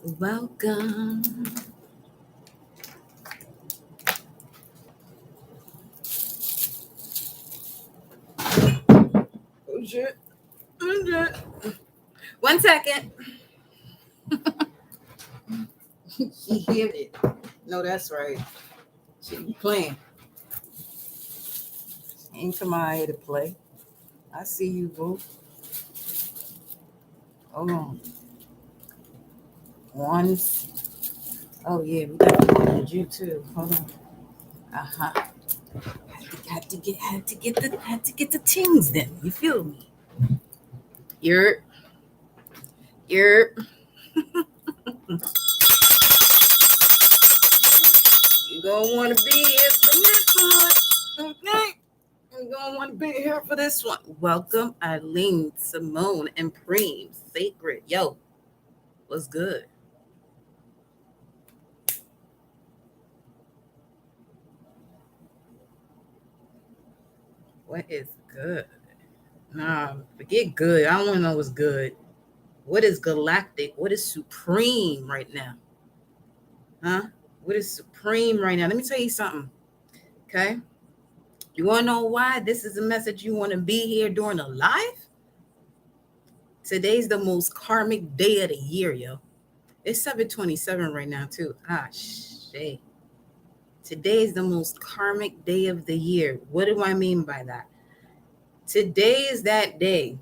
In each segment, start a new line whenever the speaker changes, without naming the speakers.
Welcome. Oh shit. Oh, shit. 1 second. She hit it. No, that's right. She be playing. Ain't come out here to play. I see you, boo. Hold on. One. Oh yeah, we got you too. Hold on. Uh-huh. Had to get the tings then. You feel me? You're you gonna want to be here for this one, okay? You gonna want to be here for this one. Welcome, Eileen, Simone, and Preem. Sacred, yo, what's good? What is good? Nah, forget good. I don't want to know what's good. What is galactic? What is supreme right now? Huh? What is supreme right now? Let me tell you something. Okay. You want to know why this is a message you want to be here during a live? Today's the most karmic day of the year, yo. It's 7:27 right now, too. Ah, shit. Today is the most karmic day of the year. What do I mean by that? Today is that day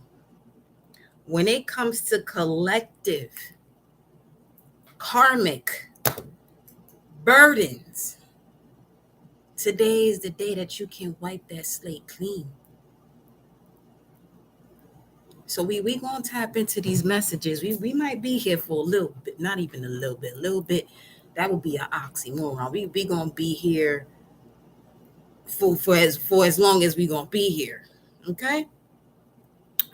when it comes to collective karmic burdens. Today is the day that you can wipe that slate clean. So we gonna tap into these messages. We might be here for a little bit, not even a little bit. A little bit, that would be an oxymoron. We gonna be here for as long as we gonna be here. Okay.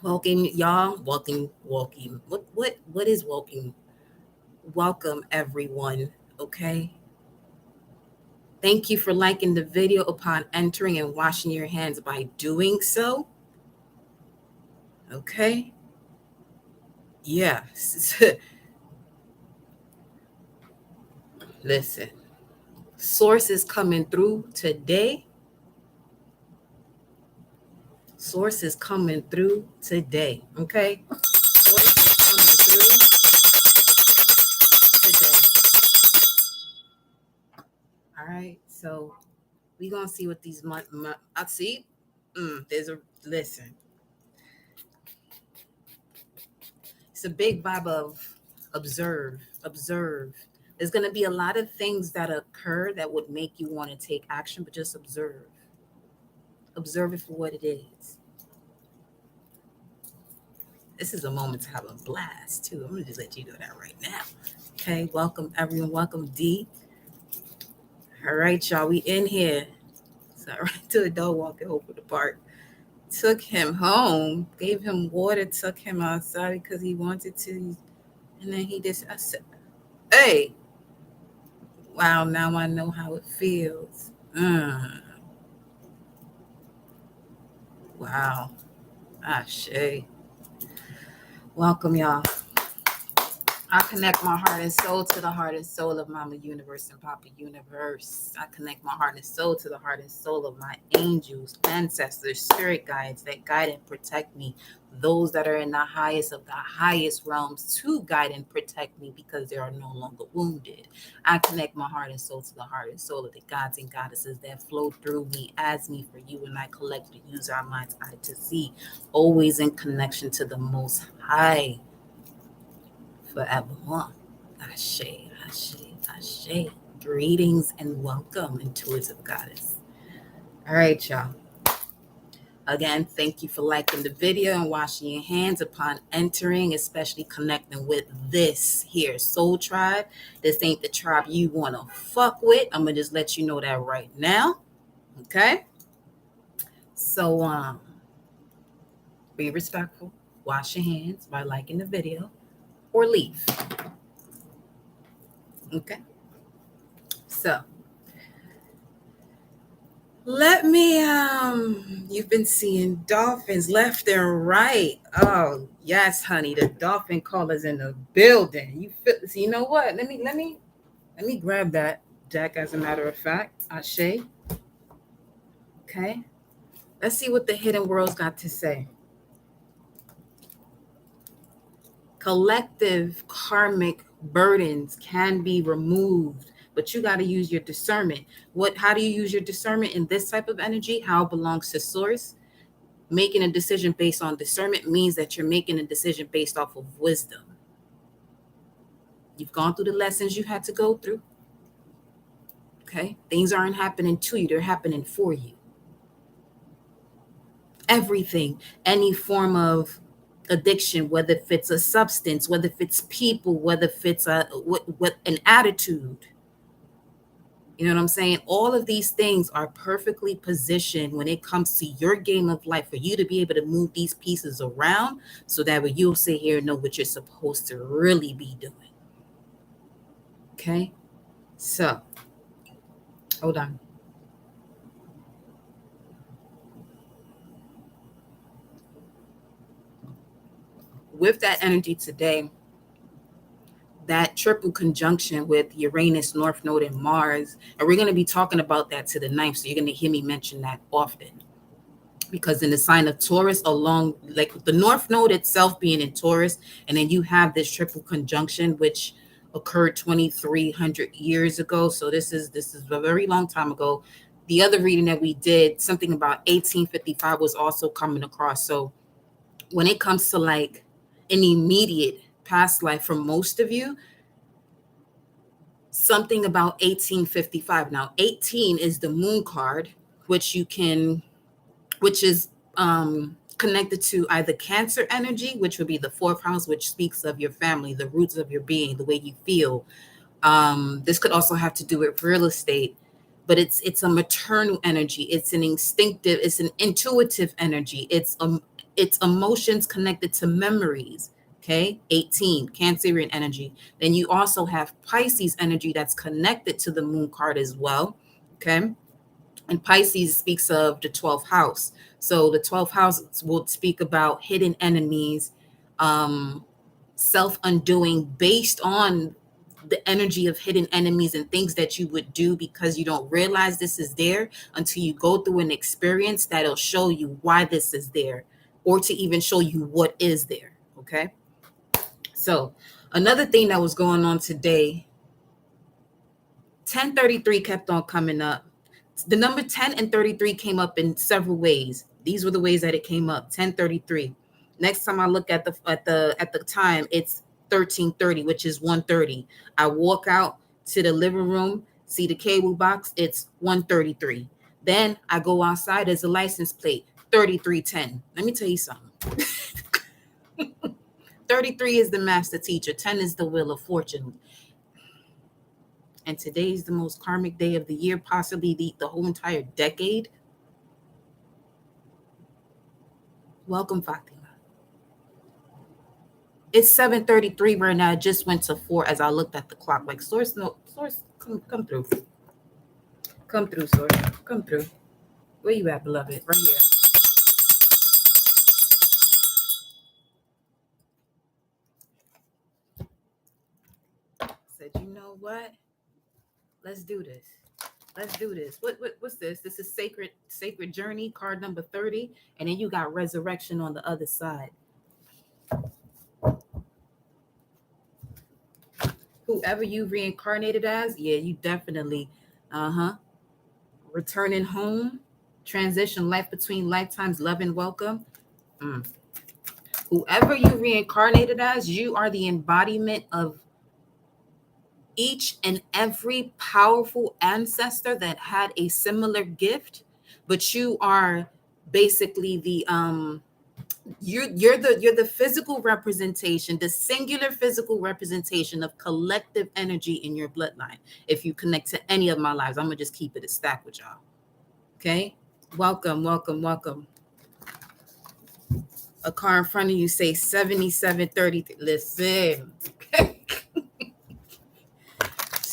Welcome, y'all. Welcome. What is welcome? Welcome, everyone. Okay. Thank you for liking the video upon entering and washing your hands by doing so. Okay. Yeah. Listen. Source is coming through today. Source is coming through today. Okay. Source is coming through today. All right. So we gonna see what these I see. There's a listen. It's a big vibe of observe. There's gonna be a lot of things that occur that would make you want to take action, but just observe. Observe it for what it is. This is a moment to have a blast too. I'm gonna just let you know that right now. Okay, welcome everyone. Welcome D. All right, y'all. We in here. So right to the dog walking over the park. Took him home, gave him water, took him outside because he wanted to, and then I said, "Hey, wow! Now I know how it feels." Wow. Ah, Shay. Welcome, y'all. I connect my heart and soul to the heart and soul of Mama Universe and Papa Universe. I connect my heart and soul to the heart and soul of my angels, ancestors, spirit guides that guide and protect me. Those that are in the highest of the highest realms to guide and protect me because they are no longer wounded. I connect my heart and soul to the heart and soul of the gods and goddesses that flow through me, as me, for you, and I collectively use our mind's eye to see, always in connection to the Most High. Forevermore. Ashe, Ashe, Ashe. Greetings and welcome, intuitive goddess. All right, y'all. Again, thank you for liking the video and washing your hands upon entering, especially connecting with this here soul tribe. This ain't the tribe you want to fuck with. I'm going to just let you know that right now. Okay? So, be respectful. Wash your hands by liking the video or leave. Okay? So, Let me you've been seeing dolphins left and right. Oh, yes, honey. The dolphin callers in the building. You feel so you know what? Let me grab that deck as a matter of fact. Ashe. Okay. Let's see what the hidden world's got to say. Collective karmic burdens can be removed, but you got to use your discernment. How do you use your discernment in this type of energy? How it belongs to source? Making a decision based on discernment means that you're making a decision based off of wisdom. You've gone through the lessons you had to go through. Okay. Things aren't happening to you, they're happening for you. Everything, any form of addiction, whether if it's a substance, whether if it's people, whether if it's what an attitude, you know what I'm saying? All of these things are perfectly positioned when it comes to your game of life for you to be able to move these pieces around so that way you'll sit here and know what you're supposed to really be doing. Okay? So, hold on. With that energy today, that triple conjunction with Uranus, North Node, and Mars, and we're going to be talking about that to the ninth. So you're going to hear me mention that often. Because in the sign of Taurus, along like the North Node itself being in Taurus, and then you have this triple conjunction, which occurred 2,300 years ago. So this is a very long time ago. The other reading that we did, something about 1855, was also coming across. So when it comes to like an immediate past life for most of you, something about 1855. Now, 18 is the moon card, which you can which is connected to either Cancer energy, which would be the fourth house, which speaks of your family, the roots of your being, the way you feel. This could also have to do with real estate, but it's a maternal energy. It's an instinctive, it's an intuitive energy. It's emotions connected to memories. Okay, 18, Cancerian energy. Then you also have Pisces energy that's connected to the moon card as well. Okay, and Pisces speaks of the 12th house. So the 12th house will speak about hidden enemies, um, self undoing based on the energy of hidden enemies and things that you would do because you don't realize this is there until you go through an experience that'll show you why this is there or to even show you what is there. Okay. So another thing that was going on today, 1033 kept on coming up. The number 10 and 33 came up in several ways. These were the ways that it came up. 1033. Next time I look at the time, it's 1330, which is 1:30. I walk out to the living room, see the cable box, it's 1:33. Then I go outside as a license plate, 3310. Let me tell you something. 33 is the master teacher, 10 is the wheel of fortune. And today's the most karmic day of the year, possibly the whole entire decade. Welcome, Fatima. It's 7:33 right now. It just went to 4 as I looked at the clock. Like source, no source, come through. Come through, source. Come through. Where you at, beloved? Right here. Said, you know what? Let's do this. Let's do this. What's this? This is sacred journey, card number 30. And then you got resurrection on the other side. Whoever you reincarnated as, yeah, you definitely, returning home, transition life between lifetimes, love and welcome. Mm. Whoever you reincarnated as, you are the embodiment of each and every powerful ancestor that had a similar gift, but you are basically the you're the physical representation, the singular physical representation of collective energy in your bloodline. If you connect to any of my lives, I'm gonna just keep it a stack with y'all. Okay, welcome, welcome, welcome. A car in front of you say 7730. Listen.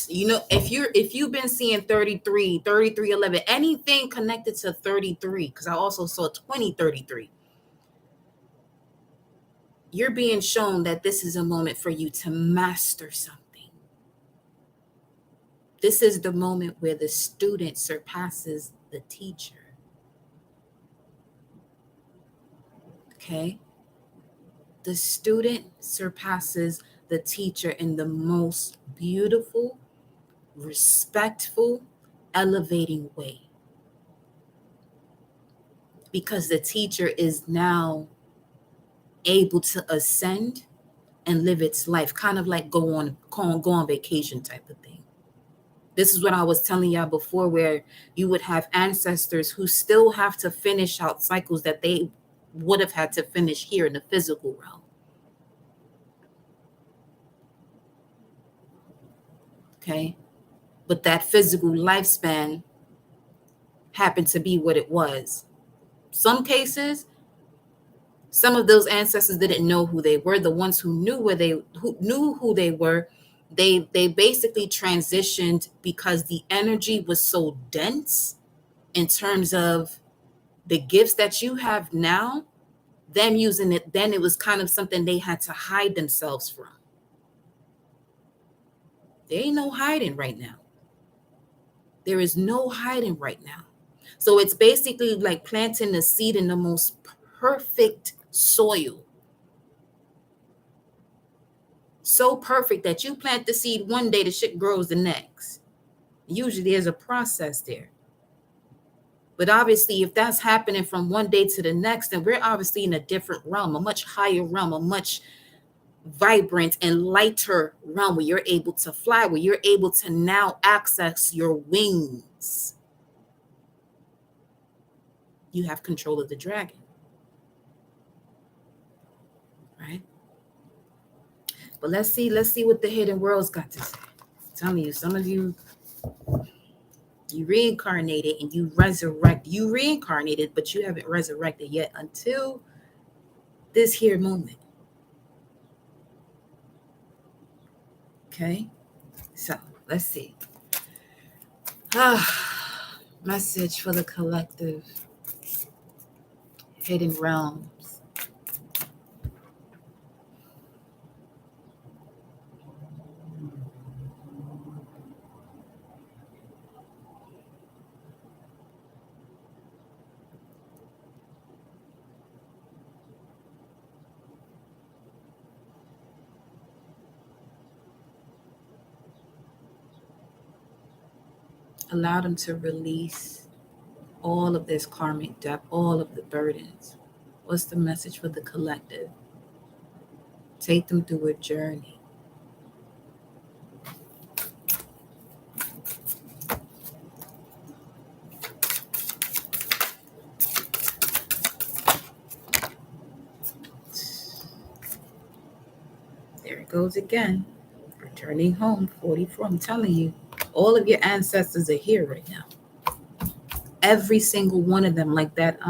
if you've been seeing 33, 3311, anything connected to 33, because I also saw 2033, you're being shown that this is a moment for you to master something. This is the moment where the student surpasses the teacher. Okay? The student surpasses the teacher in the most beautiful, respectful, elevating way. Because the teacher is now able to ascend and live its life, kind of like go on vacation type of thing. This is what I was telling y'all before, where you would have ancestors who still have to finish out cycles that they would have had to finish here in the physical realm. Okay? But that physical lifespan happened to be what it was. Some cases, some of those ancestors didn't know who they were. The ones who knew who they were, they basically transitioned because the energy was so dense in terms of the gifts that you have now. Them using it, then it was kind of something they had to hide themselves from. There ain't no hiding right now. There is no hiding right now. So it's basically like planting the seed in the most perfect soil. So perfect that you plant the seed one day, the shit grows the next. Usually there's a process there. But obviously, if that's happening from one day to the next, then we're obviously in a different realm, a much higher realm, a much vibrant and lighter realm where you're able to fly, where you're able to now access your wings. You have control of the dragon. Right? But let's see what the hidden world's got to say. I'm telling you, some of you reincarnated and you reincarnated, but you haven't resurrected yet until this here moment. Okay, so let's see. Message for the collective. Hidden realms. Allow them to release all of this karmic debt, all of the burdens. What's the message for the collective? Take them through a journey. There it goes again. Returning home, 44. I'm telling you, all of your ancestors are here right now. Every single one of them, like that.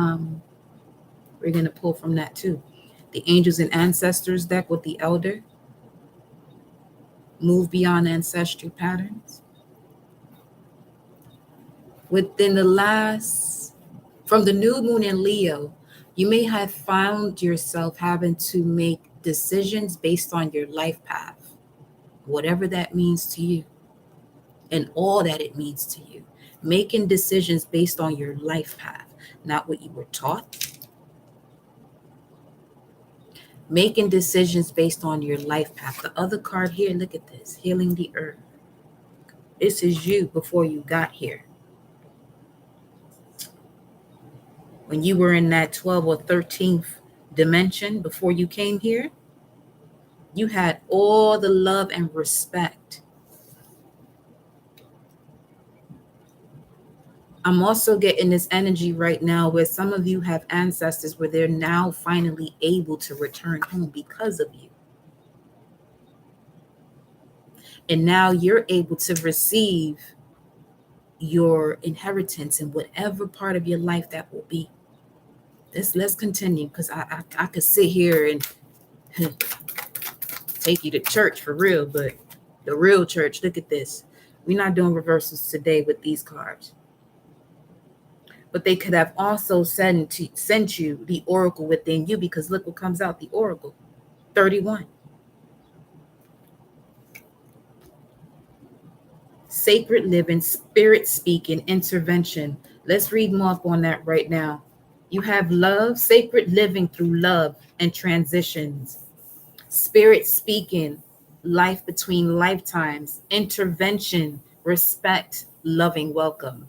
We're going to pull from that too. The Angels and Ancestors deck with the Elder. Move beyond ancestral patterns. Within the last, from the new moon in Leo, you may have found yourself having to make decisions based on your life path, whatever that means to you, and all that it means to you. Making decisions based on your life path, not what you were taught. Making decisions based on your life path. The other card here, look at this, healing the earth. This is you before you got here. When you were in that 12th or 13th dimension before you came here, you had all the love and respect. I'm also getting this energy right now where some of you have ancestors where they're now finally able to return home because of you. And now you're able to receive your inheritance in whatever part of your life that will be. Let's continue, because I could sit here and take you to church for real, but the real church, look at this. We're not doing reversals today with these cards. But they could have also sent you the oracle within you, because look what comes out, the oracle 31. Sacred living, spirit speaking, intervention. Let's read more up on that right now. You have love, sacred living through love and transitions. Spirit speaking, life between lifetimes, intervention, respect, loving welcome.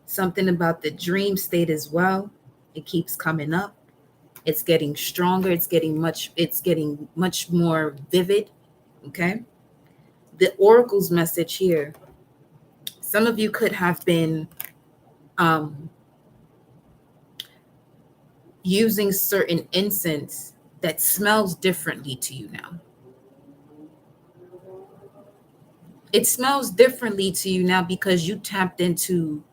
Something about the dream state as well. It keeps coming up. It's getting stronger. It's getting much more vivid. Okay. The oracle's message here. Some of you could have been um, using certain incense that smells differently to you now. It smells differently to you now because you tapped into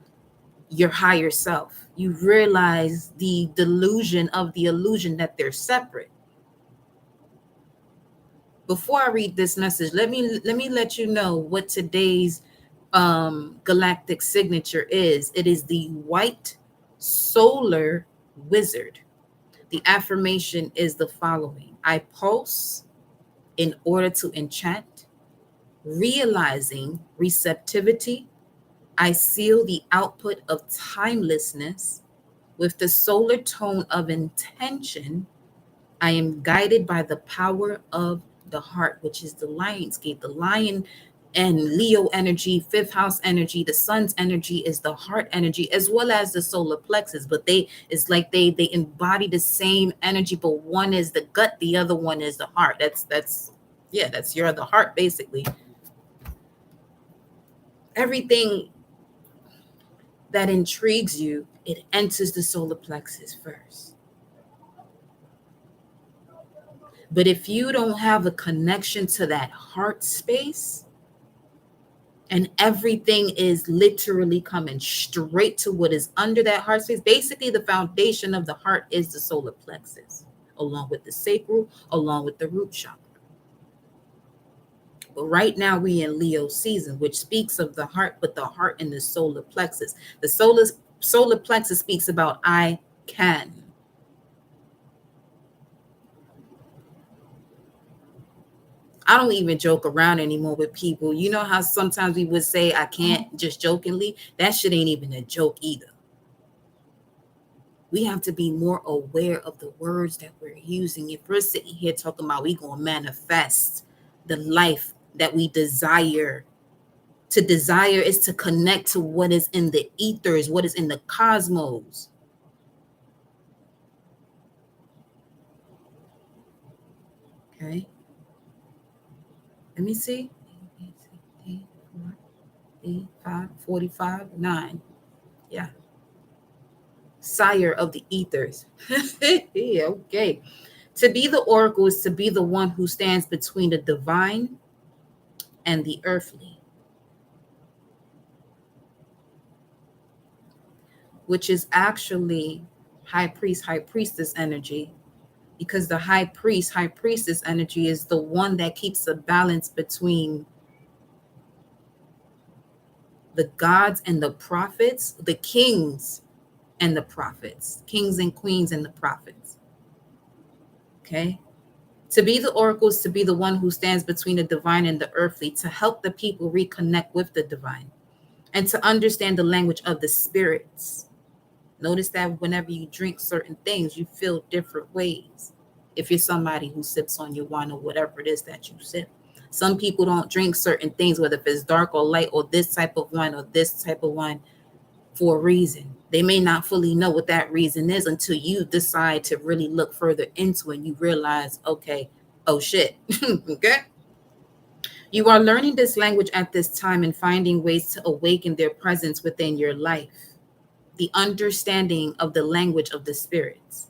your higher self. You realize the delusion of the illusion that they're separate. Before I read this message, let me let you know what today's galactic signature is. It is the white solar wizard. The affirmation is the following: I pulse in order to enchant, realizing receptivity. I seal the output of timelessness with the solar tone of intention. I am guided by the power of the heart, which is the lion's gate. The lion and Leo energy, fifth house energy, the sun's energy is the heart energy, as well as the solar plexus. But it's like they embody the same energy, but one is the gut, the other one is the heart. That's your other heart, basically. Everything that intrigues you, it enters the solar plexus first. But if you don't have a connection to that heart space, and everything is literally coming straight to what is under that heart space, basically the foundation of the heart is the solar plexus, along with the sacral, along with the root chakra. But right now we in Leo season, which speaks of the heart, but the heart in the solar plexus. The solar plexus speaks about I can. I don't even joke around anymore with people. You know how sometimes we would say I can't, just jokingly? That shit ain't even a joke either. We have to be more aware of the words that we're using. If we're sitting here talking about we gonna manifest the life that we desire, to desire is to connect to what is in the ethers, what is in the cosmos. Okay. Let me see. 8, 5, 45, 9. Yeah. Sire of the ethers. Yeah, okay. To be the oracle is to be the one who stands between the divine and the earthly, which is actually high priest, high priestess energy, because the high priest, high priestess energy is the one that keeps a balance between the gods and the prophets, the kings and the prophets, kings and queens and the prophets. Okay. To be the oracle is to be the one who stands between the divine and the earthly, to help the people reconnect with the divine and to understand the language of the spirits. Notice that whenever you drink certain things, you feel different ways. If you're somebody who sips on your wine or whatever it is that you sip, some people don't drink certain things, whether if it's dark or light or this type of wine or this type of wine, for a reason. They may not fully know what that reason is until you decide to really look further into it and you realize, okay, oh shit. Okay. You are learning this language at this time and finding ways to awaken their presence within your life. The understanding of the language of the spirits.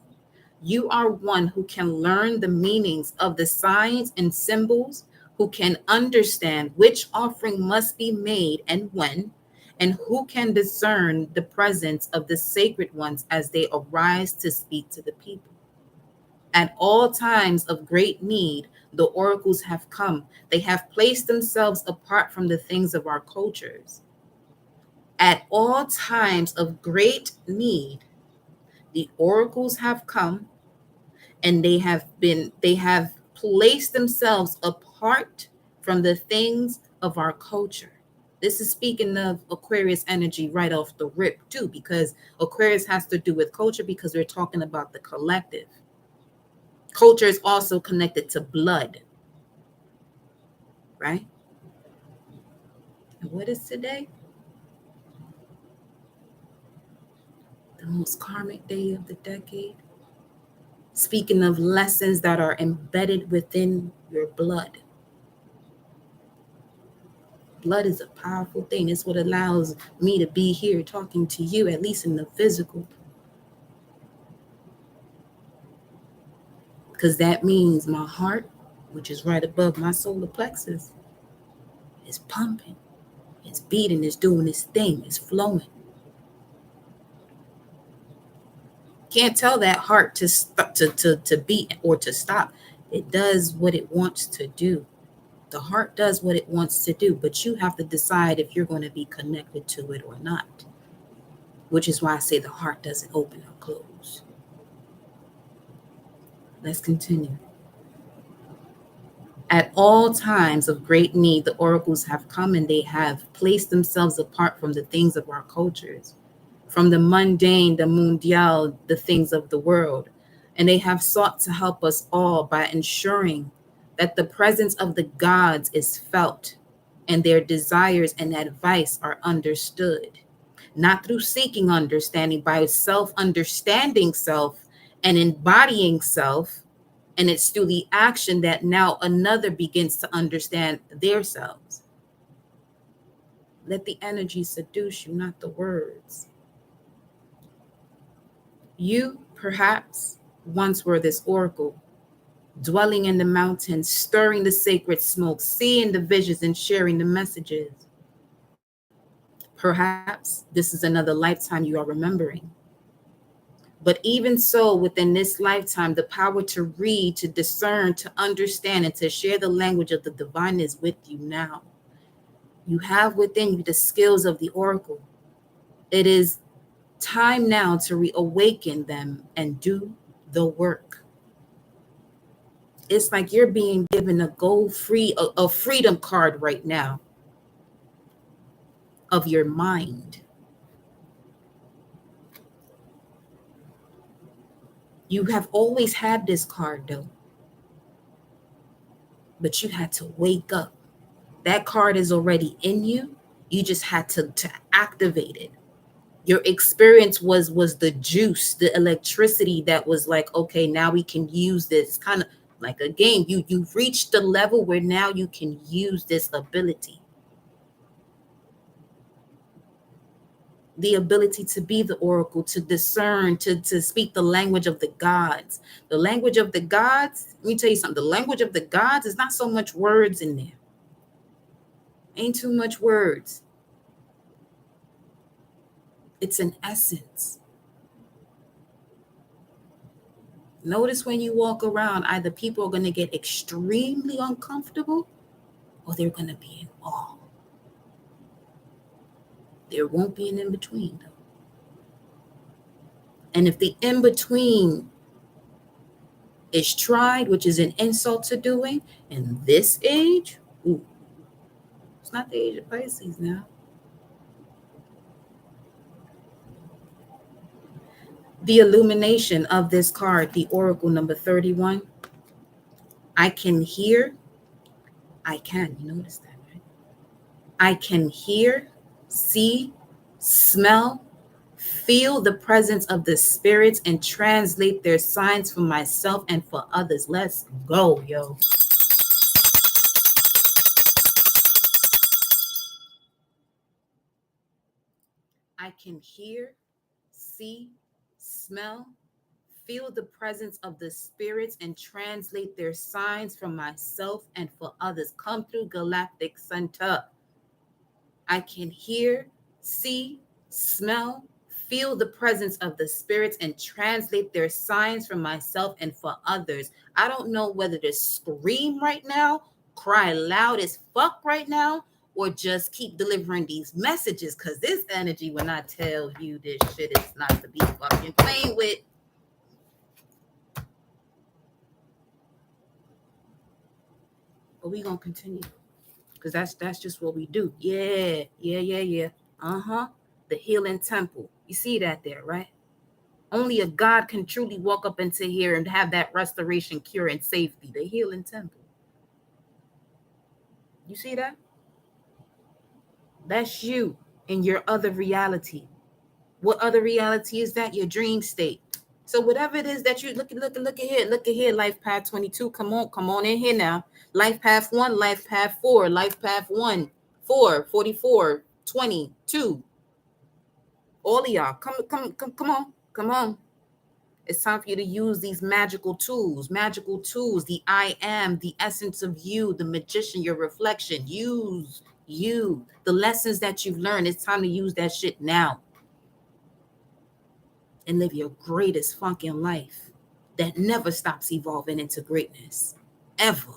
You are one who can learn the meanings of the signs and symbols, who can understand which offering must be made and when, and who can discern the presence of the sacred ones as they arise to speak to the people. At all times of great need, the oracles have come. They have placed themselves apart from the things of our cultures. At all times of great need, the oracles have come, and they have placed themselves apart from the things of our culture. This is speaking of Aquarius energy right off the rip too, because Aquarius has to do with culture, because we're talking about the collective. Culture is also connected to blood, right? And what is today? The most karmic day of the decade. Speaking of lessons that are embedded within your blood. Blood is a powerful thing. It's what allows me to be here talking to you, at least in the physical. Because that means my heart, which is right above my solar plexus, is pumping, it's beating, it's doing its thing, it's flowing. Can't tell that heart to stop, to beat or to stop. It does what it wants to do. The heart does what it wants to do, but you have to decide if you're going to be connected to it or not, which is why I say the heart doesn't open or close. Let's continue. At all times of great need, the oracles have come, and they have placed themselves apart from the things of our cultures, from the mundane, the mundial, the things of the world. And they have sought to help us all by ensuring that the presence of the gods is felt and their desires and advice are understood, not through seeking understanding, by self-understanding self and embodying self. And it's through the action that now another begins to understand their selves. Let the energy seduce you, not the words. You, perhaps, once were this oracle, dwelling in the mountains, stirring the sacred smoke, seeing the visions and sharing the messages. Perhaps this is another lifetime you are remembering. But even so, within this lifetime, the power to read, to discern, to understand, and to share the language of the divine is with you now. You have within you the skills of the oracle. It is time now to reawaken them and do the work. It's like you're being given a freedom card right now of your mind. You have always had this card though, but you had to wake up. That card is already in you. You just had to activate it. Your experience was the juice, the electricity that was like, okay, now we can use this. Kind of like a game. You've reached the level where now you can use this ability. The ability to be the oracle, to discern, to speak the language of the gods. The language of the gods, let me tell you something. The language of the gods is not so much words in there. Ain't too much words. It's an essence. Notice when you walk around, either people are going to get extremely uncomfortable or they're going to be in awe. There won't be an in-between, though. And if the in-between is tried, which is an insult to doing, in this age, ooh, it's not the age of Pisces now. The illumination of this card, the Oracle number 31, I can hear, you notice that, right? I can hear, see, smell, feel the presence of the spirits and translate their signs for myself and for others. Let's go, yo. I can hear, see, smell, feel the presence of the spirits and translate their signs for myself and for others. Come through, Galactic Center. I can hear, see, smell, feel the presence of the spirits and translate their signs for myself and for others. I don't know whether to scream right now, cry loud as fuck right now, or just keep delivering these messages, because this energy, when I tell you this shit is not to be fucking playing with. But we gonna continue, because that's just what we do. Yeah. The healing temple. You see that there, right? Only a God can truly walk up into here and have that restoration, cure, and safety. The healing temple. You see that? That's you in your other reality. What other reality is that? Your dream state. So whatever it is that you look at here, life path 22. Come on in here now. Life path 1, life path 4, life path 1, 4, 44, 22. All of y'all, come on. It's time for you to use these magical tools, the I am, the essence of you, the magician, your reflection. Use you, the lessons that you've learned. It's time to use that shit now and live your greatest fucking life that never stops evolving into greatness, ever.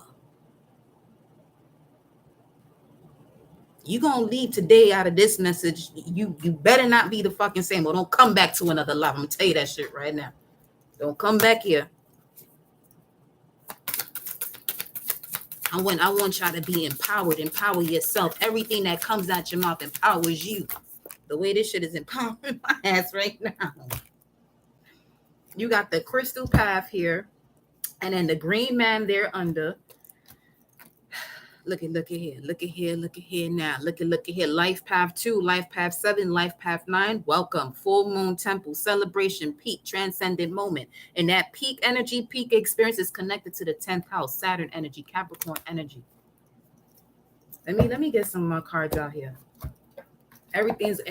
You gonna leave today out of this message. You better not be the fucking same. Well, don't come back to another life. I'm gonna tell you that shit right now. Don't come back here. I want y'all to be empowered. Empower yourself. Everything that comes out your mouth empowers you. The way this shit is empowering my ass right now. You got the crystal path here, and then the green man there under. Look at here now. Look at here. Life path 2, life path 7, life path 9. Welcome. Full moon temple, celebration, peak, transcendent moment. And that peak energy, peak experience is connected to the 10th house, Saturn energy, Capricorn energy. Let me get some of my cards out here. Everything's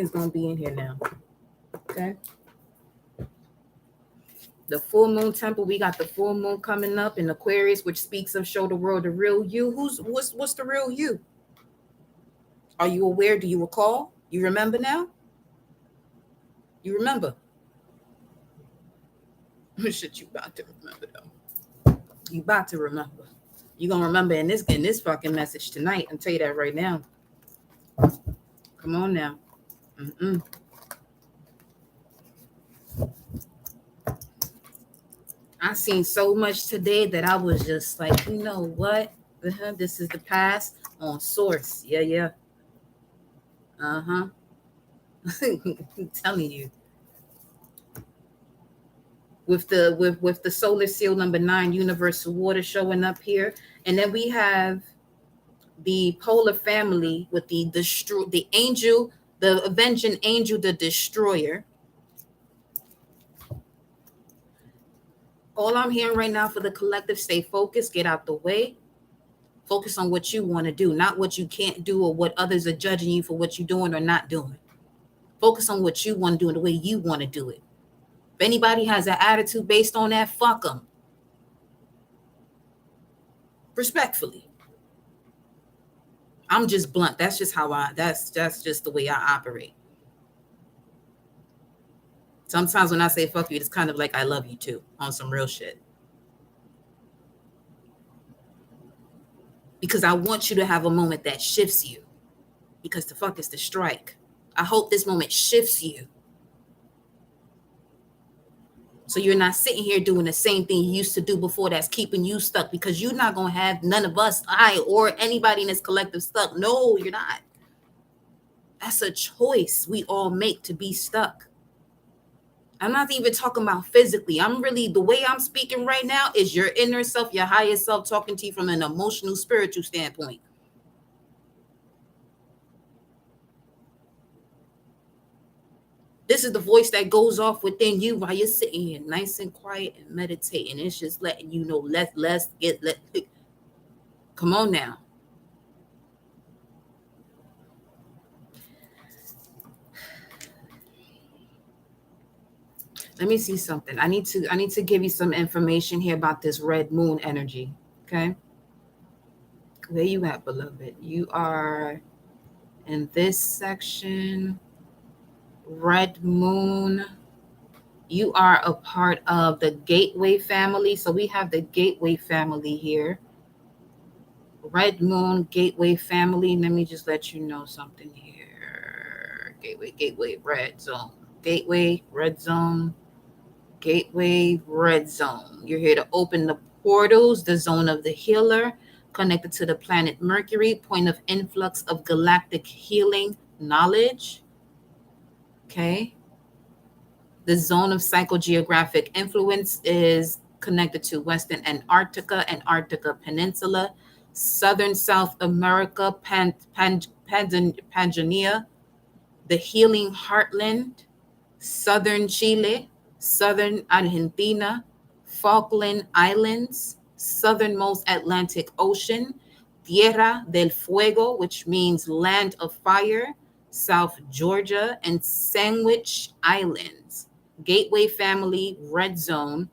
gonna be in here now. Okay. The full moon temple, we got the full moon coming up in Aquarius, which speaks of show the world the real you. What's the real you? Are you aware? Do you recall? You remember now? You remember? Shit, you about to remember though. You about to remember. You gonna remember in this fucking message tonight. I'll tell you that right now. Come on now. I seen so much today that I was just like, you know what? This is the past on source. Yeah. I'm telling you. With the solar seal number 9, universal water showing up here, and then we have the polar family with the angel, the avenging angel, the destroyer. All I'm hearing right now for the collective, stay focused, get out the way. Focus on what you want to do, not what you can't do or what others are judging you for what you're doing or not doing. Focus on what you want to do and the way you want to do it. If anybody has an attitude based on that, fuck them. Respectfully. I'm just blunt. That's just that's just the way I operate. Sometimes when I say fuck you, it's kind of like I love you too, on some real shit. Because I want you to have a moment that shifts you. Because the fuck is the strike. I hope this moment shifts you. So you're not sitting here doing the same thing you used to do before that's keeping you stuck, because you're not going to have none of us, I or anybody in this collective stuck. No, you're not. That's a choice we all make to be stuck. I'm not even talking about physically. The way I'm speaking right now is your inner self, your higher self talking to you from an emotional, spiritual standpoint. This is the voice that goes off within you while you're sitting here nice and quiet and meditating. It's just letting you know, come on now. Let me see something. I need to give you some information here about this red moon energy. Okay. Where you at, beloved? You are in this section. Red Moon, you are a part of the Gateway family. So we have the Gateway family here. Red Moon, Gateway family. Let me just let you know something here. Gateway, red zone. Gateway, red zone. Gateway, red zone. You're here to open the portals, the zone of the healer, connected to the planet Mercury, point of influx of galactic healing knowledge. Okay. The zone of psychogeographic influence is connected to Western Antarctica Peninsula, Southern South America, Pangea, the healing heartland, Southern Chile, Southern Argentina, Falkland Islands, Southernmost Atlantic Ocean, Tierra del Fuego, which means land of fire, South Georgia, and Sandwich Islands. Gateway family, red zone.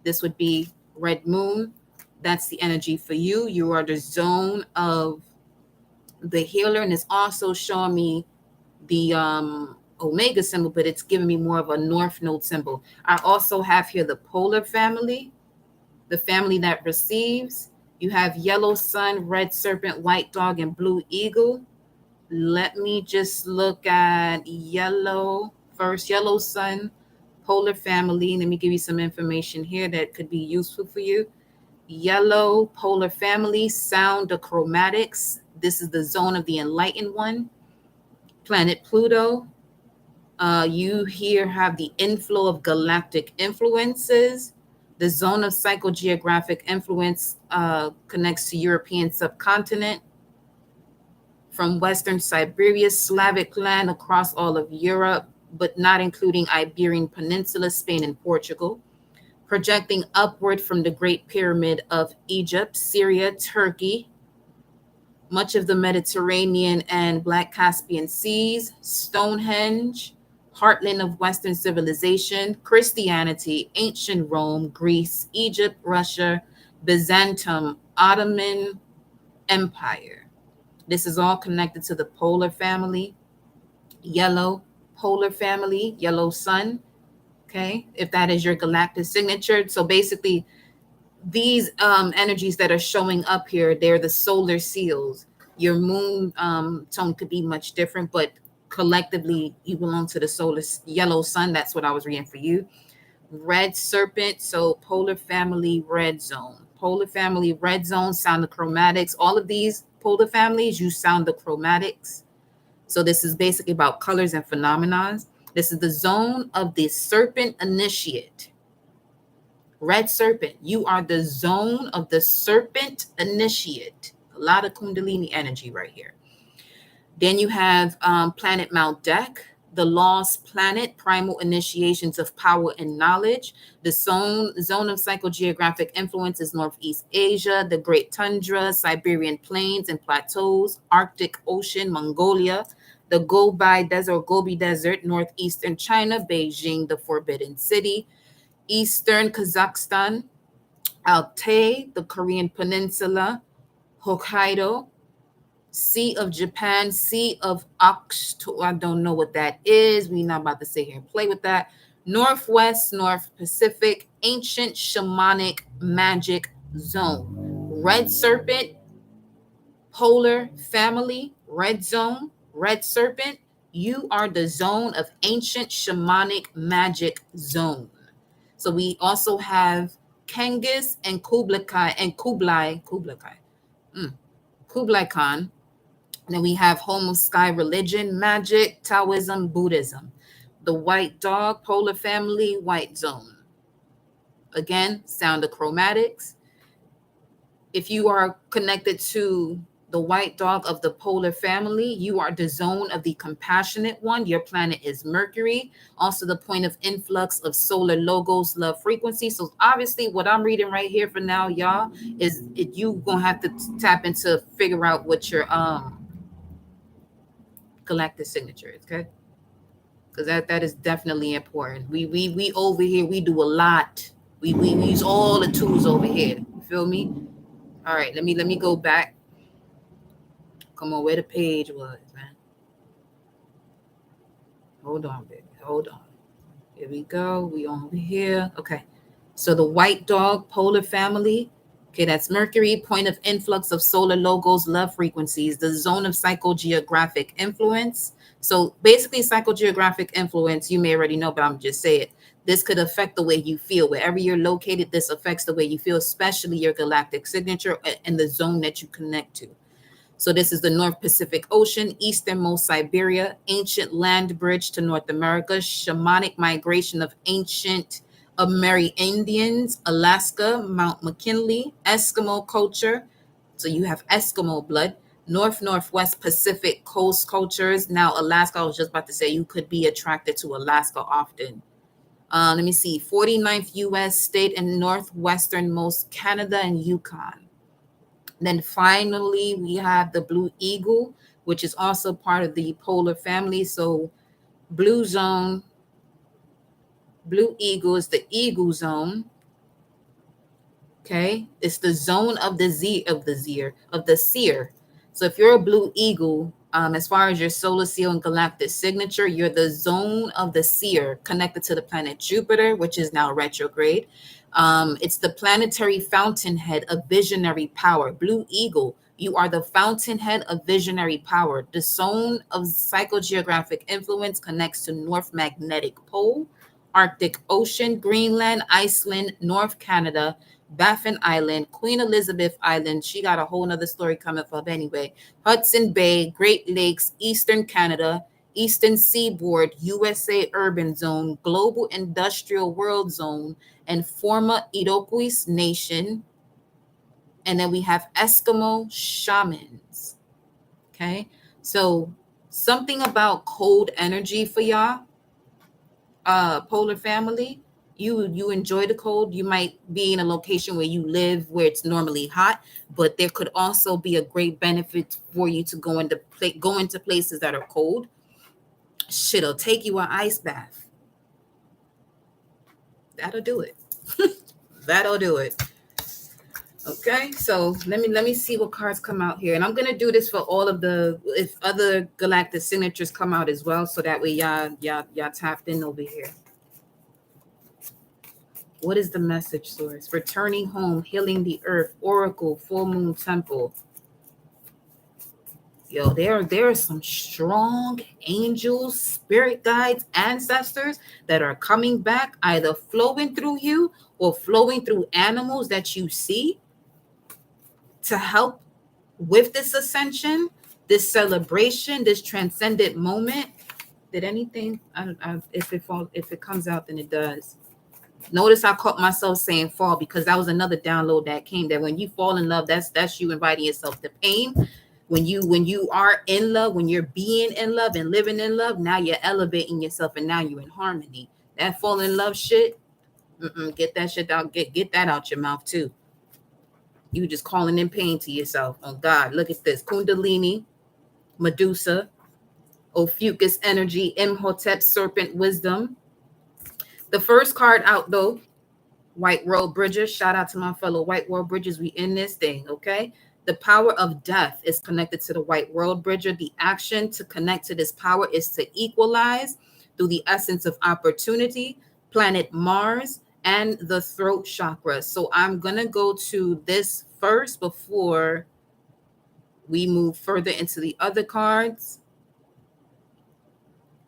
This would be red moon. That's the energy for you. You are the zone of the healer, and it's also showing me the omega symbol, but it's giving me more of a north node symbol. I also have here the polar family, the family that receives. You have yellow sun, red serpent, white dog, and blue eagle. Let me just look at yellow first. Yellow sun, polar family. Let me give you some information here that could be useful for you. Yellow polar family, sound the chromatics. This is the zone of the enlightened one. Planet Pluto. You here have the inflow of galactic influences. The zone of psychogeographic influence connects to European subcontinent, from Western Siberia, Slavic land across all of Europe, but not including Iberian Peninsula, Spain, and Portugal. Projecting upward from the Great Pyramid of Egypt, Syria, Turkey, much of the Mediterranean and Black Caspian Seas, Stonehenge, heartland of Western civilization, Christianity, ancient Rome, Greece, Egypt, Russia, Byzantium, Ottoman Empire. This is all connected to the polar family, yellow polar family, yellow sun. Okay, if that is your galactic signature. So basically, these energies that are showing up here, they're the solar seals. Your moon tone could be much different, but collectively, you belong to the solar yellow sun. That's what I was reading for you. Red serpent, so polar family, red zone. Polar family, red zone, sound the chromatics. All of these polar families, you sound the chromatics. So this is basically about colors and phenomena. This is the zone of the serpent initiate. Red serpent, you are the zone of the serpent initiate. A lot of Kundalini energy right here. Then you have planet Mount Deck, the lost planet, primal initiations of power and knowledge. The zone of psychogeographic influence is Northeast Asia, the Great Tundra, Siberian plains and plateaus, Arctic Ocean, Mongolia, the Gobi Desert, northeastern China, Beijing, the Forbidden City, eastern Kazakhstan, Altai, the Korean Peninsula, Hokkaido, Sea of Japan, Sea of Oxto. I don't know what that is. We're not about to sit here and play with that. Northwest, North Pacific, ancient shamanic magic zone. Red serpent, polar family, red zone, red serpent. You are the zone of ancient shamanic magic zone. So we also have Genghis and Kublai Khan. And then we have home of sky religion, magic, Taoism, Buddhism. The white dog, polar family, white zone. Again, sound of chromatics. If you are connected to the white dog of the polar family, you are the zone of the compassionate one. Your planet is Mercury. Also the point of influx of solar logos, love frequency. So obviously what I'm reading right here for now, y'all, is you gonna have to tap into figure out what your galactic signature is, okay? Because that is definitely important. We over here, we do a lot. We use all the tools over here. You feel me? All right, let me go back. Come on, where the page was, man. Hold on, baby. Hold on. Here we go. We over here. Okay. So the white dog, polar family. Okay, that's Mercury, point of influx of solar logos, love frequencies, the zone of psychogeographic influence. So basically, psychogeographic influence, you may already know, but I'm just saying it. This could affect the way you feel. Wherever you're located, this affects the way you feel, especially your galactic signature and the zone that you connect to. So this is the North Pacific Ocean, easternmost Siberia, ancient land bridge to North America, shamanic migration of ancient Amerindians, Alaska, Mount McKinley, Eskimo culture. So you have Eskimo blood, Northwest Pacific coast cultures. Now, Alaska, I was just about to say you could be attracted to Alaska often. Let me see, 49th U.S. state and northwesternmost Canada and Yukon. Then finally, we have the blue eagle, which is also part of the polar family. So blue zone, blue eagle is the eagle zone. Okay, it's the zone of the seer. So if you're a blue eagle, as far as your solar seal and galactic signature, you're the zone of the seer connected to the planet Jupiter, which is now retrograde. It's the planetary fountainhead of visionary power. Blue eagle, you are the fountainhead of visionary power. The zone of psychogeographic influence connects to North Magnetic Pole, Arctic Ocean, Greenland, Iceland, North Canada, Baffin Island, Queen Elizabeth Island. She got a whole nother story coming up anyway. Hudson Bay, Great Lakes, Eastern Canada, Eastern Seaboard, USA Urban Zone, Global Industrial World Zone, and former Iroquois Nation. And then we have Eskimo shamans. Okay. So something about cold energy for y'all, polar family. You enjoy the cold. You might be in a location where you live where it's normally hot, but there could also be a great benefit for you to go into places that are cold. Shit'll take you an ice bath. That'll do it. That'll do it. Okay, so let me see what cards come out here, and I'm gonna do this for all of the if other galactic signatures come out as well, so that way y'all tapped in over here. What is the message source? Returning home, healing the earth, oracle, full moon temple. Yo, there are some strong angels, spirit guides, ancestors that are coming back, either flowing through you or flowing through animals that you see to help with this ascension, this celebration, this transcendent moment. Did anything? If it comes out, then it does. Notice I caught myself saying fall because that was another download that came. That when you fall in love, that's you inviting yourself to pain. When you are in love, when you're being in love and living in love, now you're elevating yourself and now you're in harmony. That fall in love shit, get that shit out. Get that out your mouth too. You just calling in pain to yourself. Oh God, look at this. Kundalini, Medusa, Ophiuchus energy, Imhotep, serpent wisdom. The first card out though, White World Bridges. Shout out to my fellow White World Bridges. We in this thing, okay? The power of death is connected to the White World Bridger. The action to connect to this power is to equalize through the essence of opportunity, planet Mars, and the throat chakra. So I'm going to go to this first before we move further into the other cards.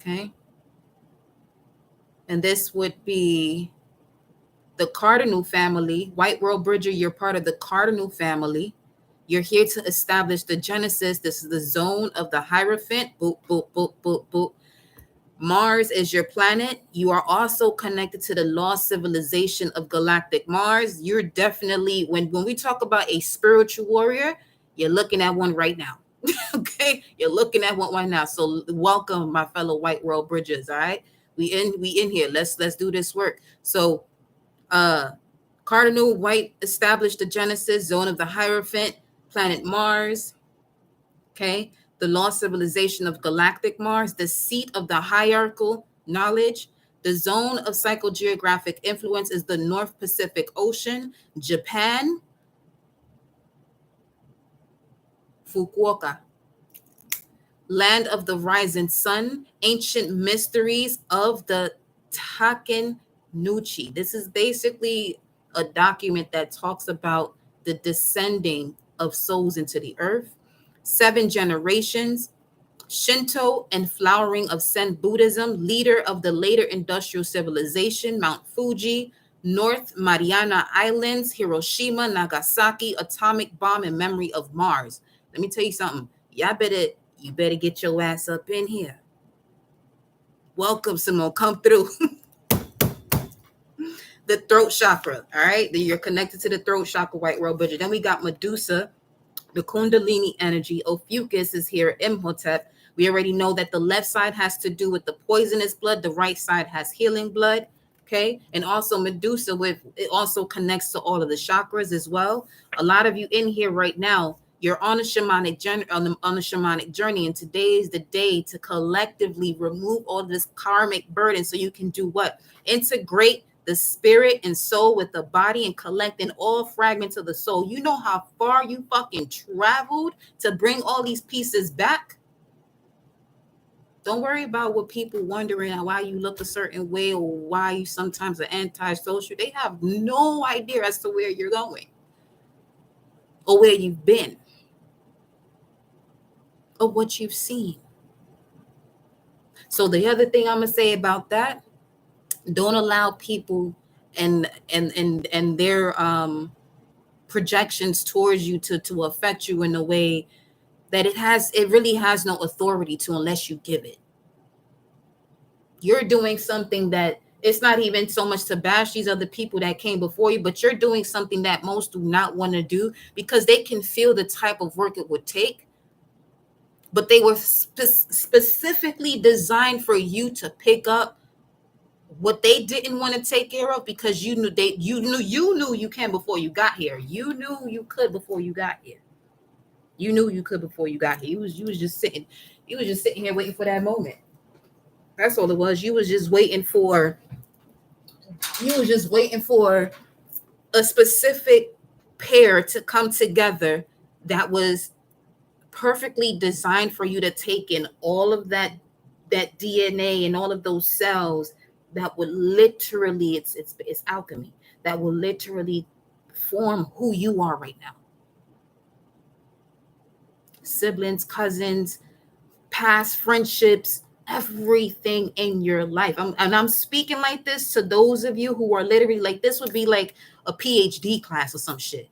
Okay. And this would be the Cardinal family. White World Bridger, you're part of the Cardinal family. You're here to establish the Genesis. This is the zone of the Hierophant. Boop, boop, boop, boop, boop. Mars is your planet. You are also connected to the lost civilization of galactic Mars. You're definitely, when we talk about a spiritual warrior, you're looking at one right now. Okay? You're looking at one right now. So welcome, my fellow White World Bridgers. All right. We in here. Let's do this work. So Cardinal White established the Genesis, zone of the Hierophant, planet Mars. Okay. The lost civilization of galactic Mars, the seat of the hierarchical knowledge. The zone of psychogeographic influence is the North Pacific Ocean, Japan, Fukuoka. land of the rising sun, ancient mysteries of the Taken Nuchi. This is basically a document that talks about the descending of souls into the earth, 7 generations, Shinto and flowering of Zen Buddhism, leader of the later industrial civilization, Mount Fuji, North Mariana Islands, Hiroshima, Nagasaki, atomic bomb in memory of Mars. Let me tell you something. You better get your ass up in here. Welcome, Simone. Come through. The throat chakra. All right. Then you're connected to the throat chakra, white world bridge. Then we got Medusa, the Kundalini energy. Ophiuchus is here, Imhotep. We already know that the left side has to do with the poisonous blood, the right side has healing blood. Okay. And also Medusa, with it also connects to all of the chakras as well. A lot of you in here right now, you're on a shamanic journey, on a shamanic journey, and today is the day to collectively remove all this karmic burden so you can do what? Integrate the spirit and soul with the body and collecting all fragments of the soul. You know how far you fucking traveled to bring all these pieces back? Don't worry about what people wondering why you look a certain way or why you sometimes are antisocial. They have no idea as to where you're going or where you've been or what you've seen. So the other thing I'm gonna say about that, don't allow people and their projections towards you to affect you in a way that it really has no authority to, unless you give it. You're doing something that it's not even so much to bash these other people that came before you, but you're doing something that most do not want to do because they can feel the type of work it would take, but they were specifically designed for you to pick up what they didn't want to take care of, because you knew you can before you got here. You knew you could before you got here. You knew you could before you got here. You was just sitting here waiting for that moment. That's all it was. You was just waiting for a specific pair to come together that was perfectly designed for you to take in all of that DNA and all of those cells that would literally, it's alchemy, that will literally form who you are right now. Siblings, cousins, past friendships, everything in your life. I'm speaking like this to those of you who are literally like, this would be like a PhD class or some shit.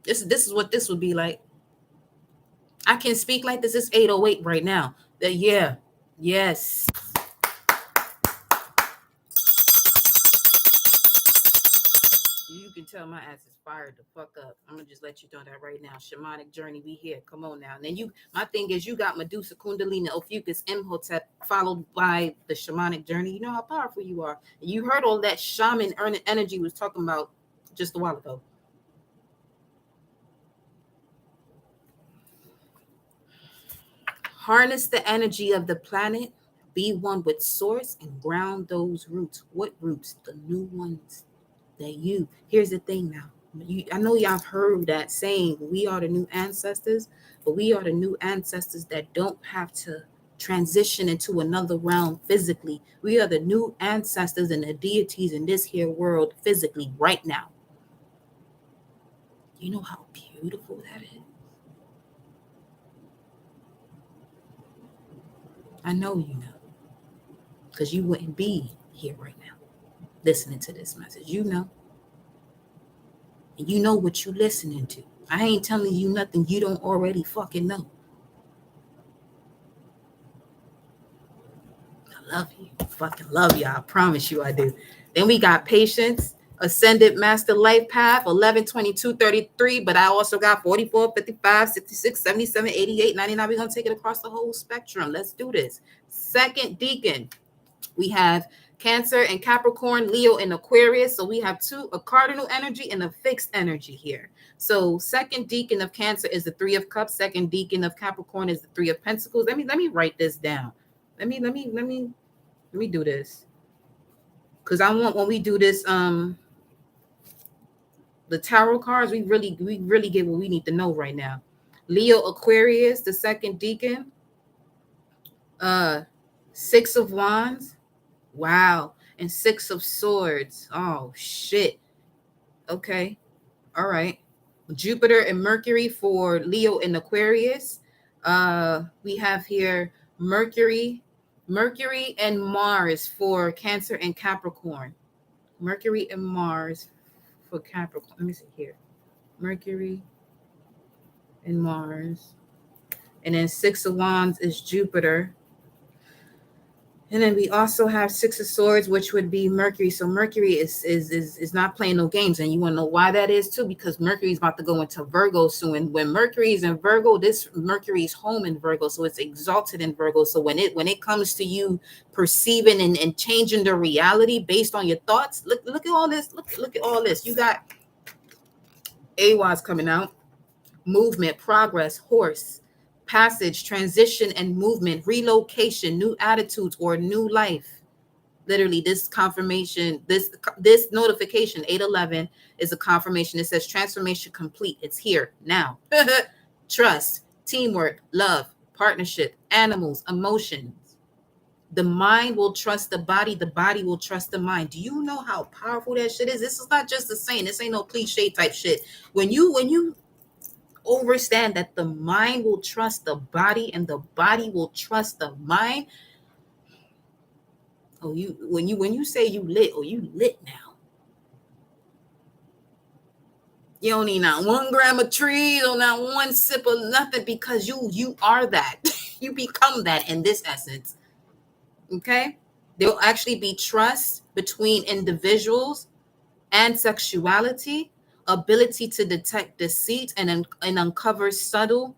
This is what this would be like. I can speak like this. It's 8:08 right now. Yes. You can tell my ass is fired the fuck up. I'm gonna just let you know that right now. Shamanic journey, we here. Come on now. And then my thing is, you got Medusa, Kundalini, Ophiuchus, Imhotep, followed by the shamanic journey. You know how powerful you are. And you heard all that shaman energy was talking about just a while ago. Harness the energy of the planet. Be one with source and ground those roots. What roots? The new ones that you. Here's the thing now. I know y'all heard that saying, we are the new ancestors, but we are the new ancestors that don't have to transition into another realm physically. We are the new ancestors and the deities in this here world physically right now. You know how beautiful that is? I know you know, because you wouldn't be here right now listening to this message. You know. And you know what you're listening to. I ain't telling you nothing you don't already fucking know. I love you. Fucking love you. I promise you I do. Then we got patience, ascended master life path, 11, 22, 33. But I also got 44, 55, 66, 77, 88, 99. We're going to take it across the whole spectrum. Let's do this. Second deacon, we have Cancer and Capricorn, Leo and Aquarius. So we have a cardinal energy and a fixed energy here. So second deacon of Cancer is the 3 of Cups. Second deacon of Capricorn is the 3 of Pentacles. Let me write this down. Let me do this. Because I want, when we do this, The tarot cards, we really get what we need to know right now. Leo Aquarius, the second deacon. 6 of Wands. Wow. And 6 of Swords. Oh shit. Okay. All right. Jupiter and Mercury for Leo and Aquarius. We have here Mercury and Mars for Cancer and Capricorn. Mercury and Mars for Capricorn. Let me see here. Mercury and Mars. And then 6 of Wands is Jupiter. And then we also have 6 of Swords, which would be Mercury. So Mercury is not playing no games. And you want to know why that is too? Because Mercury is about to go into Virgo soon. And when Mercury is in Virgo, this Mercury is home in Virgo. So it's exalted in Virgo. So when it comes to you perceiving and changing the reality based on your thoughts, look at all this. Look at all this. You got AWAS coming out. Movement, progress, horse, passage, transition and movement, relocation, new attitudes, or new life. Literally, this confirmation, this notification, 811, is a confirmation. It says transformation complete. It's here now. Trust, teamwork, love, partnership, animals, emotions. The mind will trust the body will trust the mind. Do you know how powerful that shit is? This is not just a saying. This ain't no cliche type shit. When you understand that the mind will trust the body and the body will trust the mind. Oh, when you say you lit, you lit now. You don't need not 1 gram of trees or not 1 sip of nothing, because you are that. You become that in this essence. Okay? There'll actually be trust between individuals and sexuality, ability to detect deceit and uncover subtle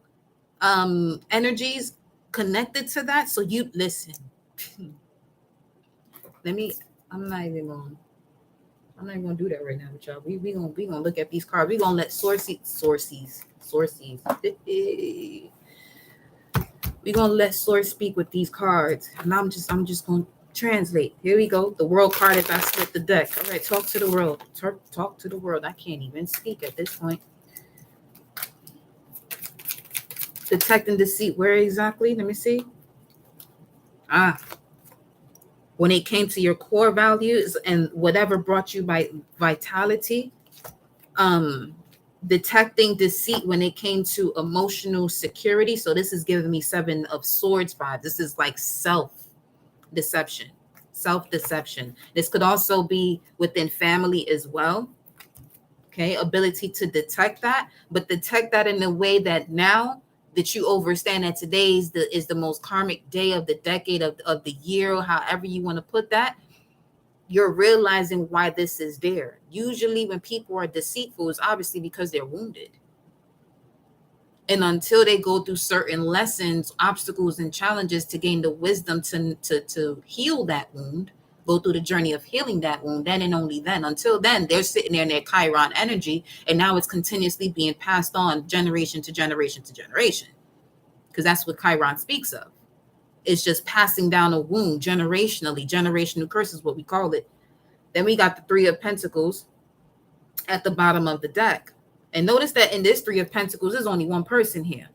energies connected to that. So you listen. I'm not even gonna do that right now with y'all. We gonna look at these cards. We gonna let sources. We gonna let source speak with these cards, and I'm just gonna translate. Here we go. The world card as I split the deck. All right, talk to the world. Talk to the world. I can't even speak at this point. Detecting deceit. Where exactly? Let me see. When it came to your core values and whatever brought you by vitality, detecting deceit when it came to emotional security. So this is giving me 7 of Swords vibe. This is like self-deception. This could also be within family as well. Okay, ability to detect that, but detect that in a way that now that you understand that today is the most karmic day of the decade of the year, however you want to put that, you're realizing why this is there. Usually when people are deceitful, it's obviously because they're wounded. And until they go through certain lessons, obstacles, and challenges to gain the wisdom to heal that wound, go through the journey of healing that wound, then and only then. Until then, they're sitting there in their Chiron energy, and now it's continuously being passed on generation to generation to generation. Because that's what Chiron speaks of. It's just passing down a wound generationally. Generational curse is what we call it. Then we got the 3 of Pentacles at the bottom of the deck. And notice that in this 3 of Pentacles, there's only one person here.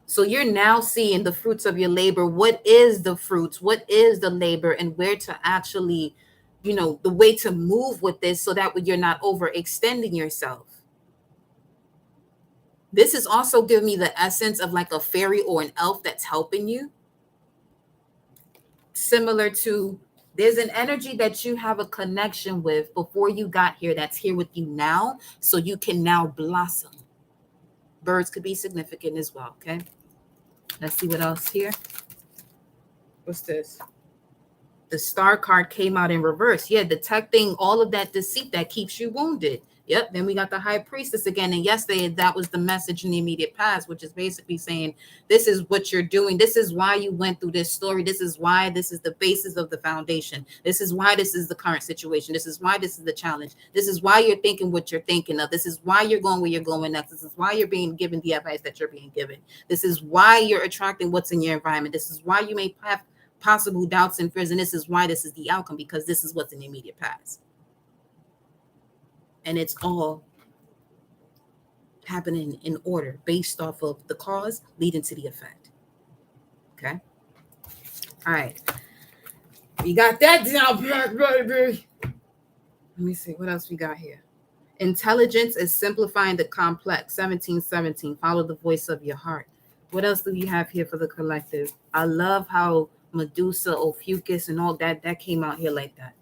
So you're now seeing the fruits of your labor. What is the fruits? What is the labor? And where to actually, the way to move with this so that you're not overextending yourself. This is also giving me the essence of like a fairy or an elf that's helping you. Similar to, there's an energy that you have a connection with before you got here that's here with you now, so you can now blossom. Birds could be significant as well, okay? Let's see what else here. What's this? The Star card came out in reverse. Yeah, detecting all of that deceit that keeps you wounded. Yep. Then we got the High Priestess again. And yesterday, that was the message in the immediate past, which is basically saying, this is what you're doing. This is why you went through this story. This is why this is the basis of the foundation. This is why this is the current situation. This is why this is the challenge. This is why you're thinking what you're thinking of. This is why you're going where you're going next. This is why you're being given the advice that you're being given. This is why you're attracting what's in your environment. This is why you may have possible doubts and fears. And this is why this is the outcome, because this is what's in the immediate past. and it's all happening in order based off of the cause leading to the effect. Okay. All right. We got that down, baby. Let me see what else we got here. Intelligence is simplifying the complex. 1717. Follow the voice of your heart. What else do we have here for the collective? I love how Medusa, Ophiuchus, and all that came out here like that.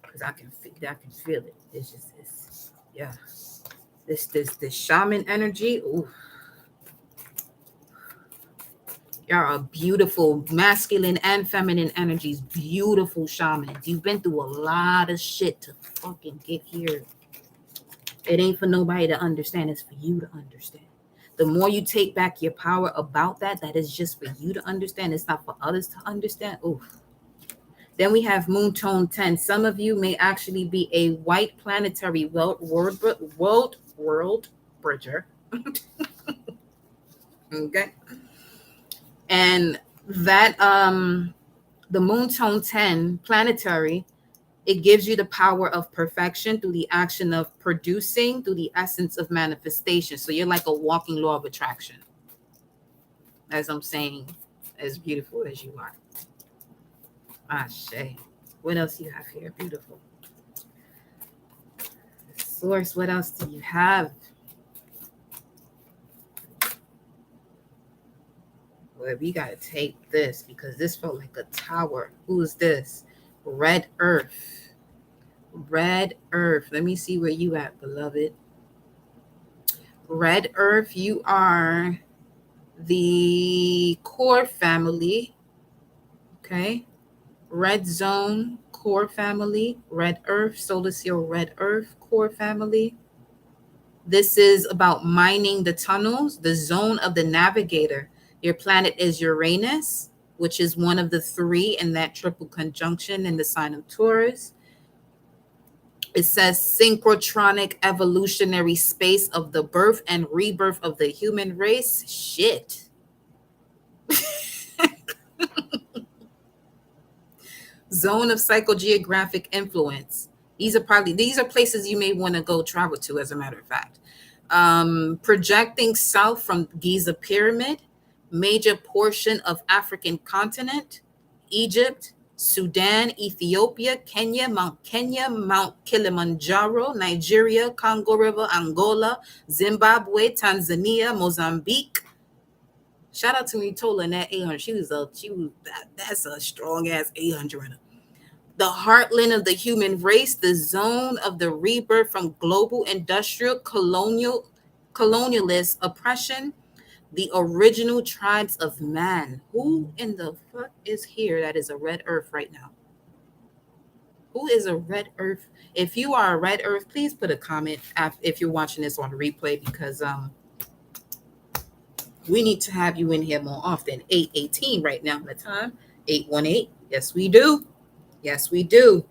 Because I can feel it. It's just yeah. This shaman energy. Ooh. Y'all are beautiful, masculine and feminine energies, beautiful shamans. You've been through a lot of shit to fucking get here. It ain't for nobody to understand, it's for you to understand. The more you take back your power about that is just for you to understand. It's not for others to understand. Oof. Then we have Moon Tone 10. Some of you may actually be a white planetary world bridger. Okay. And that the Moon Tone 10 planetary, it gives you the power of perfection through the action of producing, through the essence of manifestation. So you're like a walking law of attraction. As I'm saying, as beautiful as you are. Ashe. What else you have here? Beautiful. Source, what else do you have? Well, we got to take this because this felt like a tower. Who's this? Red Earth. Red Earth. Let me see where you at, beloved. Red Earth, you are the core family. Okay. Red Zone, core family. Red Earth, Solar Seal, Red Earth, core family. This is about mining the tunnels, the zone of the navigator. Your planet is Uranus, which is one of the three in that triple conjunction in the sign of Taurus. It says synchrotronic evolutionary space of the birth and rebirth of the human race. Shit. Zone of psychogeographic influence. These are places you may want to go travel to, as a matter of fact. Projecting south from Giza Pyramid, major portion of African continent, Egypt, Sudan, Ethiopia, Kenya, Mount Kilimanjaro, Nigeria, Congo River, Angola, Zimbabwe, Tanzania, Mozambique. Shout out to Mitola in that 800. That's a strong ass 800. The heartland of the human race, the zone of the rebirth from global industrial colonialist oppression, the original tribes of man. Who in the fuck is here that is a red earth right now? Who is a red earth? If you are a red earth, please put a comment if you're watching this on replay, because we need to have you in here more often. 8:18 right now the time. 818. Yes, we do. Yes, we do.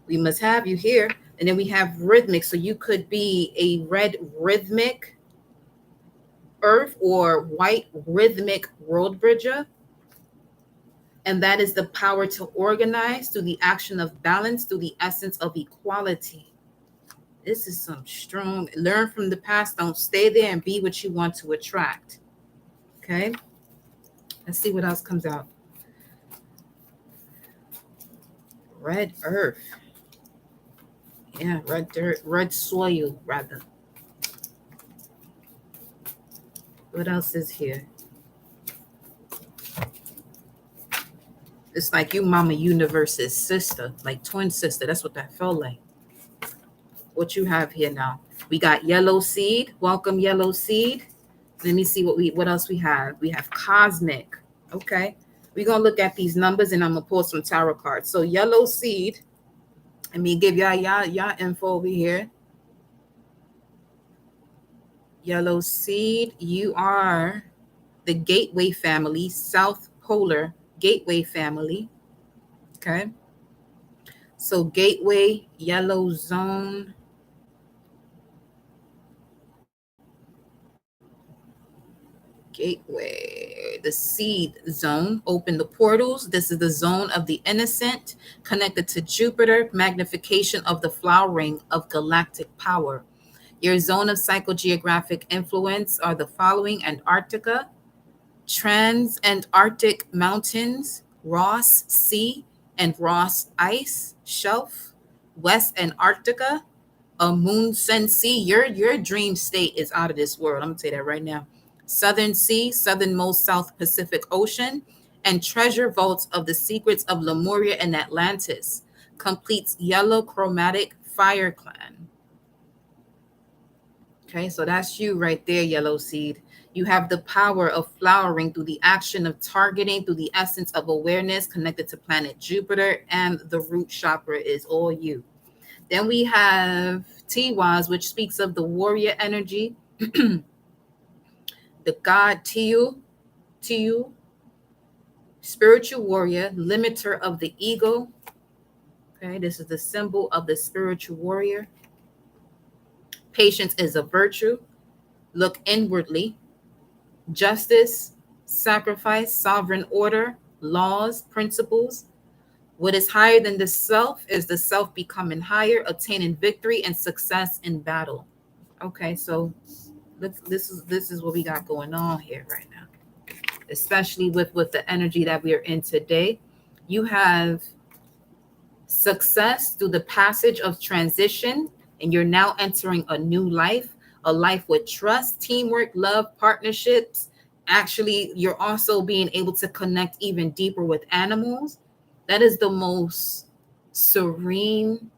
We must have you here. And then we have rhythmic. So you could be a red rhythmic earth or white rhythmic world bridger. And that is the power to organize through the action of balance, through the essence of equality. This is some strong, learn from the past. Don't stay there and be what you want to attract. Okay. Let's see what else comes out. Red earth. Yeah, red dirt, red soil, rather. What else is here? It's like you, Mama Universe's sister, like twin sister. That's what that felt like. What you have here now? We got yellow seed. Welcome, yellow seed. Let me see what else we have. We have cosmic. Okay. We're gonna look at these numbers and I'm gonna pull some tarot cards. So yellow seed. Let me give y'all info over here. Yellow seed, you are the gateway family, South Polar gateway family. Okay. So gateway, yellow zone. Gateway. activate the seed zone, open the portals. This is the zone of the innocent, connected to Jupiter, magnification of the flowering of galactic power. Your zone of psychogeographic influence are the following: Antarctica, Trans-Antarctic Mountains, Ross Sea and Ross Ice Shelf, West Antarctica, a moon sun sea. Your dream state is out of this world. I'm gonna say that right now. Southern Sea, southernmost South Pacific Ocean, and treasure vaults of the secrets of Lemuria and Atlantis. Completes yellow chromatic fire clan. Okay, so that's you right there, yellow seed. You have the power of flowering through the action of targeting, through the essence of awareness connected to planet Jupiter, and the root chakra is all you. Then we have Tiwaz, which speaks of the warrior energy, the god Tiu, spiritual warrior, limiter of the ego. Okay, this is the symbol of the spiritual warrior. Patience is a virtue. Look inwardly. Justice, sacrifice, sovereign order, laws, principles. What is higher than the self is the self becoming higher, obtaining victory and success in battle. Okay, so this is what we got going on here right now, especially with the energy that we are in today. You have success through the passage of transition, and you're now entering a new life, a life with trust, teamwork, love, partnerships. Actually, you're also being able to connect even deeper with animals. That is the most serene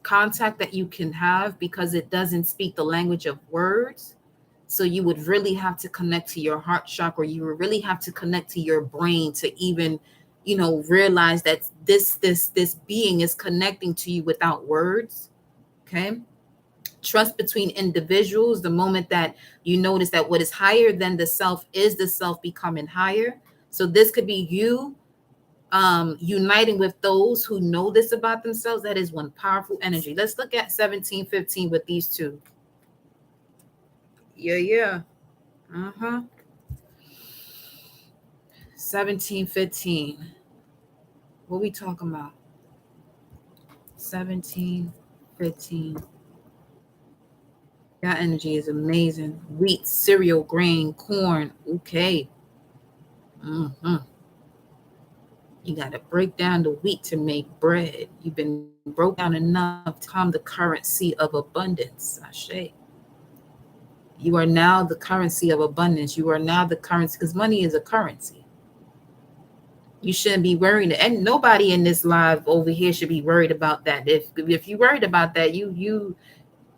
contact that you can have, because it doesn't speak the language of words. So you would really have to connect to your heart chakra. You would really have to connect to your brain to even, realize that this being is connecting to you without words. Okay. Trust between individuals. The moment that you notice that what is higher than the self is the self becoming higher. So this could be you uniting with those who know this about themselves. That is one powerful energy. Let's look at 1715 with these two. Yeah. 1715. What we talking about? 1715. That energy is amazing. Wheat, cereal, grain, corn. Okay. You got to break down the wheat to make bread. You've been broke down enough to become the currency of abundance. Ashe. You are now the currency of abundance. You are now the currency, because money is a currency. You shouldn't be worried, and nobody in this live over here should be worried about that. If you're worried about that, you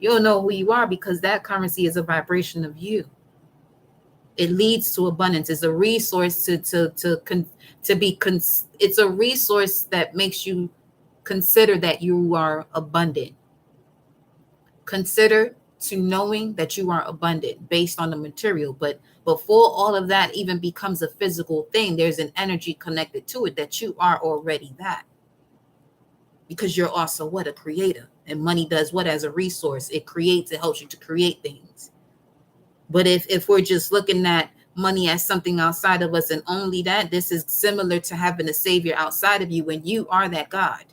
don't know who you are, because that currency is a vibration of you. It leads to abundance. It's a resource it's a resource that makes you consider that you are abundant. Consider to knowing that you are abundant based on the material. But before all of that even becomes a physical thing, there's an energy connected to it that you are already that. Because you're also what? A creator. And money does what as a resource? It creates, it helps you to create things. But if we're just looking at money as something outside of us and only that, this is similar to having a savior outside of you when you are that God.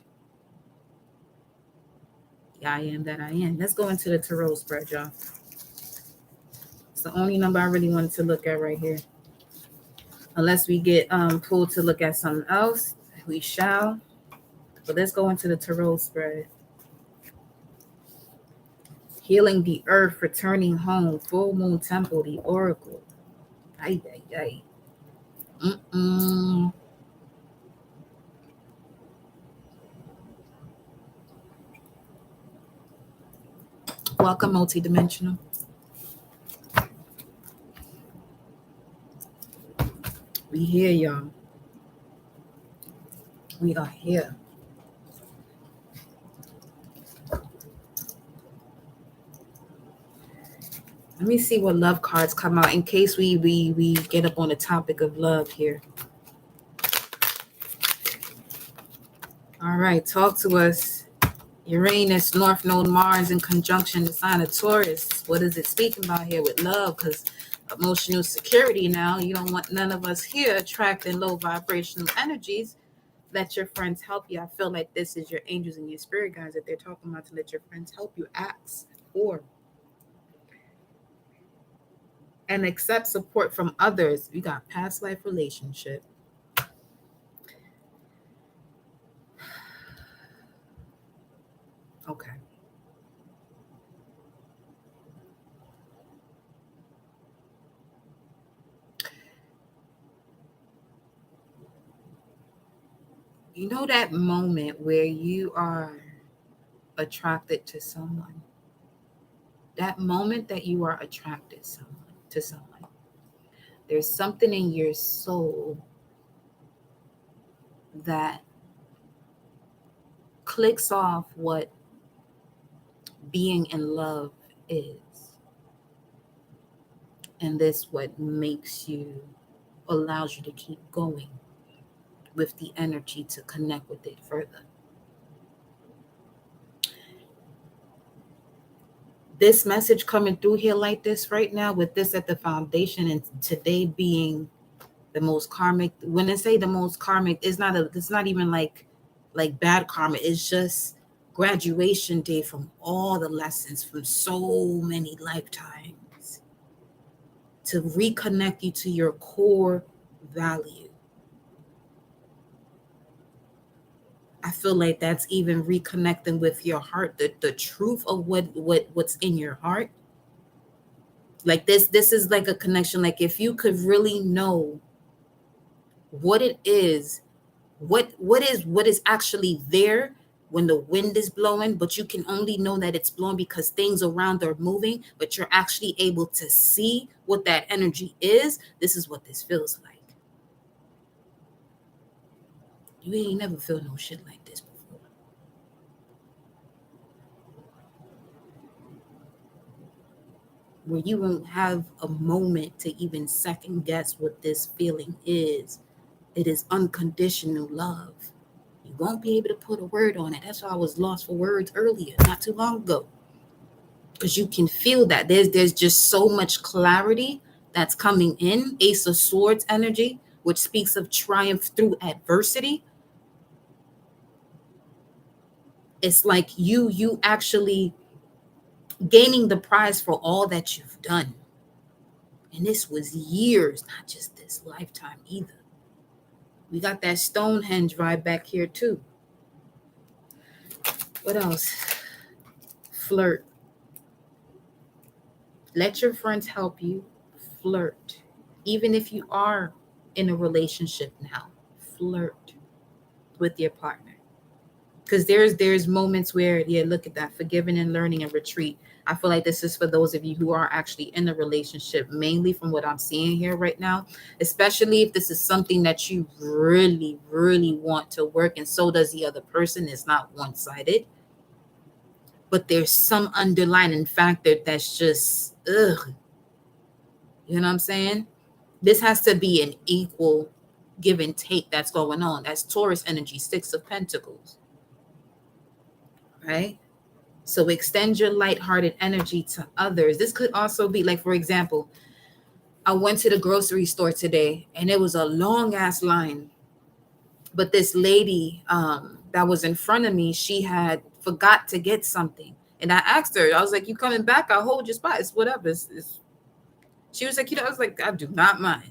Yeah, I am that I am. Let's go into the tarot spread, y'all. It's the only number I really wanted to look at right here. Unless we get pulled to look at something else, we shall. But let's go into the tarot spread. Healing the earth, returning home, full moon temple, the oracle. Ay. Welcome, multidimensional. We here, y'all. We are here. Let me see what love cards come out in case we get up on the topic of love here. All right, talk to us. Uranus, North Node, Mars in conjunction the sign of Taurus. What is it speaking about here with love? Because emotional security now. You don't want none of us here attracting low vibrational energies. Let your friends help you. I feel like this is your angels and your spirit guides that they're talking about, to let your friends help you ask for and accept support from others. You got past life relationship. Okay. You know that moment where you are attracted to someone? That moment that you are attracted to someone. There's something in your soul that clicks off what being in love is. And this what makes you, allows you to keep going with the energy to connect with it further. This message coming through here like this right now, with this at the foundation, and today being the most karmic. When I say the most karmic, it's not even like bad karma. It's just graduation day from all the lessons from so many lifetimes, to reconnect you to your core value. I feel like that's even reconnecting with your heart, the truth of what's in your heart. Like this is like a connection. Like if you could really know what it is, what is actually there when the wind is blowing, but you can only know that it's blowing because things around are moving, but you're actually able to see what that energy is. This is what this feels like. You ain't never feel no shit like this before. Where you won't have a moment to even second guess what this feeling is. It is unconditional love. You won't be able to put a word on it. That's why I was lost for words earlier, not too long ago. Because you can feel that there's just so much clarity that's coming in. Ace of Swords energy, which speaks of triumph through adversity. It's like you actually gaining the prize for all that you've done. And this was years, not just this lifetime either. We got that Stonehenge vibe back here too. What else? Flirt. Let your friends help you flirt. Even if you are in a relationship now, flirt with your partner. Because there's moments where, yeah, look at that, forgiving and learning and retreat. I feel like this is for those of you who are actually in a relationship, mainly from what I'm seeing here right now, especially if this is something that you really, really want to work, and so does the other person. It's not one-sided, but there's some underlying factor that's just, ugh. You know what I'm saying? This has to be an equal give and take that's going on. That's Taurus energy, 6 of Pentacles, right? So extend your lighthearted energy to others. This could also be like, for example, I went to the grocery store today and it was a long ass line. But this lady that was in front of me, she had forgot to get something. And I asked her, I was like, you coming back? I'll hold your spot. It's whatever. She was like, I was like, I do not mind.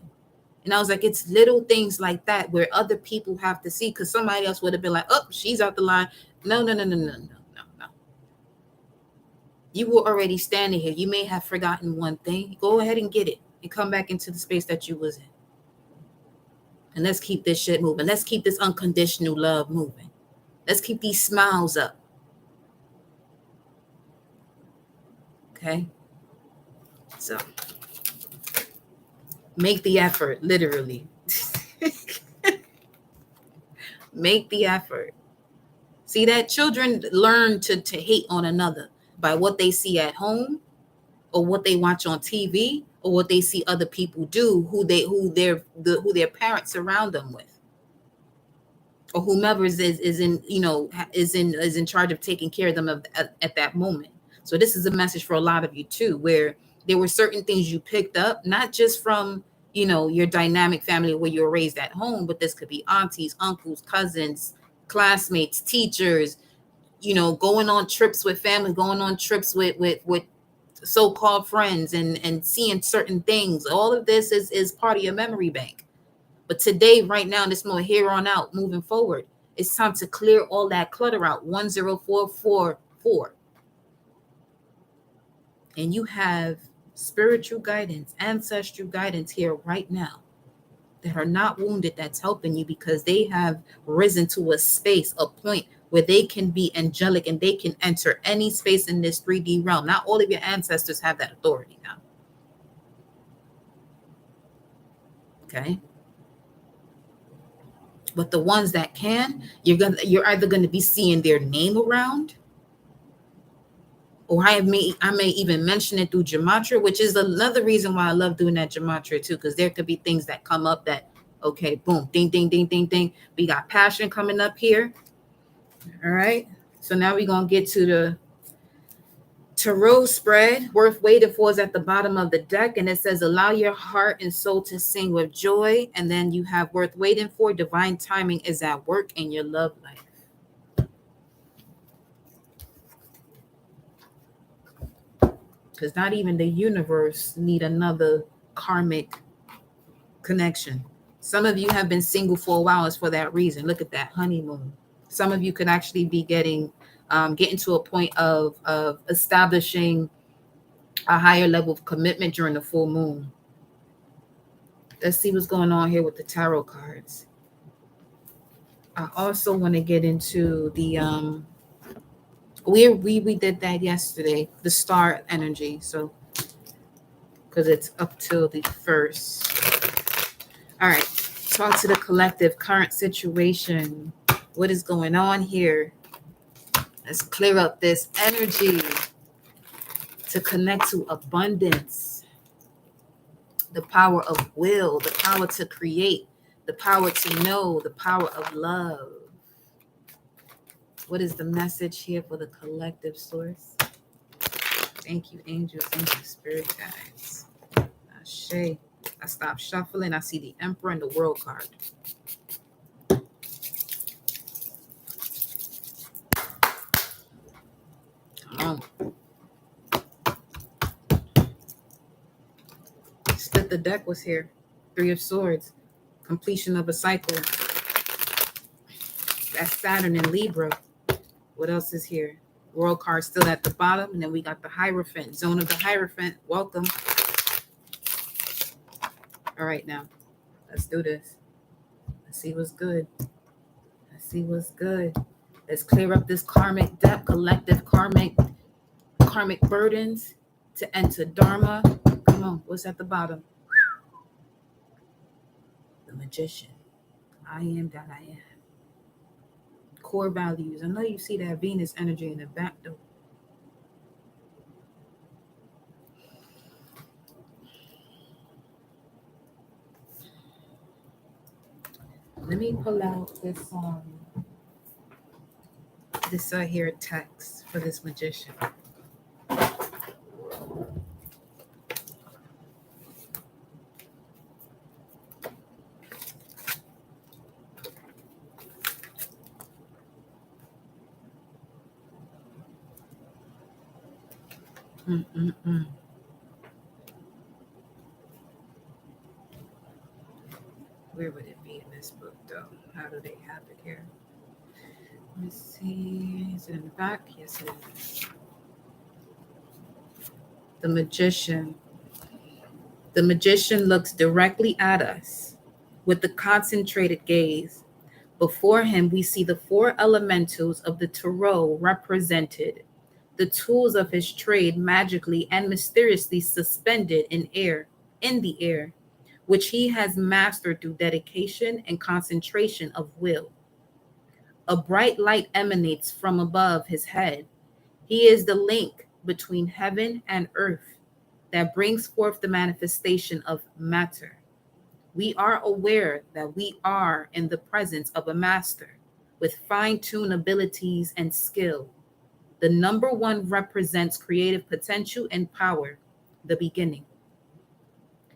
And I was like, it's little things like that where other people have to see, because somebody else would have been like, oh, she's out the line. No. You were already standing here. You may have forgotten one thing. Go ahead and get it and come back into the space that you was in. And let's keep this shit moving. Let's keep this unconditional love moving. Let's keep these smiles up. Okay? So make the effort, literally. Make the effort. See that children learn to hate on another by what they see at home, or what they watch on TV, or what they see other people do, who their parents surround them with, or whomever is in, you know, is in charge of taking care of them at that moment. So this is a message for a lot of you too, where There were certain things you picked up, not just from, your dynamic family where you were raised at home, but this could be aunties, uncles, cousins, classmates, teachers, going on trips with family, going on trips with so-called friends, and seeing certain things. All of this is part of your memory bank. But today, right now, this moment, here on out, moving forward, it's time to clear all that clutter out. 10444. And you have spiritual guidance, ancestral guidance here right now that are not wounded, that's helping you because they have risen to a space, a point where they can be angelic and they can enter any space in this 3D realm. Not all of your ancestors have that authority now. Okay. But the ones that can, you're either going to be seeing their name around, or I may even mention it through gematria, which is another reason why I love doing that gematria too, because there could be things that come up that, okay, boom, ding, ding, ding, ding, ding. We got passion coming up here. All right. So now we're going to get to the tarot spread. Worth waiting for is at the bottom of the deck, and it says, allow your heart and soul to sing with joy. And then you have worth waiting for. Divine timing is at work in your love life. Because not even the universe need another karmic connection. Some of you have been single for a while. It's for that reason. Look at that honeymoon. Some of you could actually be getting to a point of establishing a higher level of commitment during the full moon. Let's see what's going on here with the tarot cards. I also want to get into the we did that yesterday, the star energy. So because it's up till the 1st. All right, talk to the collective current situation. What is going on here? Let's clear up this energy to connect to abundance, the power of will, the power to create, the power to know, the power of love. What is the message here for the collective source? Thank you, angels. Thank you, spirit guides. Ashe. I stopped shuffling. I see the Emperor and the World card. Come on. Split the deck was here. 3 of Swords. Completion of a cycle. That's Saturn and Libra. What else is here? World card still at the bottom. And then we got the Hierophant. Zone of the Hierophant. Welcome. All right, now. Let's do this. Let's see what's good. Let's see what's good. Let's clear up this karmic debt, collective karmic burdens to enter Dharma. Come on, what's at the bottom? The Magician. I am that I am. Core values. I know you see that Venus energy in the back though. Let me pull out this here text for this Magician. Where would it be in this book, though? How do they have it here? Let's see. Is it in the back? Yes, it is. The Magician. The Magician looks directly at us with a concentrated gaze. Before him, we see the 4 elementals of the tarot represented, the tools of his trade magically and mysteriously suspended in the air, which he has mastered through dedication and concentration of will. A bright light emanates from above his head. He is the link between heaven and earth that brings forth the manifestation of matter. We are aware that we are in the presence of a master with fine-tuned abilities and skill. The number 1 represents creative potential and power, the beginning.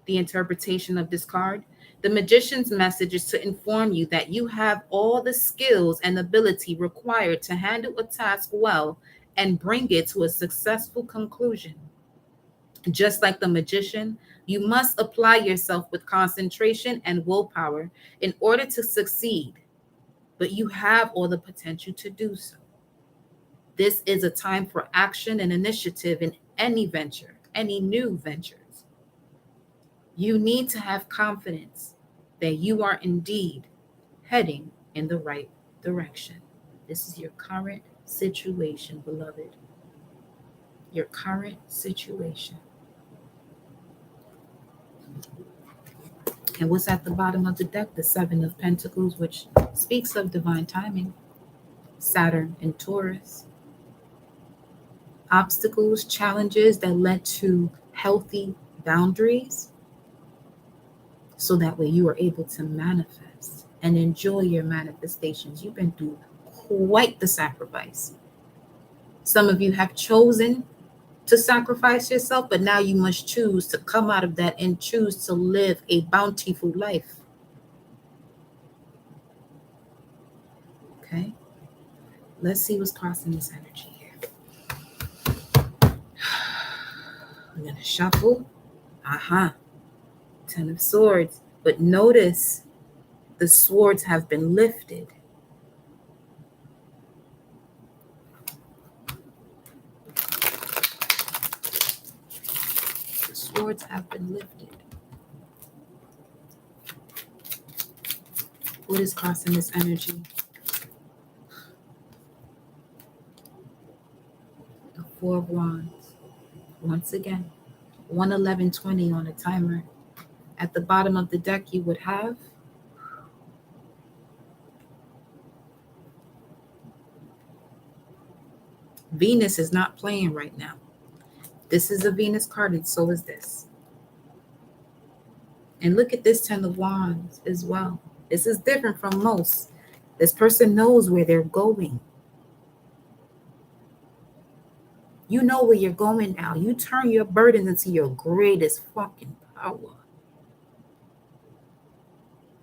The interpretation of this card. The magician's message is to inform you that you have all the skills and ability required to handle a task well and bring it to a successful conclusion. Just like the magician, you must apply yourself with concentration and willpower in order to succeed, but you have all the potential to do so. This is a time for action and initiative in any venture, any new ventures. You need to have confidence that you are indeed heading in the right direction. This is your current situation, beloved. Your current situation. And what's at the bottom of the deck? The Seven of Pentacles, which speaks of divine timing. Saturn and Taurus. Obstacles, challenges that led to healthy boundaries, so that way you are able to manifest and enjoy your manifestations. You've been through quite the sacrifice. Some of you have chosen to sacrifice yourself, but now you must choose to come out of that and choose to live a bountiful life. Okay, let's see what's crossing this energy here. I'm gonna shuffle. Ten of Swords. But notice the swords have been lifted. The swords have been lifted. What is crossing this energy? The Four of Wands. Once again, 11120 on a timer. At the bottom of the deck, you would have Venus is not playing right now. This is a Venus card, and so is this. And look at this Ten of Wands as well. This is different from most. This person knows where they're going. You know where you're going now. You turn your burdens into your greatest fucking power.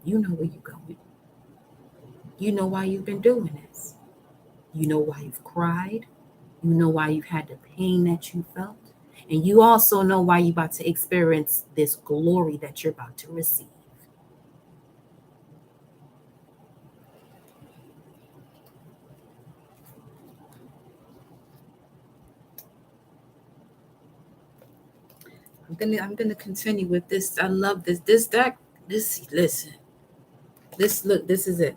You know where you're going. You know why you've been doing this. You know why you've cried. You know why you've had the pain that you felt. And you also know why you're about to experience this glory that you're about to receive. I'm gonna continue with this. I love this. This deck, listen. This is it.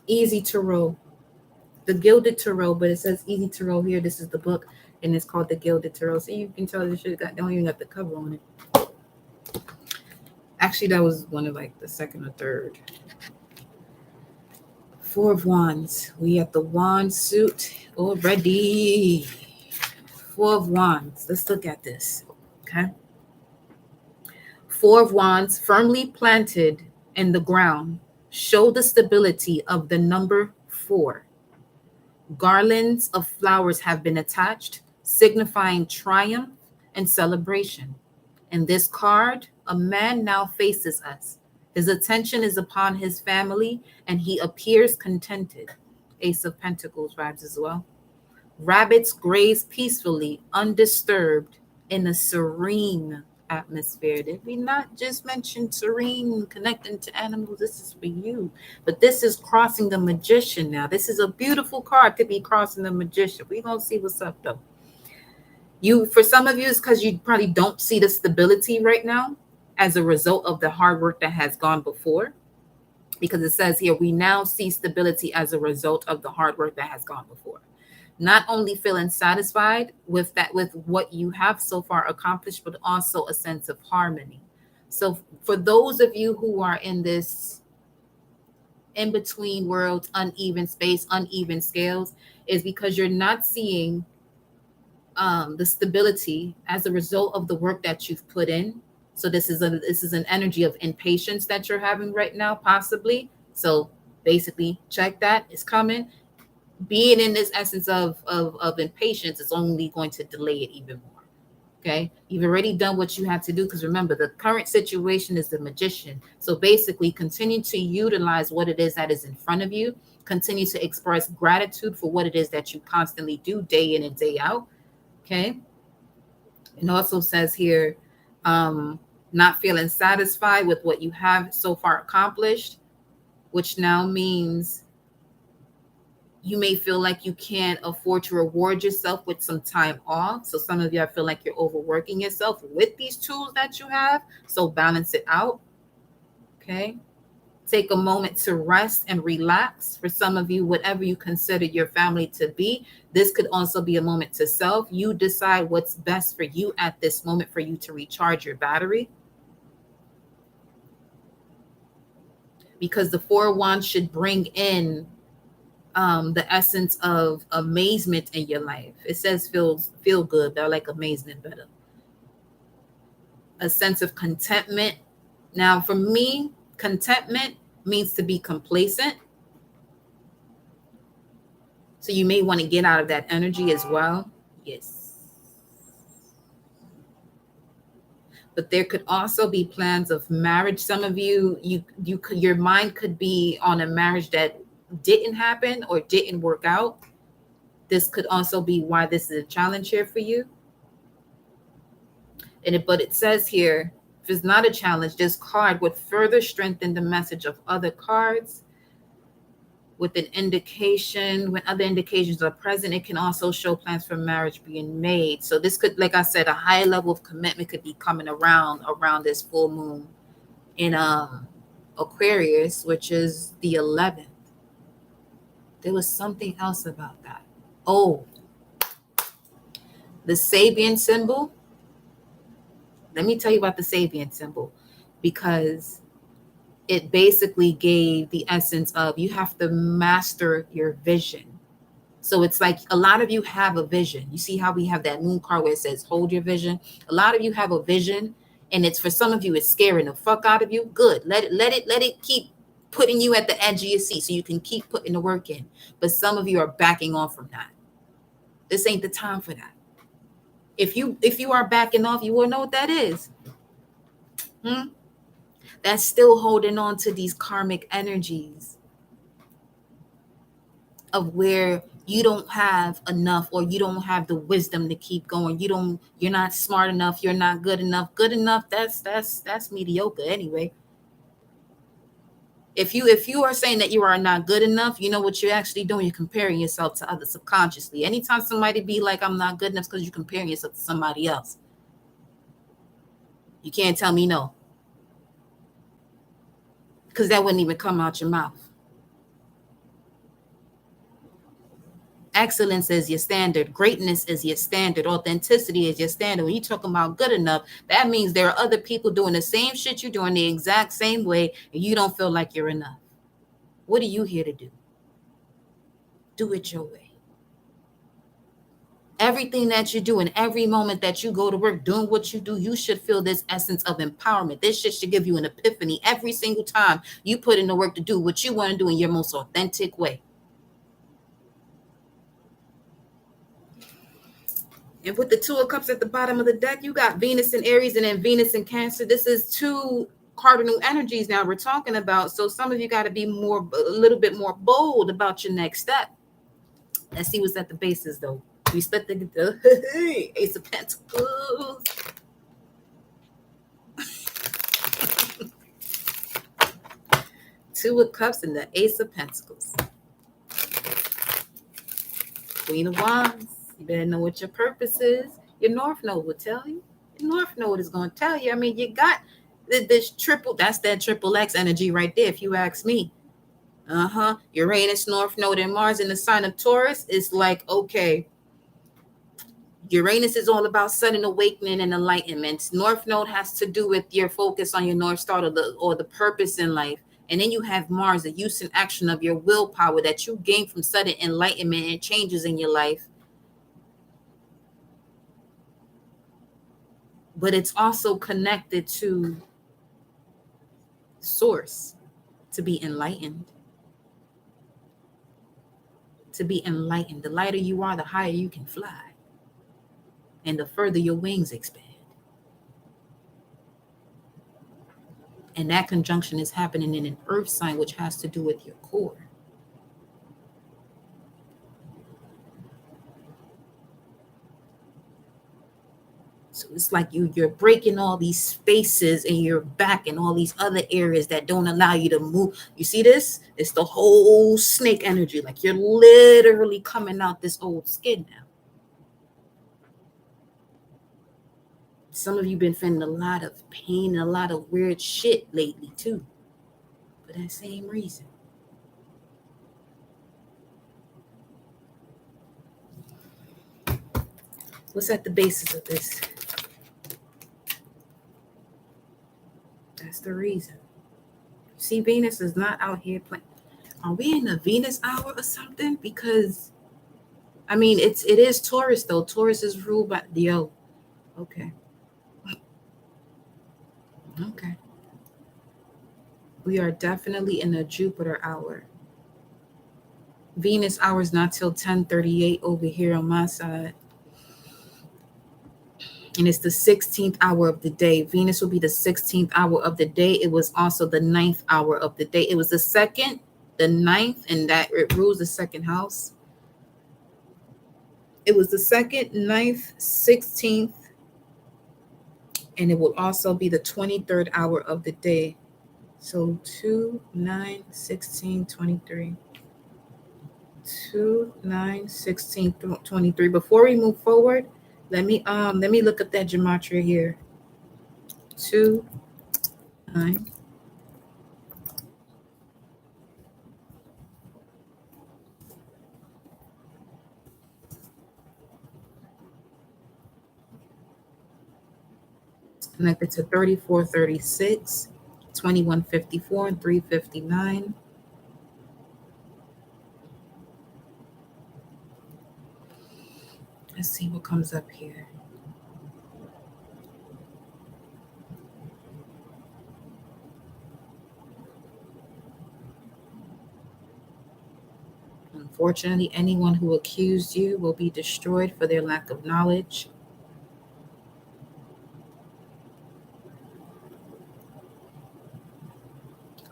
Easy Tarot. The Gilded Tarot, but it says Easy Tarot here. This is the book, and it's called the Gilded Tarot. So you can tell this shit don't even got the cover on it. Actually, that was one of like the second or third. Four of Wands. We at the wand suit already. Four of Wands. Let's look at this. Okay. Four of Wands firmly planted in the ground show the stability of the number 4. Garlands of flowers have been attached, signifying triumph and celebration. In this card, a man now faces us. His attention is upon his family, and he appears contented. Ace of Pentacles vibes as well. Rabbits graze peacefully, undisturbed, in a serene atmosphere. Did we not just mention serene, connecting to animals? This is for you. But this is crossing the Magician now. This is a beautiful card to be crossing the Magician. We're going to see what's up, though. For some of you, it's because you probably don't see the stability right now as a result of the hard work that has gone before. Because it says here, we now see stability as a result of the hard work that has gone before. Not only feeling satisfied with what you have so far accomplished, but also a sense of harmony. So for those of you who are in this in-between worlds, uneven space, uneven scales, is because you're not seeing the stability as a result of the work that you've put in. So this is an energy of impatience that you're having right now, possibly. So basically, check that. It's coming. Being in this essence of impatience is only going to delay it even more. Okay, you've already done what you had to do, because remember, the current situation is the Magician. So basically, continue to utilize what it is that is in front of you. Continue to express gratitude for what it is that you constantly do day in and day out. Okay. It also says here, not feeling satisfied with what you have so far accomplished, which now means you may feel like you can't afford to reward yourself with some time off. So some of you, I feel like you're overworking yourself with these tools that you have. So balance it out. Okay. Take a moment to rest and relax. For some of you, whatever you consider your family to be, this could also be a moment to self. You decide what's best for you at this moment for you to recharge your battery. Because the Four of Wands should bring in the essence of amazement in your life. It says feel good, but I like amazement better. A sense of contentment. Now, for me, contentment means to be complacent. So you may want to get out of that energy as well. Yes. But there could also be plans of marriage. Some of you, your mind could be on a marriage that didn't happen or didn't work out. This could also be why this is a challenge here for you. But it says here, if it's not a challenge, this card would further strengthen the message of other cards. With an indication, when other indications are present, it can also show plans for marriage being made. So this could, like I said, a high level of commitment could be coming around this full moon in Aquarius, which is the 11th. There was something else about that. Oh, the Sabian symbol. Let me tell you about the Sabian symbol, because it basically gave the essence of you have to master your vision. So it's like a lot of you have a vision. You see how we have that moon card where it says hold your vision. A lot of you have a vision, and it's for some of you, it's scaring the fuck out of you. Good. Let it keep putting you at the edge of your seat so you can keep putting the work in. But some of you are backing off from that. This ain't the time for that. If you are backing off, you will know what that is. That's still holding on to these karmic energies of where you don't have enough, or you don't have the wisdom to keep going. You're not smart enough. You're not good enough. Good enough, that's mediocre anyway. If you are saying that you are not good enough, you know what you're actually doing. You're comparing yourself to others subconsciously. Anytime somebody be like, I'm not good enough, because you're comparing yourself to somebody else. You can't tell me no, because that wouldn't even come out your mouth. Excellence is your standard. Greatness is your standard. Authenticity is your standard. When you're talking about good enough, that means there are other people doing the same shit you're doing the exact same way, and you don't feel like you're enough. What are you here to do? Do it your way. Everything that you do, in every moment that you go to work doing what you do, you should feel this essence of empowerment. This shit should give you an epiphany every single time you put in the work to do what you want to do in your most authentic way. And with the Two of Cups at the bottom of the deck, you got Venus in Aries and then Venus in Cancer. This is two cardinal energies now we're talking about. So some of you got to be a little bit more bold about your next step. Let's see what's at the bases, though. We split the Ace of Pentacles. Two of Cups and the Ace of Pentacles. Queen of Wands. You better know what your purpose is. Your North Node will tell you. Your North Node is going to tell you. I mean, you got this triple. That's that triple X energy right there, if you ask me. Uranus, North Node, and Mars in the sign of Taurus is like, okay, Uranus is all about sudden awakening and enlightenment. North Node has to do with your focus on your North Star or the purpose in life. And then you have Mars, the use and action of your willpower that you gain from sudden enlightenment and changes in your life. But it's also connected to source, to be enlightened. To be enlightened. The lighter you are, the higher you can fly. and the further your wings expand. And that conjunction is happening in an earth sign, which has to do with your core. So it's like you're breaking all these spaces and you're back in all these other areas that don't allow you to move. You see this? It's the whole snake energy. Like you're literally coming out this old skin now. Some of you been feeling a lot of pain and a lot of weird shit lately too. For that same reason. What's at the basis of this? That's the reason. See, Venus is not out here playing. Are we in the Venus hour or something? Because I mean, it is Taurus though. Taurus is ruled by Okay. Okay. We are definitely in a Jupiter hour. Venus hour is not till 10:38 over here on my side. And it's the 16th hour of the day. Venus will be the 16th hour of the day. It was also the 9th hour of the day. It was the 2nd, the 9th, and that it rules the second house. It was the 2nd, 9th, 16th, and it will also be the 23rd hour of the day. So 2, 9, 16, 23. 2, 9, 16, 23. Before we move forward, let me look up that gematria here. 2, 9. Connected to 34, 36, 21, 54, and 359. Let's see what comes up here. Unfortunately, anyone who accused you will be destroyed for their lack of knowledge.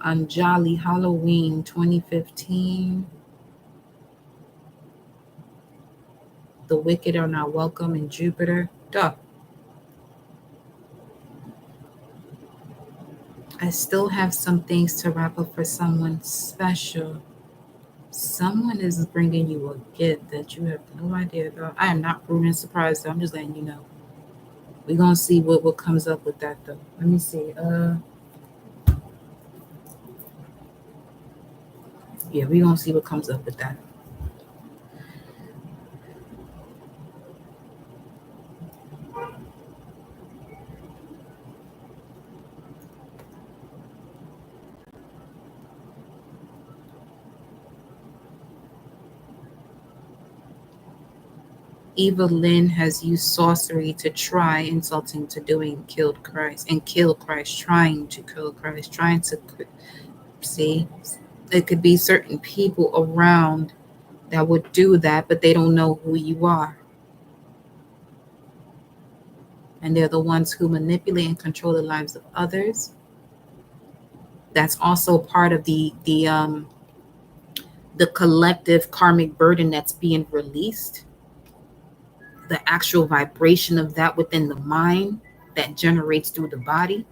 Unjolly Halloween 2015. The wicked are not welcome in Jupiter. Duh. I still have some things to wrap up for someone special. Someone is bringing you a gift that you have no idea about. I am not rude and surprised. I'm just letting you know. We're going to see what comes up with that, though. Let me see. Yeah, we're going to see what comes up with that. Evelyn has used sorcery to try insulting to doing killed Christ and kill Christ, trying to kill Christ, trying to see. It could be certain people around that would do that, but they don't know who you are. And they're the ones who manipulate and control the lives of others. That's also part of the collective karmic burden that's being released. The actual vibration of that within the mind that generates through the body.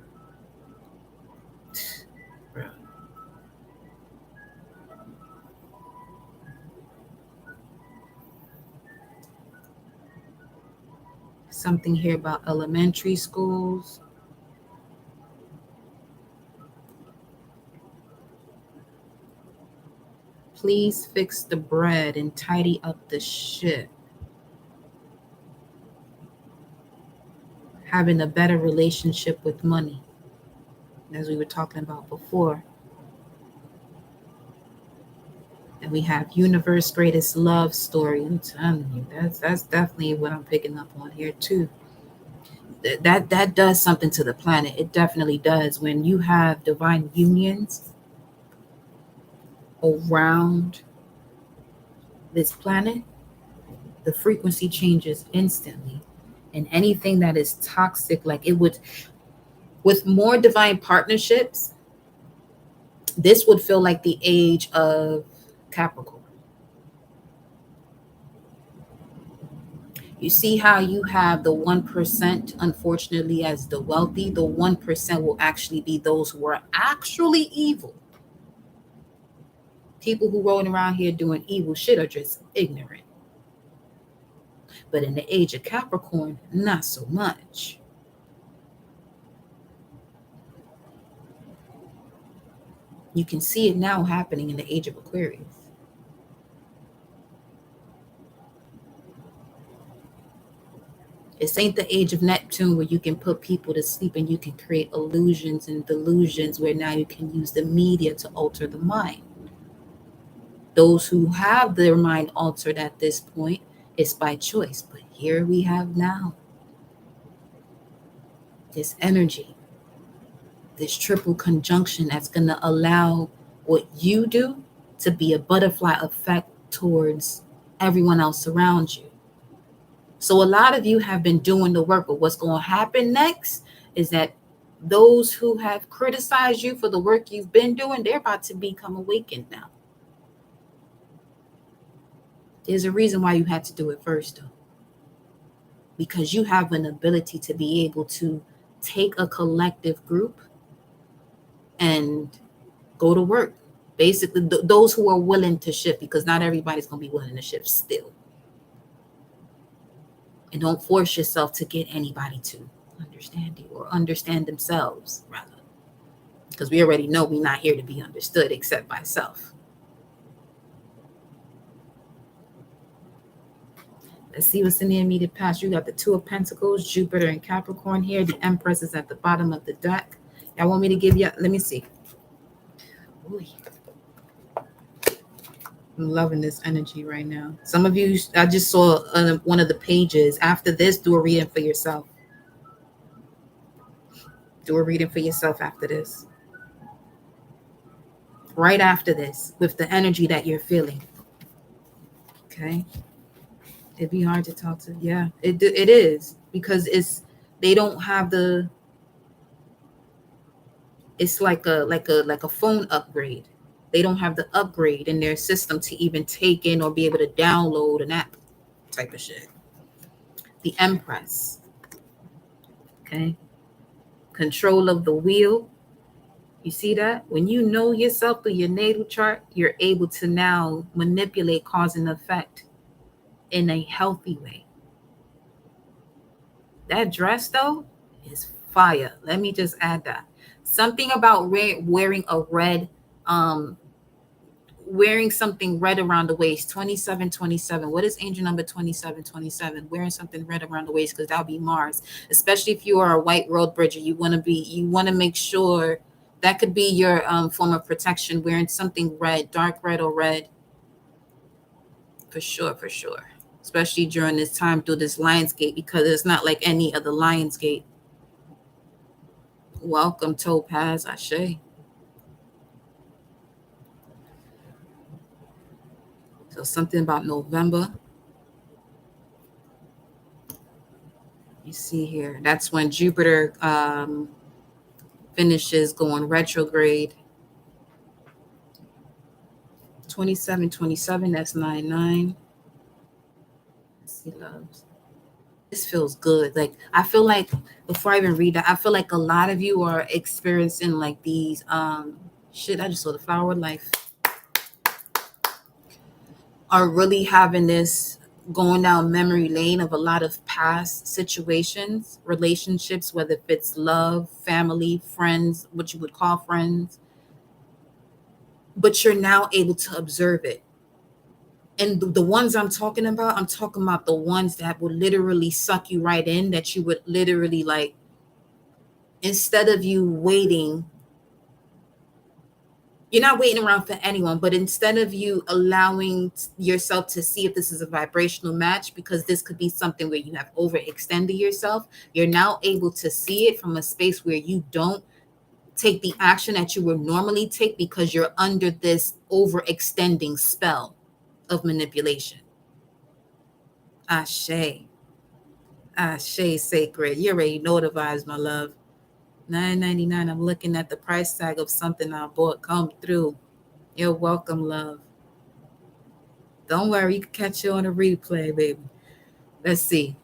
Something here about elementary schools. Please fix the bread and tidy up the shit. Having a better relationship with money, as we were talking about before. And we have universe greatest love story. I'm telling you, that's definitely what I'm picking up on here too. That does something to the planet. It definitely does. When you have divine unions around this planet, the frequency changes instantly. And anything that is toxic, like it would, with more divine partnerships, this would feel like the age of Capricorn. You see how you have the 1%, unfortunately, as the wealthy. The 1% will actually be those who are actually evil. People who rolling around here doing evil shit are just ignorant. But in the age of Capricorn, not so much. You can see it now happening in the age of Aquarius. This ain't the age of Neptune where you can put people to sleep and you can create illusions and delusions where now you can use the media to alter the mind. Those who have their mind altered at this point, it's by choice. But here we have now this energy, this triple conjunction that's going to allow what you do to be a butterfly effect towards everyone else around you. So a lot of you have been doing the work, but what's going to happen next is that those who have criticized you for the work you've been doing, they're about to become awakened now. There's a reason why you had to do it first, though. Because you have an ability to be able to take a collective group and go to work. Basically, those who are willing to shift, because not everybody's going to be willing to shift still. And don't force yourself to get anybody to understand you or understand themselves, rather. Because we already know we're not here to be understood except by self. Let's see what's in the immediate past. You got the Two of Pentacles, Jupiter and Capricorn here. The Empress is at the bottom of the deck. Y'all want me to give you, let me see. Ooh. I'm loving this energy right now. Some of you, I just saw one of the pages. After this, do a reading for yourself. Do a reading for yourself after this. Right after this, with the energy that you're feeling. Okay? It'd be hard to talk to. Yeah, it is. Because they don't have the, it's like a phone upgrade. They don't have the upgrade in their system to even take in or be able to download an app type of shit. The Empress. Okay. Control of the wheel. You see that? When you know yourself through your natal chart, you're able to now manipulate cause and effect in a healthy way. That dress, though, is fire. Let me just add that. Something about wearing a red, wearing something red around the waist. 2727. What is angel number 2727? Wearing something red around the waist, because that'll be Mars. Especially if you are a white road bridger, you want to make sure that could be your form of protection. Wearing something red, dark red or red, for sure. Especially during this time through this Lionsgate, because it's not like any other Lionsgate. Welcome, Topaz, Ashe. So something about November. You see here, that's when Jupiter finishes going retrograde. 2727, that's 99. Let's see, loves. This feels good. Like, I feel like, before I even read that, I feel like a lot of you are experiencing like these shit. I just saw the flower of life. Are really having this going down memory lane of a lot of past situations, relationships, whether it's love, family, friends, what you would call friends. But you're now able to observe it. And the ones I'm talking about the ones that would literally suck you right in, that you would literally, like, instead of you waiting, you're not waiting around for anyone, but instead of you allowing yourself to see if this is a vibrational match, because this could be something where you have overextended yourself, you're now able to see it from a space where you don't take the action that you would normally take, because you're under this overextending spell of manipulation. Ashe. Shay Sacred. You already know the vibes, my love. $9.99. I'm looking at the price tag of something I bought. Come through. You're welcome, love. Don't worry, you can catch you on a replay, baby. Let's see.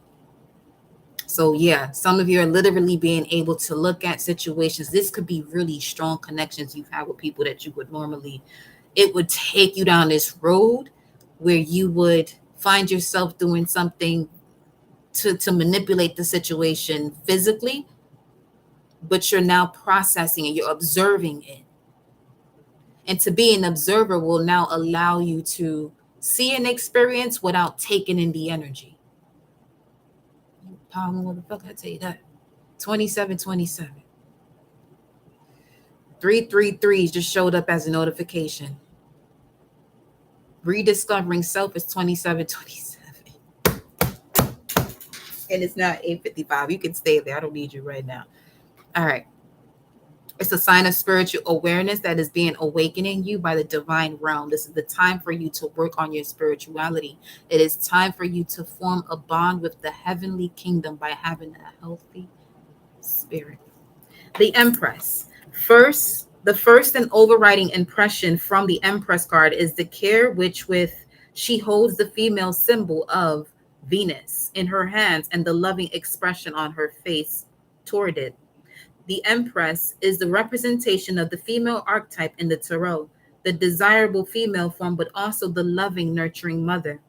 So yeah, some of you are literally being able to look at situations. This could be really strong connections you've had with people that you would normally, it would take you down this road where you would find yourself doing something to manipulate the situation physically, but you're now processing it, you're observing it. And to be an observer will now allow you to see an experience without taking in the energy. Power motherfucker, I tell you that. 2727. 333 just showed up as a notification. Rediscovering self is 2727. And it's not 8:55. You can stay there. I don't need you right now. All right. It's a sign of spiritual awareness that is being awakening you by the divine realm. This is the time for you to work on your spirituality. It is time for you to form a bond with the heavenly kingdom by having a healthy spirit. The Empress. The first and overriding impression from the Empress card is the care which with she holds the female symbol of Venus in her hands and the loving expression on her face toward it. The Empress is the representation of the female archetype in the Tarot, the desirable female form, but also the loving, nurturing mother.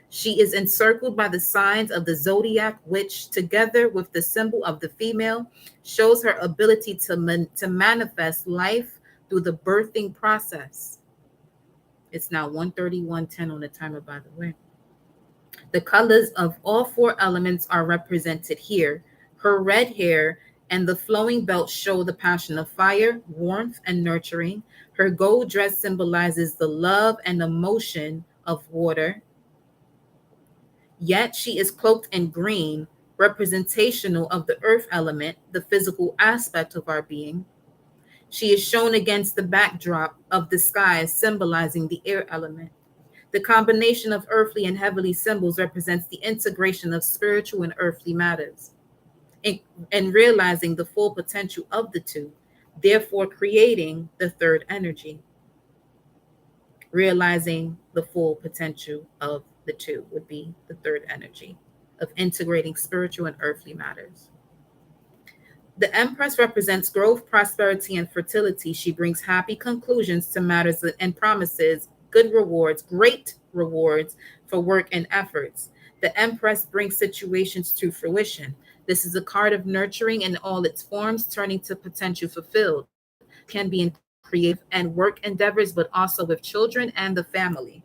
She is encircled by the signs of the zodiac, which, together with the symbol of the female, shows her ability to manifest life through the birthing process. It's now 1:31:10 on the timer, by the way. The colors of all four elements are represented here. Her red hair and the flowing belt show the passion of fire, warmth, and nurturing. Her gold dress symbolizes the love and emotion of water. Yet she is cloaked in green, representational of the earth element, the physical aspect of our being. She is shown against the backdrop of the sky, symbolizing the air element. The combination of earthly and heavenly symbols represents the integration of spiritual and earthly matters, and realizing the full potential of the two, therefore creating the third energy. Realizing the full potential of the two would be the third energy of integrating spiritual and earthly matters. The Empress represents growth, prosperity, and fertility. She brings happy conclusions to matters and promises good rewards, great rewards for work and efforts. The Empress brings situations to fruition. This is a card of nurturing in all its forms, turning to potential fulfilled. Can be in creative and work endeavors, but also with children and the family.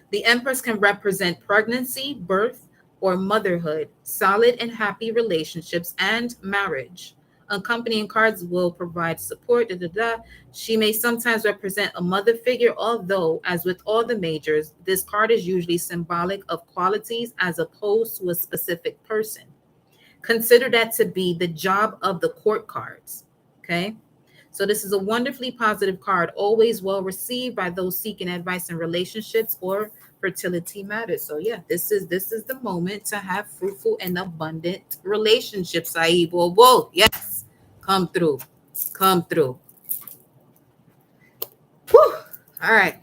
The Empress can represent pregnancy, birth, or motherhood, solid and happy relationships, and marriage. Accompanying cards will provide support. She may sometimes represent a mother figure, although, as with all the majors, this card is usually symbolic of qualities as opposed to a specific person. Consider that to be the job of the court cards. Okay. So this is a wonderfully positive card, always well received by those seeking advice in relationships or fertility matters. So yeah, this is the moment to have fruitful and abundant relationships. Saeed, whoa, yes, come through. Whew. All right,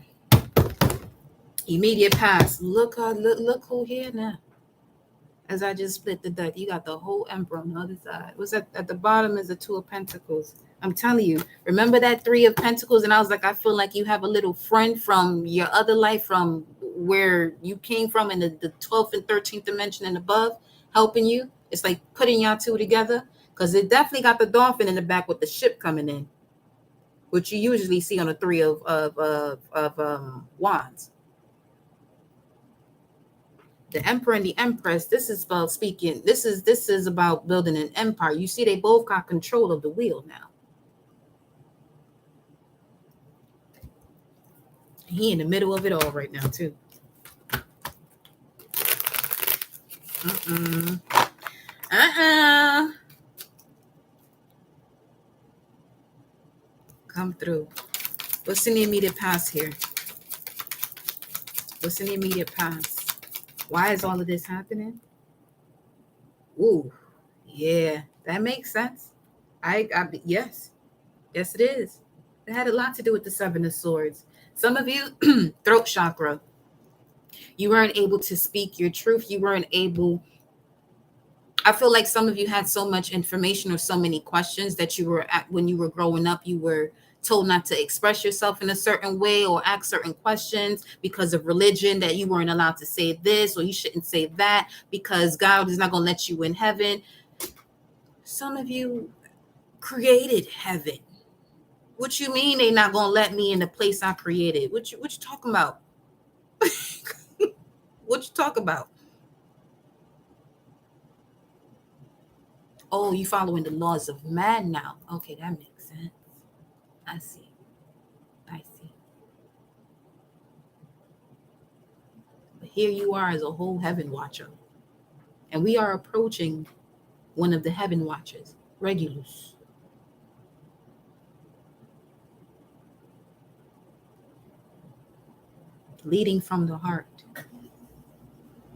immediate past. Look who here now. As I just split the deck, you got the whole Emperor on the other side. What's that at the bottom is the Two of Pentacles. I'm telling you, remember that Three of Pentacles? And I was like, I feel like you have a little friend from your other life, from where you came from in the 12th and 13th dimension and above, helping you. It's like putting y'all two together, because it definitely got the dolphin in the back with the ship coming in, which you usually see on a Three of Wands. The Emperor and the Empress, this is about speaking. This is about building an empire. You see, they both got control of the wheel now. He in the middle of it all right now, too. Come through. What's in the immediate past here? What's in the immediate past? Why is all of this happening? Ooh, yeah, that makes sense. Yes, yes, it is. It had a lot to do with the Seven of Swords. Some of you, throat chakra, you weren't able to speak your truth. You weren't able. I feel like some of you had so much information or so many questions that you were at when you were growing up, you were told not to express yourself in a certain way or ask certain questions because of religion, that you weren't allowed to say this or you shouldn't say that because God is not going to let you in heaven. Some of you created heaven. What you mean they not going to let me in the place I created? What you talking about? What you talk about? Oh, you following the laws of man now. Okay, that makes sense. I see. I see. But here you are as a whole heaven watcher. And we are approaching one of the heaven watchers, Regulus. Leading from the heart.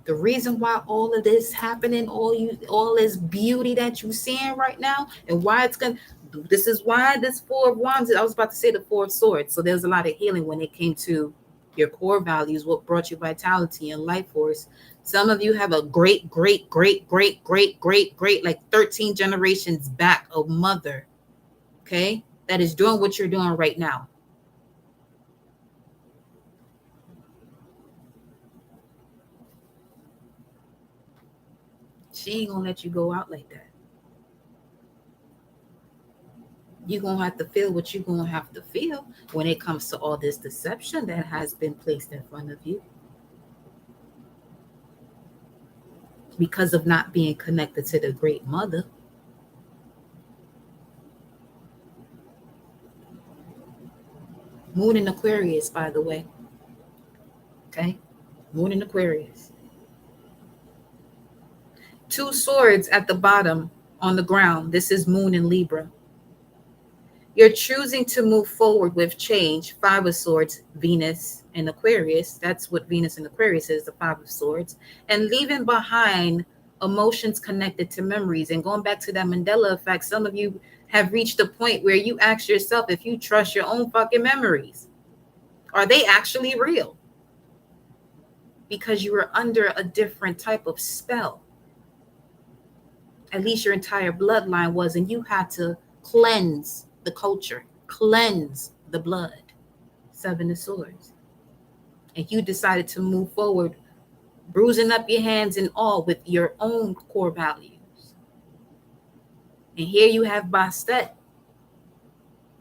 The reason why all of this happening, all this beauty that you're seeing right now, and why it's gonna, this is why this Four of Wands, I was about to say the Four of Swords. So there's a lot of healing when it came to your core values, what brought you vitality and life force. Some of you have a great, great, great, great, great, great, great, like 13 generations back of mother, okay, that is doing what you're doing right now. She ain't gonna let you go out like that. You're gonna have to feel what you're gonna have to feel when it comes to all this deception that has been placed in front of you because of not being connected to the great mother. Moon in Aquarius, by the way. Okay, Moon in Aquarius. Two swords at the bottom on the ground. This is Moon in Libra. You're choosing to move forward with change. Five of Swords, Venus and Aquarius. That's what Venus and Aquarius is, the Five of Swords. And leaving behind emotions connected to memories. And going back to that Mandela effect, some of you have reached a point where you ask yourself if you trust your own fucking memories. Are they actually real? Because you were under a different type of spell. At least your entire bloodline was, and you had to cleanse the culture, cleanse the blood. Seven of Swords. And you decided to move forward, bruising up your hands and all with your own core values. And here you have Bastet,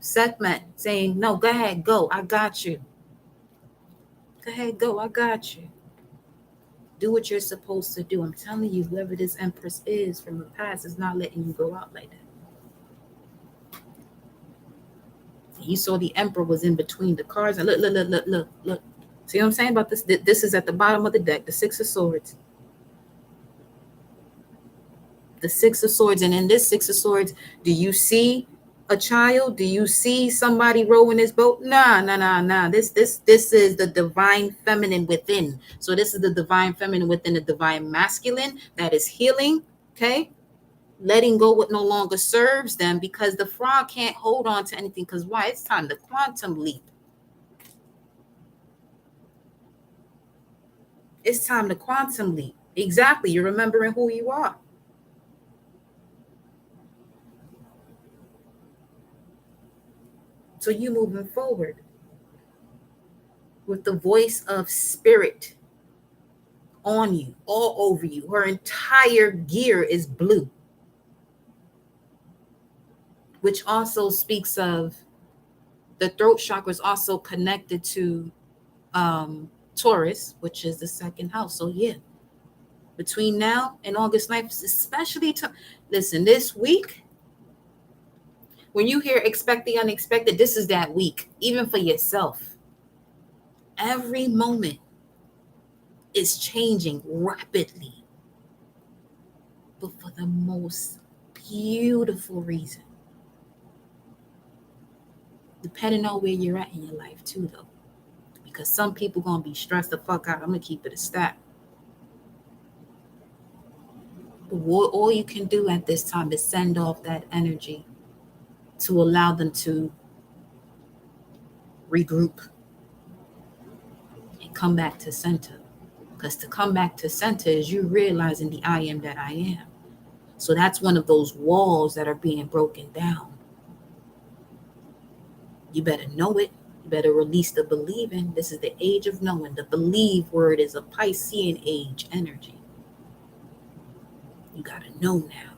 Sekhmet, saying, no, go ahead, go, I got you. Go ahead, go, I got you. Do what you're supposed to do. I'm telling you, whoever this Empress is from the past is not letting you go out like that. You saw the Emperor was in between the cards. And look. See what I'm saying about this? This is at the bottom of the deck, the Six of Swords. The Six of Swords. And in this Six of Swords, do you see a child? Do you see somebody rowing this boat? Nah. This is the divine feminine within. So this is the divine feminine within the divine masculine that is healing, okay? Letting go what no longer serves them, because the frog can't hold on to anything. Because why? It's time to quantum leap. It's time to quantum leap. Exactly. You're remembering who you are. So you moving forward with the voice of spirit on you, all over you. Her entire gear is blue, which also speaks of the throat chakra is also connected to Taurus, which is the second house. So yeah, between now and August 9th, especially listen, this week, when you hear expect the unexpected, this is that week, even for yourself. Every moment is changing rapidly, but for the most beautiful reason. Depending on where you're at in your life too, though. Because some people gonna be stressed the fuck out. I'm gonna keep it a stat. But all you can do at this time is send off that energy to allow them to regroup and come back to center. Because to come back to center is you realizing the I am that I am. So that's one of those walls that are being broken down. You better know it. You better release the believing. This is the age of knowing. The believe word is a Piscean age energy. You got to know now.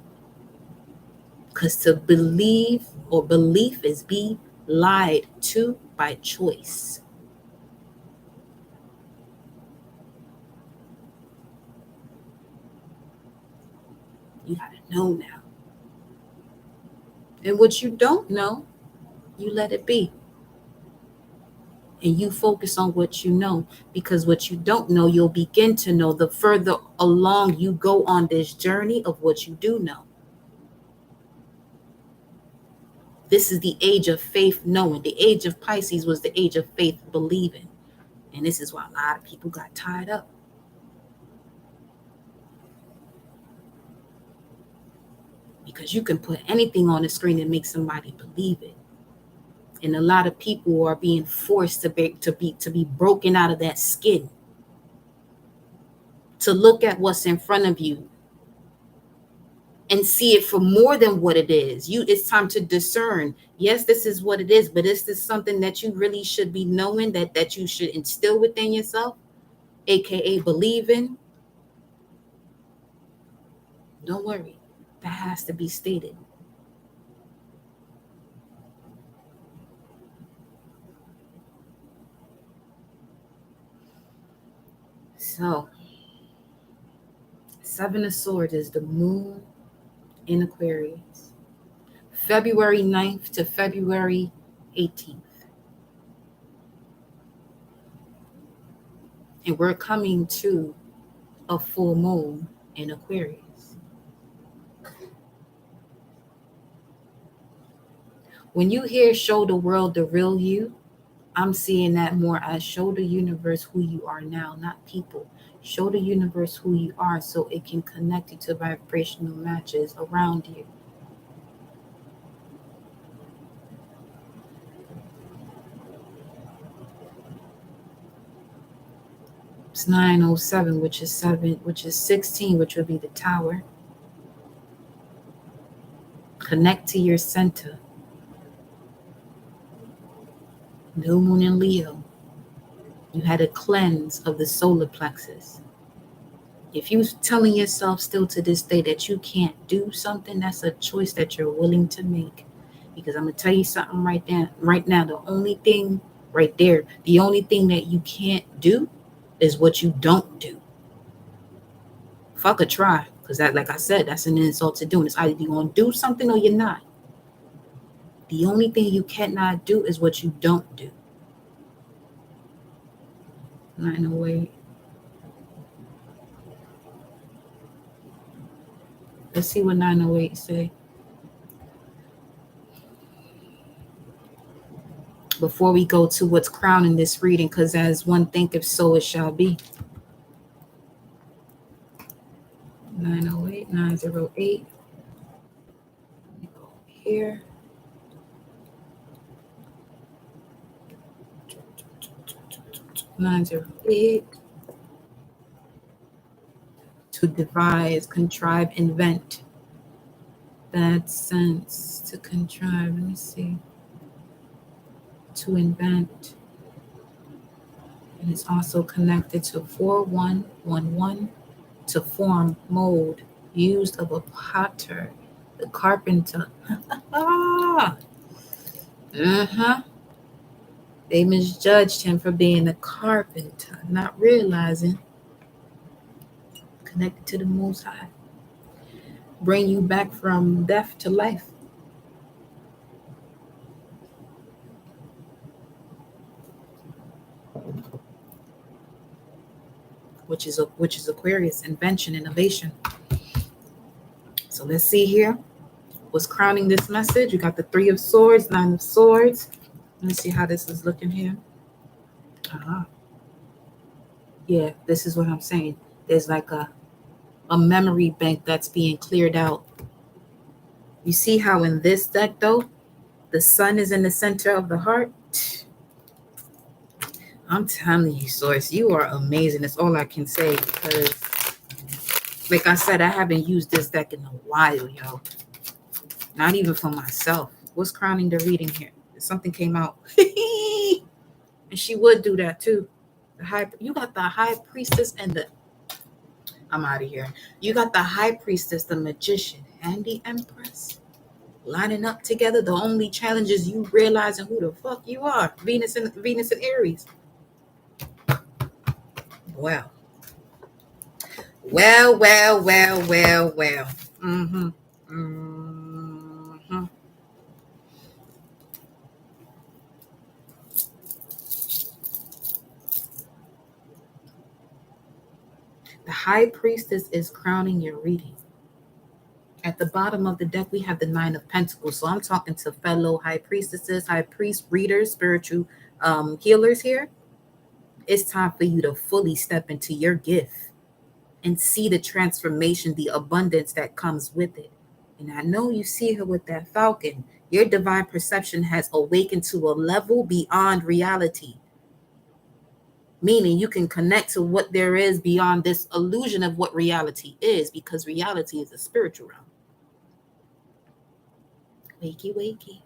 Because to believe or belief is be lied to by choice. You got to know now. And what you don't know, you let it be. And you focus on what you know, because what you don't know, you'll begin to know the further along you go on this journey of what you do know. This is the age of faith knowing. The age of Pisces was the age of faith believing. And this is why a lot of people got tied up. Because you can put anything on the screen and make somebody believe it. And a lot of people are being forced to be broken out of that skin. To look at what's in front of you and see it for more than what it is. It's time to discern. Yes, this is what it is, but is this something that you really should be knowing, that you should instill within yourself, aka believing? Don't worry, that has to be stated. So, Seven of Swords is the moon in Aquarius. February 9th to February 18th. And we're coming to a full moon in Aquarius. When you hear show the world the real you, I'm seeing that more as show the universe who you are now, not people. Show the universe who you are so it can connect you to vibrational matches around you. It's 907, which is 16, which would be the Tower. Connect to your center. New moon in Leo. You had a cleanse of the solar plexus. If you're telling yourself still to this day that you can't do something, that's a choice that you're willing to make. Because I'm going to tell you something right now, the only thing right there, the only thing that you can't do is what you don't do. Fuck a try. Because that, like I said, that's an insult to doing. It's either you're going to do something or you're not. The only thing you cannot do is what you don't do. 908. Let's see what 908 say. Before we go to what's crowning this reading, because as one thinketh, so it shall be. 908, 908. Let me go here. (908). To devise, contrive, invent. Bad sense. To contrive. Let me see. To invent. And it's also connected to 4111. To form, mold, used of a potter, the carpenter. They misjudged him for being a carpenter, not realizing. Connected to the Most High. Bring you back from death to life. Which is Aquarius, invention, innovation. So let's see here. What's crowning this message? You got the 3 of Swords, 9 of Swords. Let me see how this is looking here. Yeah, this is what I'm saying. There's like a a memory bank that's being cleared out. You see how in this deck, though, the sun is in the center of the heart? I'm telling you, Source, you are amazing. That's all I can say, because, like I said, I haven't used this deck in a while, yo. Not even for myself. What's crowning the reading here? Something came out. And she would do that, too. You got the High Priestess and the... I'm out of here. You got the High Priestess, the Magician, and the Empress lining up together. The only challenge is you realizing who the fuck you are. Venus and Aries. Well. Mm-hmm. Mm-hmm. The High Priestess is crowning your reading. At the bottom of the deck, we have the Nine of Pentacles. So I'm talking to fellow High Priestesses, High Priest readers, spiritual healers here. It's time for you to fully step into your gift and see the transformation, the abundance that comes with it. And I know you see her with that falcon. Your divine perception has awakened to a level beyond reality. Meaning you can connect to what there is beyond this illusion of what reality is, because reality is a spiritual realm. Wakey, wakey.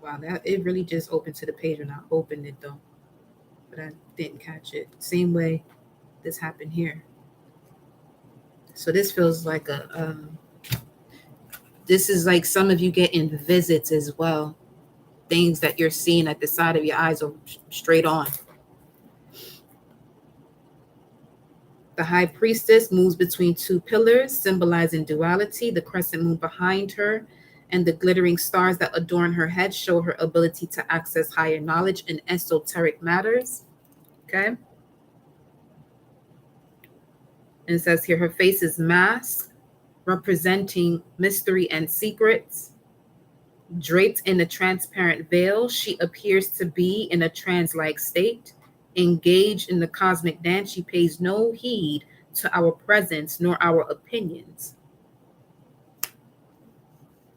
Wow, it really just opened to the page when I opened it, though. But I didn't catch it. Same way this happened here. So this feels like this is like some of you getting visits as well. Things that you're seeing at the side of your eyes or straight on. The High Priestess moves between two pillars, symbolizing duality. The crescent moon behind her and the glittering stars that adorn her head show her ability to access higher knowledge in esoteric matters. Okay. And it says here, her face is masked, representing mystery and secrets. Draped in a transparent veil, she appears to be in a trance-like state. Engaged in the cosmic dance, she pays no heed to our presence nor our opinions.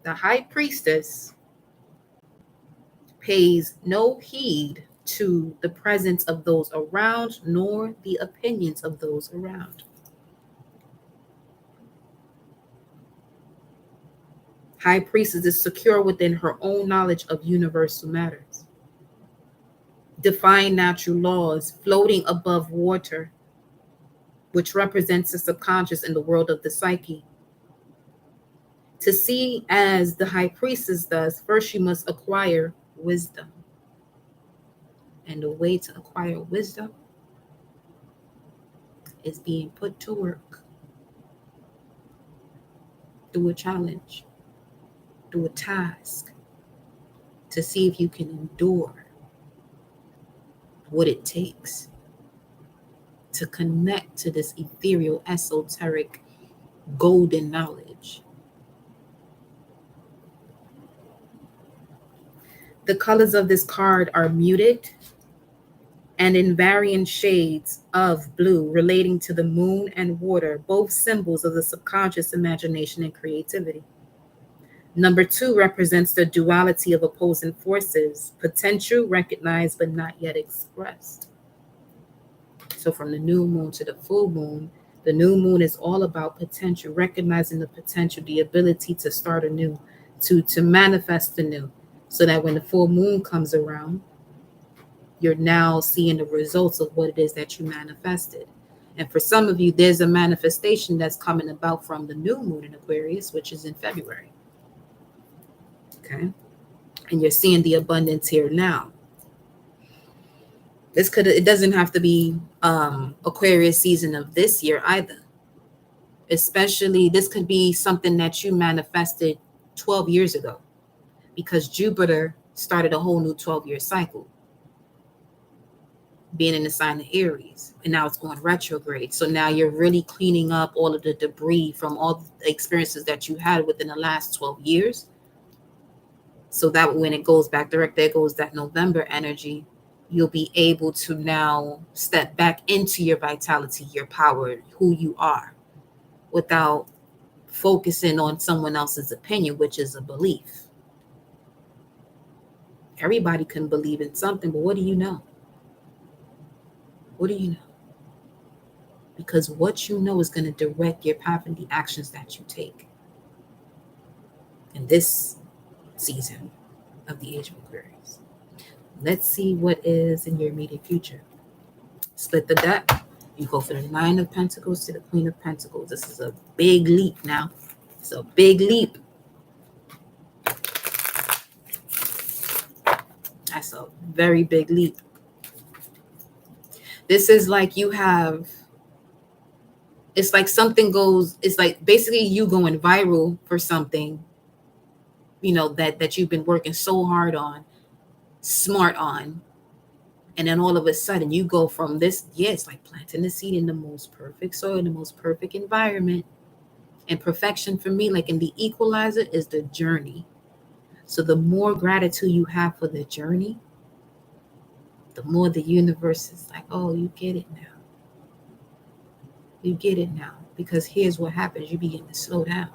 The High Priestess pays no heed to the presence of those around nor the opinions of those around. High Priestess is secure within her own knowledge of universal matters, defying natural laws, floating above water, which represents the subconscious in the world of the psyche. To see as the High Priestess does, first you must acquire wisdom. And the way to acquire wisdom is being put to work through a challenge, through a task, to see if you can endure what it takes to connect to this ethereal, esoteric, golden knowledge. The colors of this card are muted and in varying shades of blue, relating to the moon and water, both symbols of the subconscious imagination and creativity. Number 2 represents the duality of opposing forces, potential recognized but not yet expressed. So from the new moon to the full moon, the new moon is all about potential, recognizing the potential, the ability to start anew, to manifest anew, so that when the full moon comes around, you're now seeing the results of what it is that you manifested. And for some of you, there's a manifestation that's coming about from the new moon in Aquarius, which is in February. Okay. And you're seeing the abundance here now. It doesn't have to be Aquarius season of this year either. Especially, this could be something that you manifested 12 years ago, because Jupiter started a whole new 12-year cycle, being in the sign of Aries, and now it's going retrograde. So now you're really cleaning up all of the debris from all the experiences that you had within the last 12 years. So that when it goes back direct, there goes that November energy, you'll be able to now step back into your vitality, your power, who you are, without focusing on someone else's opinion, which is a belief. Everybody can believe in something, but what do you know? What do you know? Because what you know is going to direct your path and the actions that you take in this season of the age of Aquarius. Let's see what is in your immediate future. Split the deck. You go for the Nine of Pentacles to the Queen of Pentacles. This is a big leap now. It's a big leap. That's a very big leap. This is like you have, it's like something goes, it's like basically you going viral for something, you know, that you've been working so hard on, smart on. And then all of a sudden you go from this, it's like planting the seed in the most perfect soil, in the most perfect environment. And perfection for me, like in the equalizer, is the journey. So the more gratitude you have for the journey, the more the universe is like, oh, you get it now. You get it now. Because here's what happens. You begin to slow down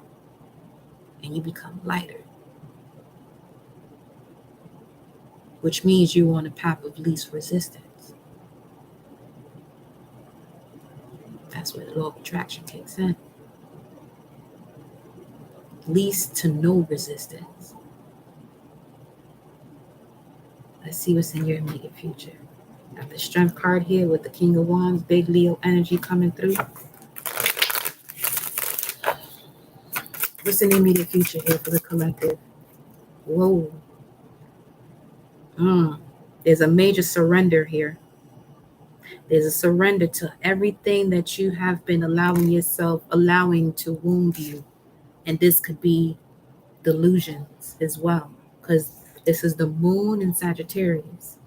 and you become lighter. Which means you're on a path of least resistance. That's where the law of attraction kicks in. Least to no resistance. Let's see what's in your immediate future. Got the Strength card here with the King of Wands, big Leo energy coming through. What's in the immediate future here for the collective? Whoa. There's a major surrender here. There's a surrender to everything that you have been allowing to wound you. And this could be delusions as well, because this is the moon in Sagittarius.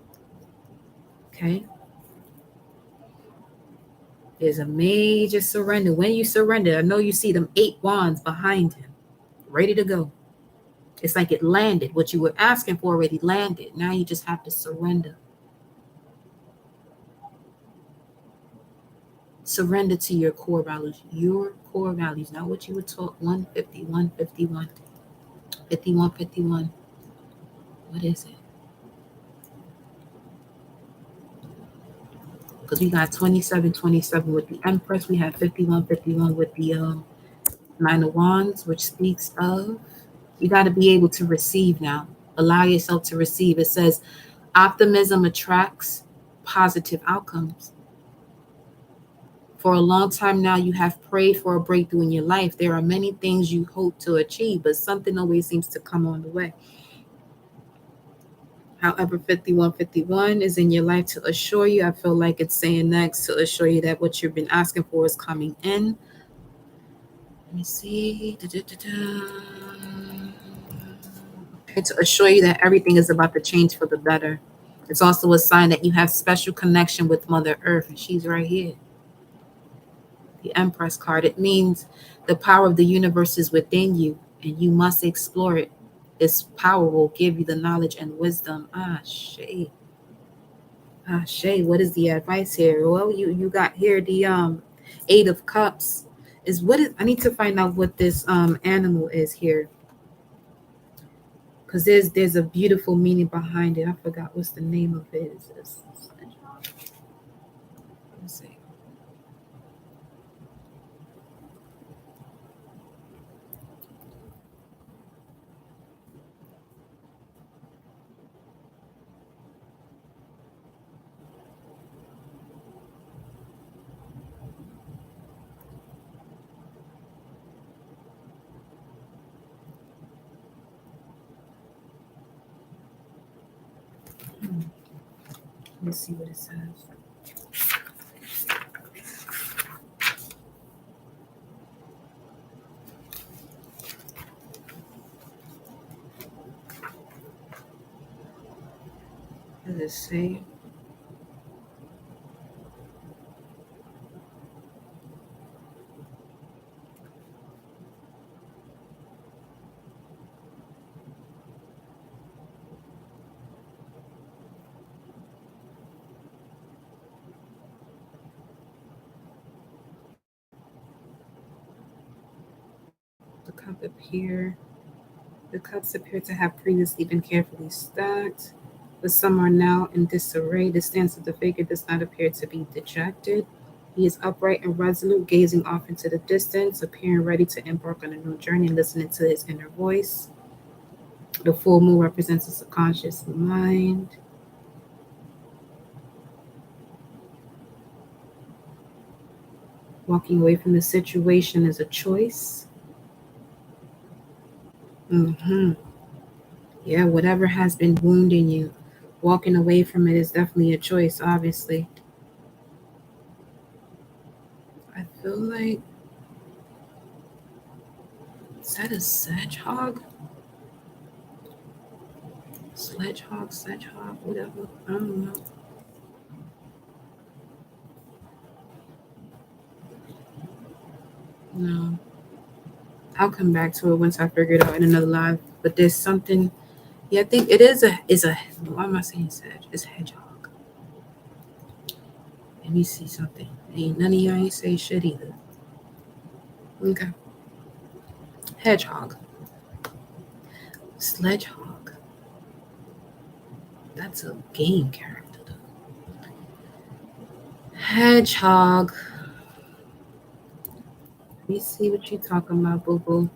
Okay? There's a major surrender. When you surrender, I know you see them 8 wands behind him, ready to go. It's like it landed. What you were asking for already landed. Now you just have to surrender. Surrender to your core values. Your core values. Not what you were taught. 150, 151. 51, 51. What is it? Because we got 27, 27 with the Empress. We have 51, 51 with the Nine of Wands, which speaks of, you got to be able to receive now. Allow yourself to receive. It says optimism attracts positive outcomes. For a long time now, you have prayed for a breakthrough in your life. There are many things you hope to achieve, but something always seems to come on the way. However, 5151 is in your life to assure you, I feel like it's saying next, to assure you that what you've been asking for is coming in. Let me see. To assure you that everything is about to change for the better. It's also a sign that you have special connection with Mother Earth, and she's right here. The Empress card. It means the power of the universe is within you, and you must explore it. This power will give you the knowledge and wisdom. Shay. Shay, what is the advice here? Well, you got here the 8 of Cups. I need to find out what this animal is here. Because there's a beautiful meaning behind it. I forgot what's the name of it. Let's see. Let's see what it says. What does it say? The cup appear. The cups appear to have previously been carefully stacked, but some are now in disarray. The stance of the figure does not appear to be dejected. He is upright and resolute, gazing off into the distance, appearing ready to embark on a new journey, listening to his inner voice. The full moon represents a subconscious mind. Walking away from the situation is a choice. Yeah, whatever has been wounding you, walking away from it is definitely a choice, obviously. I feel like, is that a sedgehog? Sedgehog, whatever. I don't know. No. I'll come back to it once I figure it out in another live. But there's something. Yeah, I think it is a. Why am I saying sedge? It's hedgehog. Let me see something. Ain't none of y'all ain't say shit either. Okay. Hedgehog. Sledgehog. That's a game character though. Hedgehog. Let me see what you talking about, boo boo.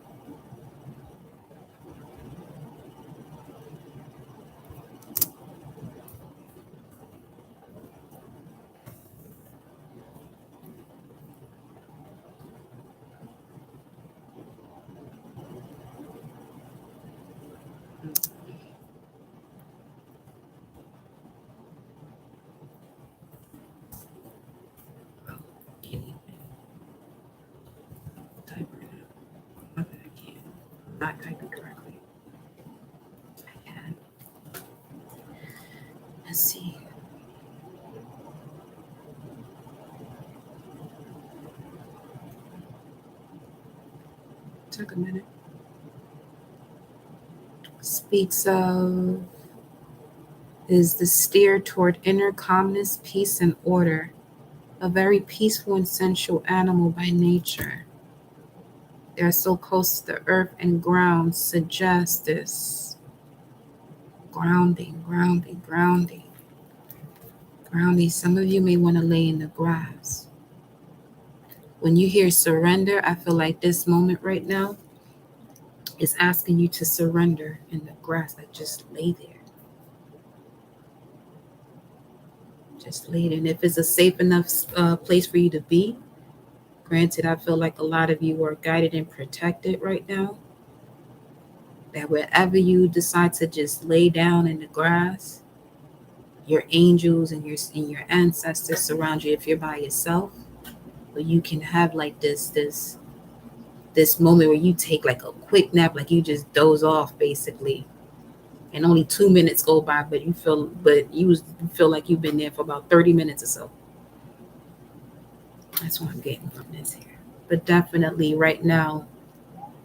Can't even type right now. Okay, I can't. I'm not typing correctly. I can. Let's see. Took a minute. Speaks of is the steer toward inner calmness, peace, and order. A very peaceful and sensual animal by nature. They are so close to the earth and ground, suggest this grounding, grounding, grounding, grounding. Some of you may want to lay in the grass. When you hear surrender, I feel like this moment right now is asking you to surrender in the grass. Like just lay there. Just lay there. And if it's a safe enough place for you to be, granted, I feel like a lot of you are guided and protected right now. That wherever you decide to just lay down in the grass, your angels and your ancestors surround you. If you're by yourself, but you can have like this moment where you take like a quick nap, like you just doze off basically, and only 2 minutes go by, but you feel like you've been there for about 30 minutes or so. That's what I'm getting from this here. But definitely right now,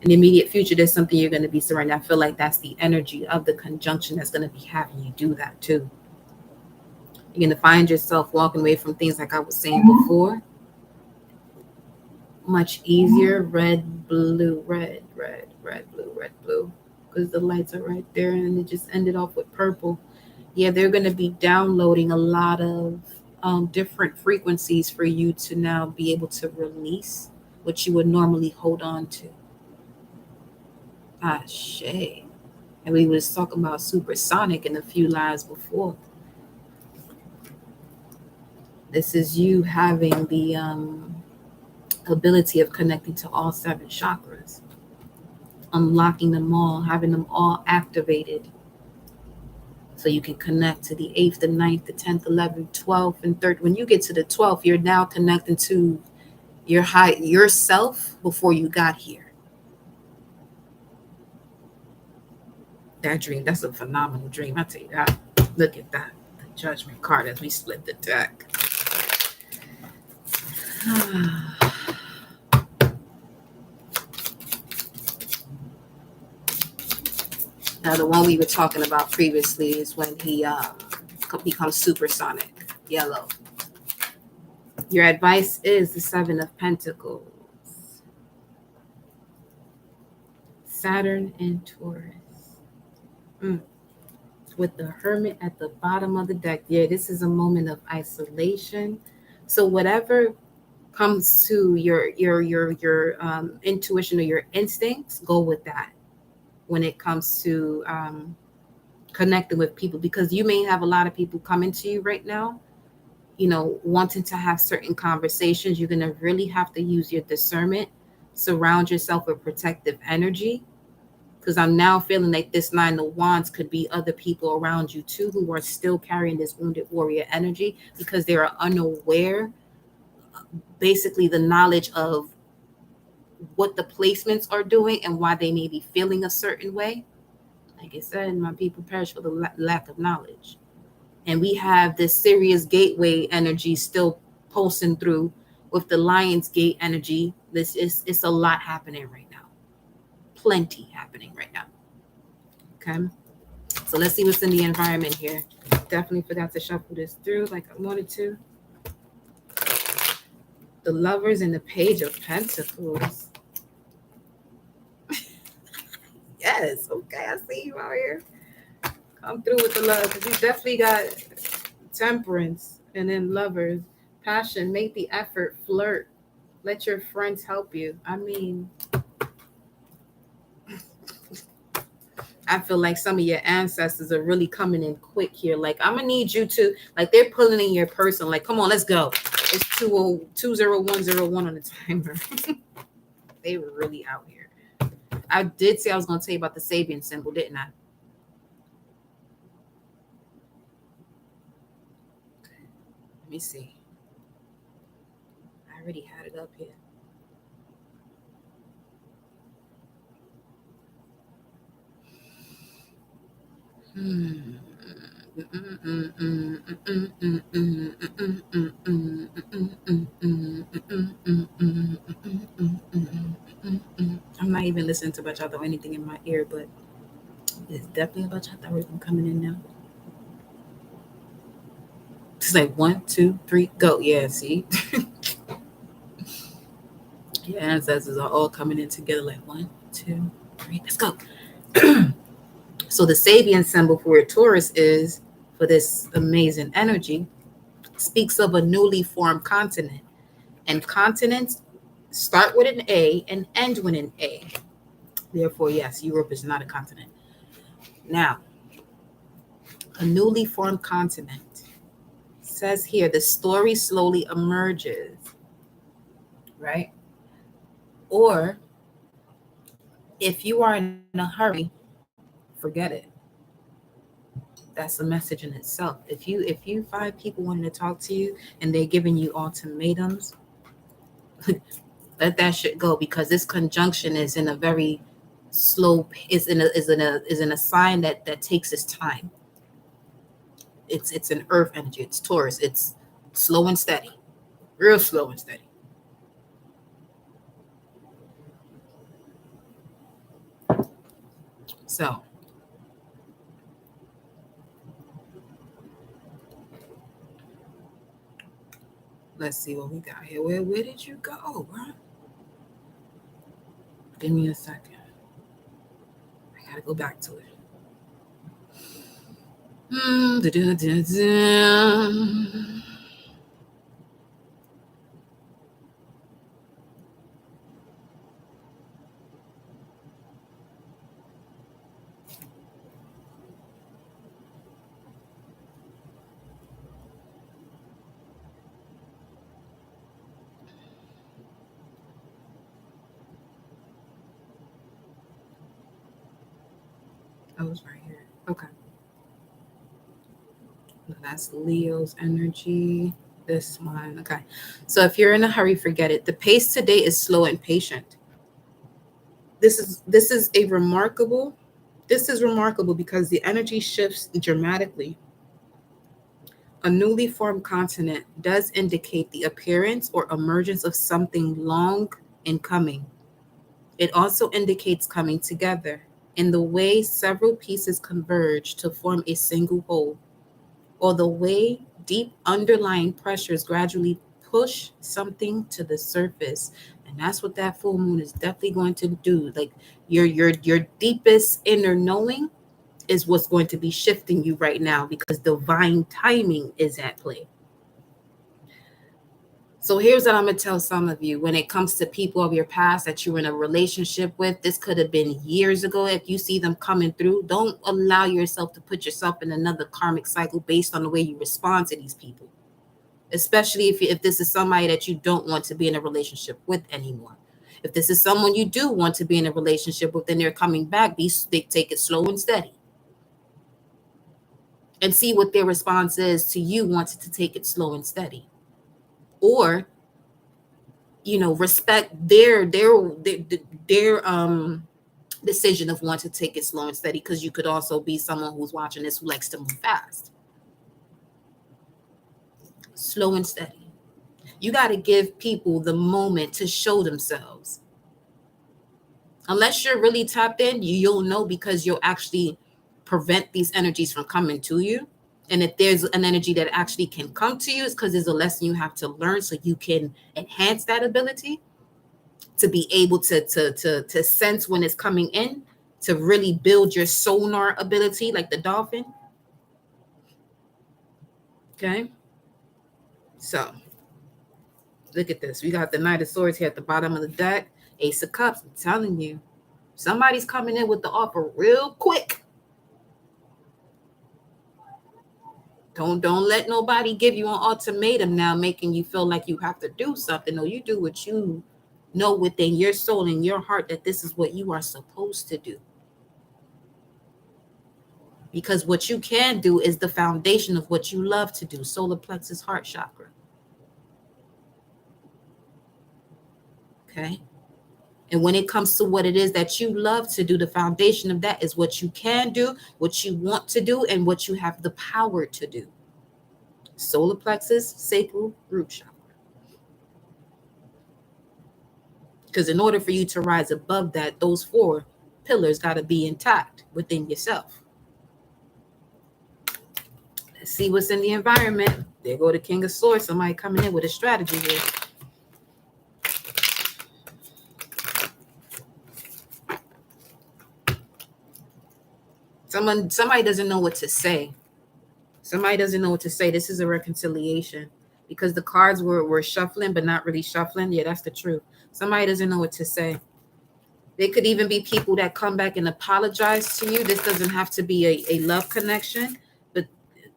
in the immediate future, there's something you're going to be surrounded. I feel like that's the energy of the conjunction that's going to be having you do that too. You're going to find yourself walking away from things like I was saying before. Much easier. Red, blue, red, blue. Because the lights are right there and it just ended off with purple. Yeah, they're going to be downloading a lot of different frequencies for you to now be able to release what you would normally hold on to. Ah, Shay. And we was talking about supersonic in a few lives before. This is you having the ability of connecting to all 7 chakras, unlocking them all, having them all activated. So you can connect to the 8th, the 9th, the 10th, 11th, 12th, and 3rd. When you get to the 12th, you're now connecting to yourself before you got here. That dream, that's a phenomenal dream. I tell you that. Look at that. The Judgment card as we split the deck. Now, the one we were talking about previously is when he becomes supersonic, yellow. Your advice is the 7 of Pentacles. Saturn and Taurus. Mm. With the Hermit at the bottom of the deck. Yeah, this is a moment of isolation. So whatever comes to your intuition or your instincts, go with that when it comes to connecting with people, because you may have a lot of people coming to you right now, wanting to have certain conversations. You're going to really have to use your discernment, surround yourself with protective energy, because I'm now feeling like this Nine of Wands could be other people around you too who are still carrying this wounded warrior energy because they are unaware, basically, the knowledge of what the placements are doing and why they may be feeling a certain way. Like I said, my people perish for the lack of knowledge. And we have this Sirius gateway energy still pulsing through with the Lion's Gate energy. This is It's a lot happening right now. Plenty happening right now. Okay. So let's see what's in the environment here. Definitely forgot to shuffle this through like I wanted to. The Lovers and the Page of Pentacles. Yes, okay, I see you out here. Come through with the love, because you definitely got Temperance and then Lovers. Passion, make the effort, flirt. Let your friends help you. I mean, I feel like some of your ancestors are really coming in quick here. Like, I'm gonna need you to, like, they're pulling in your person. Like, come on, let's go. It's 20101 on the timer. They were really out here. I did say I was gonna tell you about the Sabian symbol, didn't I? Let me see. I already had it up here. I'm not even listening to bachata or anything in my ear, but it's definitely a bachata rhythm coming in now. It's like 1, 2, 3, go. Yeah, see? Your ancestors are all coming in together like 1, 2, 3, let's go. So the Sabian symbol for a Taurus is, for this amazing energy, speaks of a newly formed continent. And continents start with an A and end with an A. Therefore, yes, Europe is not a continent. Now, a newly formed continent. Says here, the story slowly emerges, right? Or if you are in a hurry, forget it. That's a message in itself. If you find people wanting to talk to you and they're giving you ultimatums, let that shit go, because this conjunction is in a very slow, is in a sign that takes its time. It's an earth energy. It's Taurus. It's slow and steady, real slow and steady. So let's see what we got here. Where did you go, bro? Give me a second. I gotta go back to it. Oh, it's right here. Okay. That's Leo's energy. This one. Okay. So if you're in a hurry, forget it. The pace today is slow and patient. This is remarkable because the energy shifts dramatically. A newly formed continent does indicate the appearance or emergence of something long in coming. It also indicates coming together in the way several pieces converge to form a single whole, or the way deep underlying pressures gradually push something to the surface. And that's what that full moon is definitely going to do. Like your deepest inner knowing is what's going to be shifting you right now, because divine timing is at play. So here's what I'm going to tell some of you. When it comes to people of your past that you're in a relationship with, this could have been years ago. If you see them coming through, don't allow yourself to put yourself in another karmic cycle based on the way you respond to these people, especially if this is somebody that you don't want to be in a relationship with anymore. If this is someone you do want to be in a relationship with and they're coming back, take it slow and steady. And see what their response is to you wanting to take it slow and steady. Or, respect their decision of wanting to take it slow and steady, because you could also be someone who's watching this who likes to move fast. Slow and steady. You got to give people the moment to show themselves. Unless you're really tapped in, you'll know, because you'll actually prevent these energies from coming to you. And if there's an energy that actually can come to you, it's because there's a lesson you have to learn, so you can enhance that ability to be able to sense when it's coming in, to really build your sonar ability like the dolphin. Okay. So look at this. We got the Knight of Swords here at the bottom of the deck. Ace of Cups. I'm telling you, somebody's coming in with the offer real quick. Don't let nobody give you an ultimatum now, making you feel like you have to do something. No, you do what you know within your soul and your heart, that this is what you are supposed to do. Because what you can do is the foundation of what you love to do. Solar plexus, heart chakra. Okay. And when it comes to what it is that you love to do, the foundation of that is what you can do, what you want to do, and what you have the power to do. Solar plexus, sacral, root chakra. Because in order for you to rise above that, those 4 pillars got to be intact within yourself. Let's see what's in the environment. There go the King of Swords. Somebody coming in with a strategy here. Somebody doesn't know what to say. Somebody doesn't know what to say. This is a reconciliation, because the cards were shuffling, but not really shuffling. Yeah, that's the truth. Somebody doesn't know what to say. There could even be people that come back and apologize to you. This doesn't have to be a love connection, but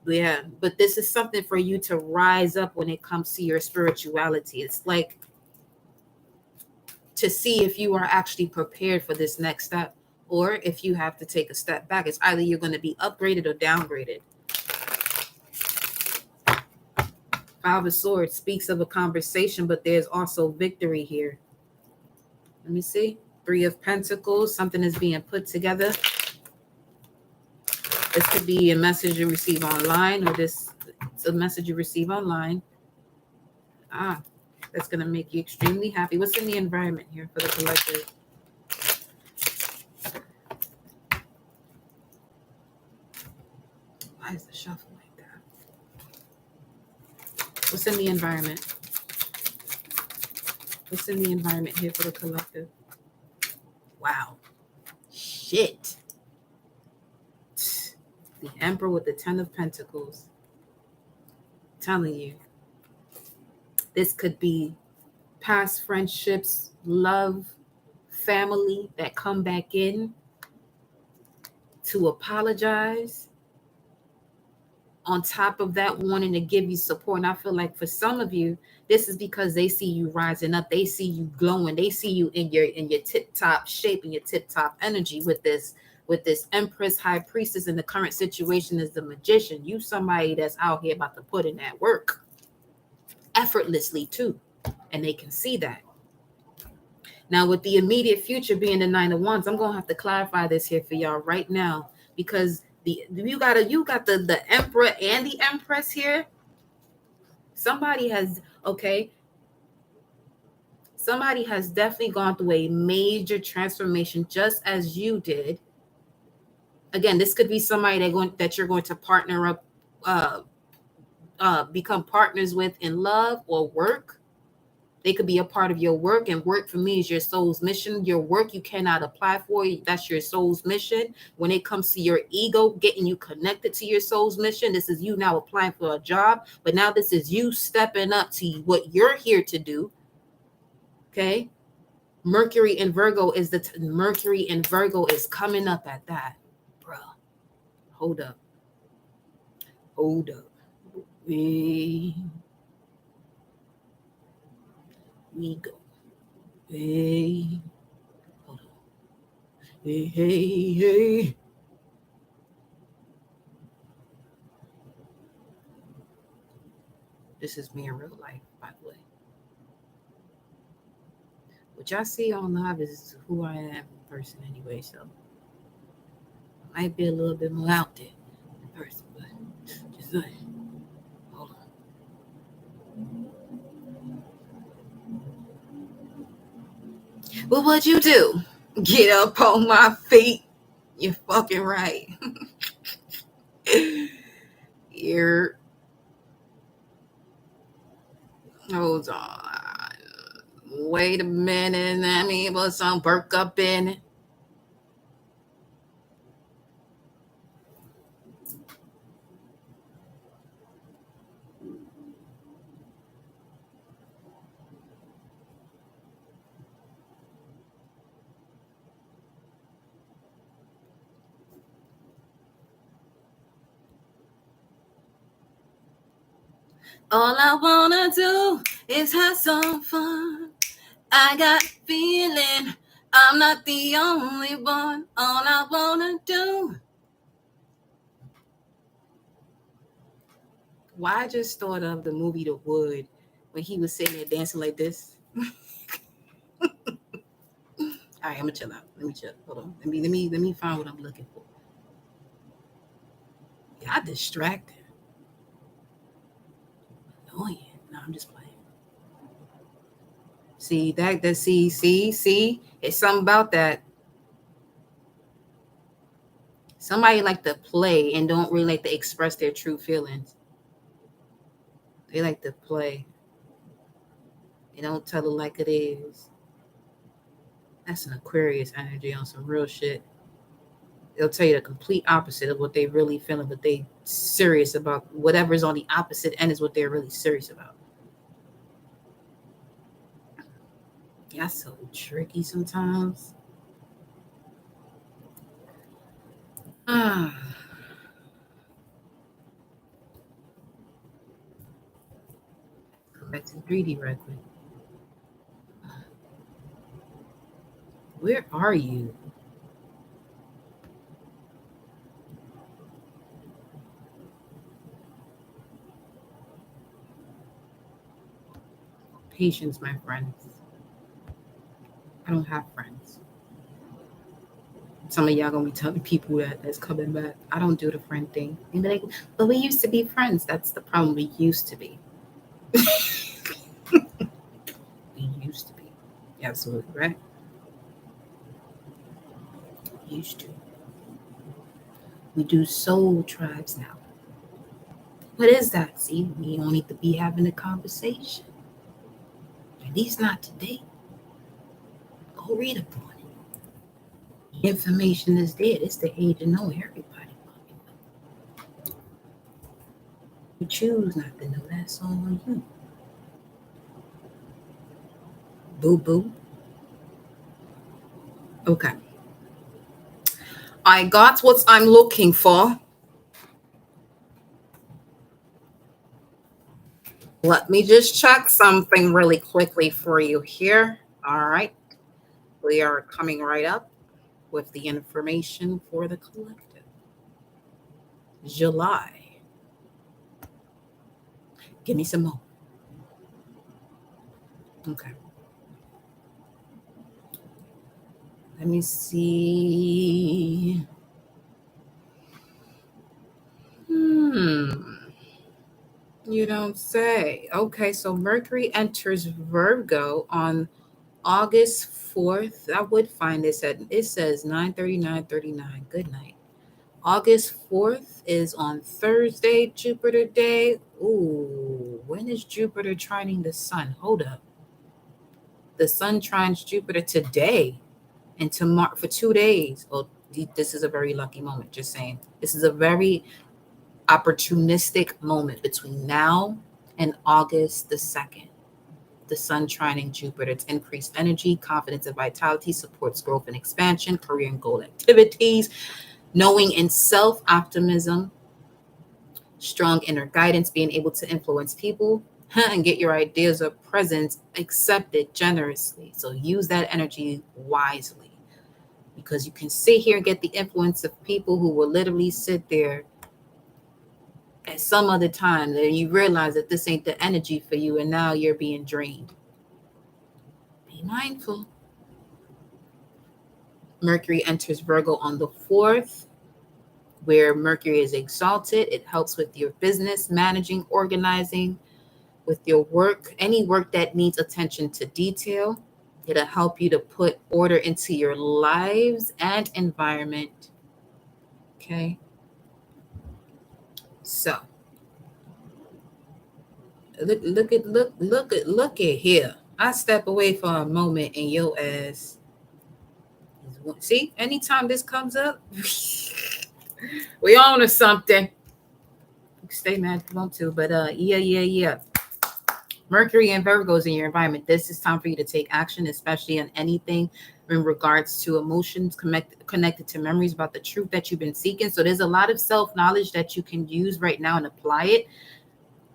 yeah, but this is something for you to rise up when it comes to your spirituality. It's like to see if you are actually prepared for this next step, or if you have to take a step back. It's either you're going to be upgraded or downgraded. 5 of Swords speaks of a conversation, but there's also victory here. Let me see. 3 of Pentacles, something is being put together. This could be a message you receive online, or it's a message you receive online. That's going to make you extremely happy. What's in the environment here for the collective? Why is the shuffle like that? What's in the environment? What's in the environment here for the collective? Wow. Shit. The Emperor with the 10 of Pentacles. I'm telling you. This could be past friendships, love, family that come back in to apologize. On top of that, wanting to give you support. And I feel like for some of you, this is because they see you rising up. They see you glowing. They see you in your tip-top shape and your tip-top energy with this Empress, High Priestess. In the current situation is the Magician. You somebody that's out here about to put in that work effortlessly too. And they can see that. Now, with the immediate future being the 9 of Wands, I'm going to have to clarify this here for y'all right now, because you got the Emperor and the Empress here. Somebody has definitely gone through a major transformation, just as you did. Again, this could be somebody that you're going to partner up, become partners with in love or work. They could be a part of your work, and work for me is your soul's mission. Your work you cannot apply for. That's your soul's mission. When it comes to your ego, getting you connected to your soul's mission, this is you now applying for a job. But now this is you stepping up to what you're here to do. Okay. Mercury in Virgo is Mercury in Virgo is coming up at that. Bruh. Hold up. Hold up. We go. Hey. Hold on. Hey. This is me in real life, by the way. What y'all see on live is who I am in person anyway, so I might be a little bit more out there in person, but just like, hold on. Well, what'd you do? Get up on my feet. You're fucking right. You're hold on. Wait a minute. Let me put some work up in it. All I wanna do is have some fun. I got feeling I'm not the only one. All I wanna do. Why I just thought of the movie The Wood when he was sitting there dancing like this. All right, I'm gonna chill out. Let me chill. Hold on. Let me find what I'm looking for. Y'all distracted. Annoying. No, I'm just playing. See see. It's something about that. Somebody like to play and don't really like to express their true feelings. They like to play. They don't tell it like it is. That's an Aquarius energy on some real shit. They'll tell you the complete opposite of what they really feeling, but they serious about whatever's on the opposite end is what they're really serious about. Y'all so tricky sometimes. Ah. Go back to 3D right quick. Where are you? Patience, my friends. I don't have friends. Some of y'all gonna be telling people that's coming back. I don't do the friend thing. And be like, but we used to be friends. That's the problem. We used to be. We used to be. You're absolutely right. Used to. We do soul tribes now. What is that? See, we don't need to be having a conversation. At least not today. Go read upon it. The information is there. It's the age of knowing everybody. You choose not to know. That's all on you. Boo boo. Okay. I got what I'm looking for. Let me just check something really quickly for you here. All right. We are coming right up with the information for the collective. July. Give me some more. Okay. Let me see. You don't say. Okay, so Mercury enters Virgo on August 4th. I would find this at it says 9:39:39. Good night. August 4th is on Thursday, Jupiter Day. Ooh, when is Jupiter trining the sun? Hold up. The sun trines Jupiter today and tomorrow for 2 days. Oh, this is a very lucky moment. Just saying. This is a very opportunistic moment between now and August the 2nd. The sun trining Jupiter. It's increased energy, confidence, and vitality, supports growth and expansion, career and goal activities, knowing in self, optimism, strong inner guidance, being able to influence people and get your ideas or presence accepted generously. So use that energy wisely, because you can sit here and get the influence of people who will literally sit there at some other time. Then you realize that this ain't the energy for you, and now you're being drained. Be mindful. Mercury enters Virgo on the 4th, where Mercury is exalted. It helps with your business, managing, organizing, with your work, any work that needs attention to detail. It'll help you to put order into your lives and environment. Okay. So look at here. I step away for a moment and your ass. See, anytime this comes up, we on to something. Stay mad if you want to, but yeah. Mercury and Virgos in your environment. This is time for you to take action, especially on anything in regards to emotions connected to memories about the truth that you've been seeking. So there's a lot of self-knowledge that you can use right now and apply it,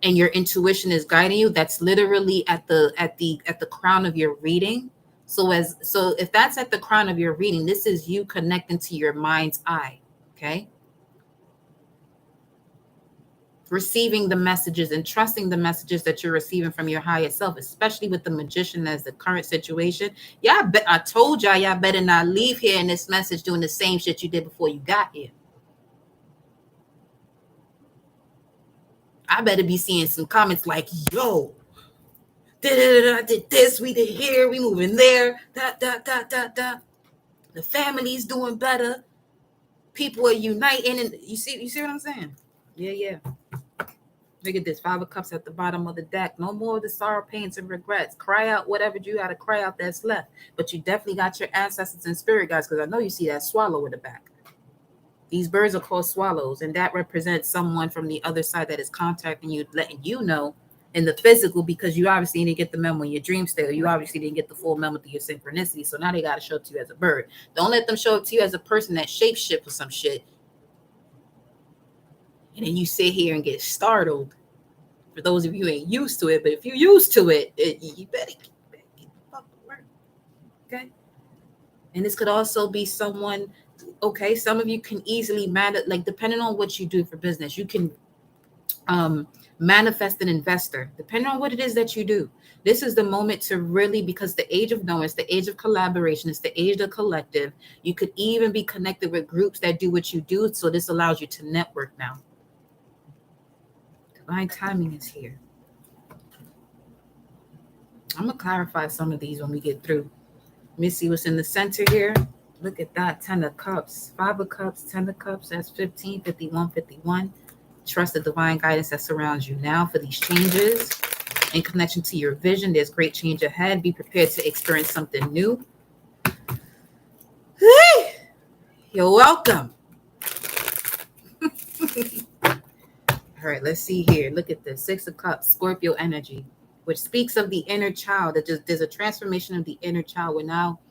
and your intuition is guiding you. That's literally at the crown of your reading. So if that's at the crown of your reading, this is you connecting to your mind's eye. Okay. Receiving the messages and trusting the messages that you're receiving from your higher self, especially with the Magician as the current situation. Yeah, I told y'all better not leave here in this message doing the same shit you did before you got here. I better be seeing some comments like, yo, I did this, we did here, we moving there, the family's doing better, people are uniting, and you see what I'm saying? Yeah. Look at this, 5 of Cups at the bottom of the deck. No more of the sorrow, pains, and regrets. Cry out whatever you got to cry out that's left. But you definitely got your ancestors and spirit guides, because I know you see that swallow in the back. These birds are called swallows, and that represents someone from the other side that is contacting you, letting you know in the physical, because you obviously didn't get the memo in your dream state, or you obviously didn't get the full memo through your synchronicity. So now they got to show up to you as a bird. Don't let them show up to you as a person that shapeshift for some shit. And then you sit here and get startled. For those of you who ain't used to it, but if you're used to it, you better get the fuck to work. Okay. And this could also be someone, okay, some of you can easily like depending on what you do for business, you can manifest an investor, depending on what it is that you do. This is the moment to really, because the age of knowing, it's the age of collaboration, it's the age of collective. You could even be connected with groups that do what you do. So this allows you to network now. Divine timing is here. I'm going to clarify some of these when we get through. Let me see what's in the center here. Look at that, 10 of Cups, 5 of Cups, 10 of Cups. That's 15, 51, 51. Trust the divine guidance that surrounds you now for these changes. In connection to your vision, there's great change ahead. Be prepared to experience something new. You're welcome. All right, let's see here. Look at this, 6 of Cups, Scorpio energy, which speaks of the inner child. There's a transformation of the inner child where now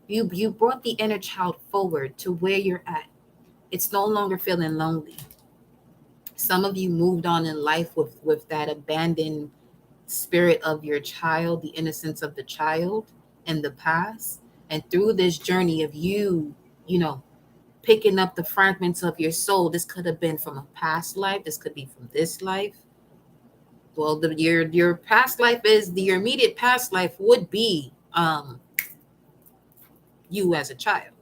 you brought the inner child forward to where you're at. It's no longer feeling lonely. Some of you moved on in life with that abandoned spirit of your child, the innocence of the child in the past. And through this journey of you picking up the fragments of your soul, this could have been from a past life. This could be from this life. Well, your past life is your immediate past life would be you as a child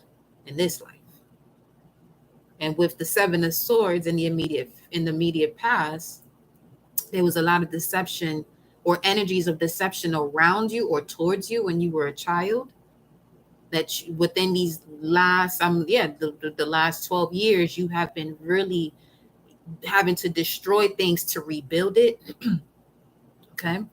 in this life. And with the 7 of Swords in the immediate past, there was a lot of deception or energies of deception around you or towards you when you were a child. That within these last the last 12 years, you have been really having to destroy things to rebuild it. Okay.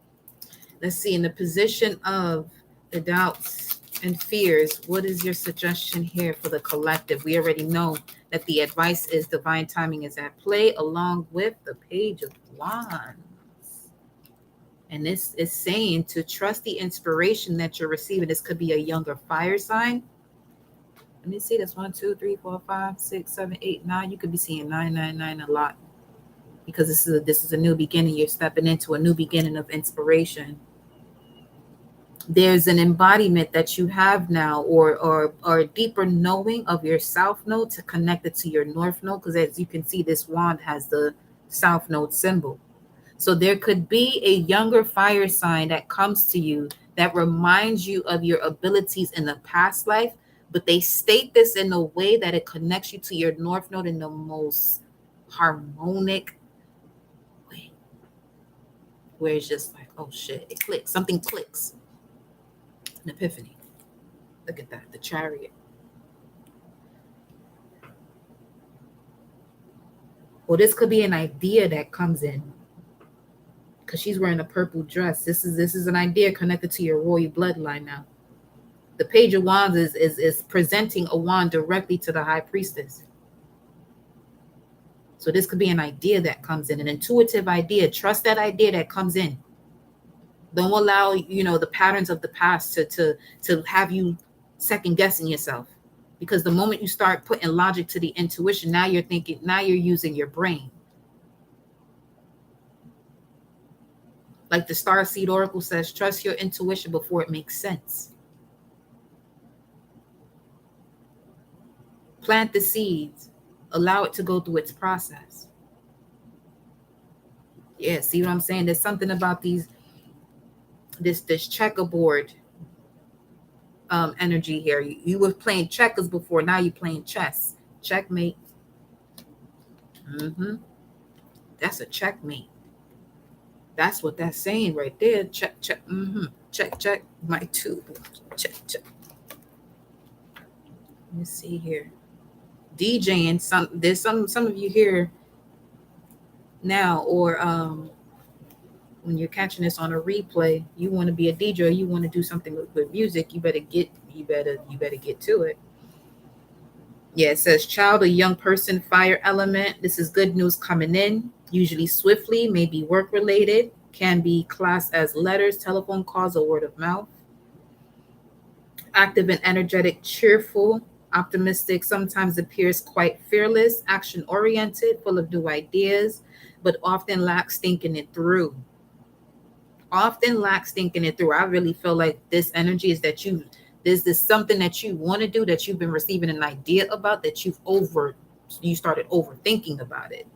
Let's see, in the position of the doubts and fears, what is your suggestion here for the collective? We already know that the advice is divine timing is at play, along with the Page of Wands. And this is saying to trust the inspiration that you're receiving. This could be a younger fire sign. Let me see this 1, 2, 3, 4, 5, 6, 7, 8, 9. You could be seeing 999 a lot because this is a new beginning. You're stepping into a new beginning of inspiration. There's an embodiment that you have now, or a deeper knowing of your south node to connect it to your north node, because as you can see, this wand has the south node symbol. So there could be a younger fire sign that comes to you that reminds you of your abilities in the past life, but they state this in a way that it connects you to your north node in the most harmonic way, where it's just like, oh shit, it clicks, something clicks. An epiphany. Look at that, the Chariot. Well, this could be an idea that comes in because she's wearing a purple dress. This is an idea connected to your royal bloodline now. The Page of Wands is presenting a wand directly to the High Priestess. So this could be an idea that comes in, an intuitive idea. Trust that idea that comes in. Don't allow, the patterns of the past to have you second guessing yourself. Because the moment you start putting logic to the intuition, now you're using your brain. Like the Starseed Oracle says, trust your intuition before it makes sense. Plant the seeds. Allow it to go through its process. Yeah, see what I'm saying? There's something about this checkerboard energy here. You were playing checkers before, now you're playing chess. Checkmate. That's a checkmate. That's what that's saying right there. Check. Check. My two. Check. Let me see here. DJing. There's some of you here now, or when you're catching this on a replay, you want to be a DJ, you want to do something with music, you better get to it. Yeah, it says child or young person, fire element. This is good news coming in, usually swiftly, maybe work related, can be classed as letters, telephone calls, or word of mouth. Active and energetic, cheerful, optimistic, sometimes appears quite fearless, action oriented, full of new ideas, but often lacks thinking it through. I really feel like this energy is that there's something that you want to do, that you've been receiving an idea about, that you started overthinking about it.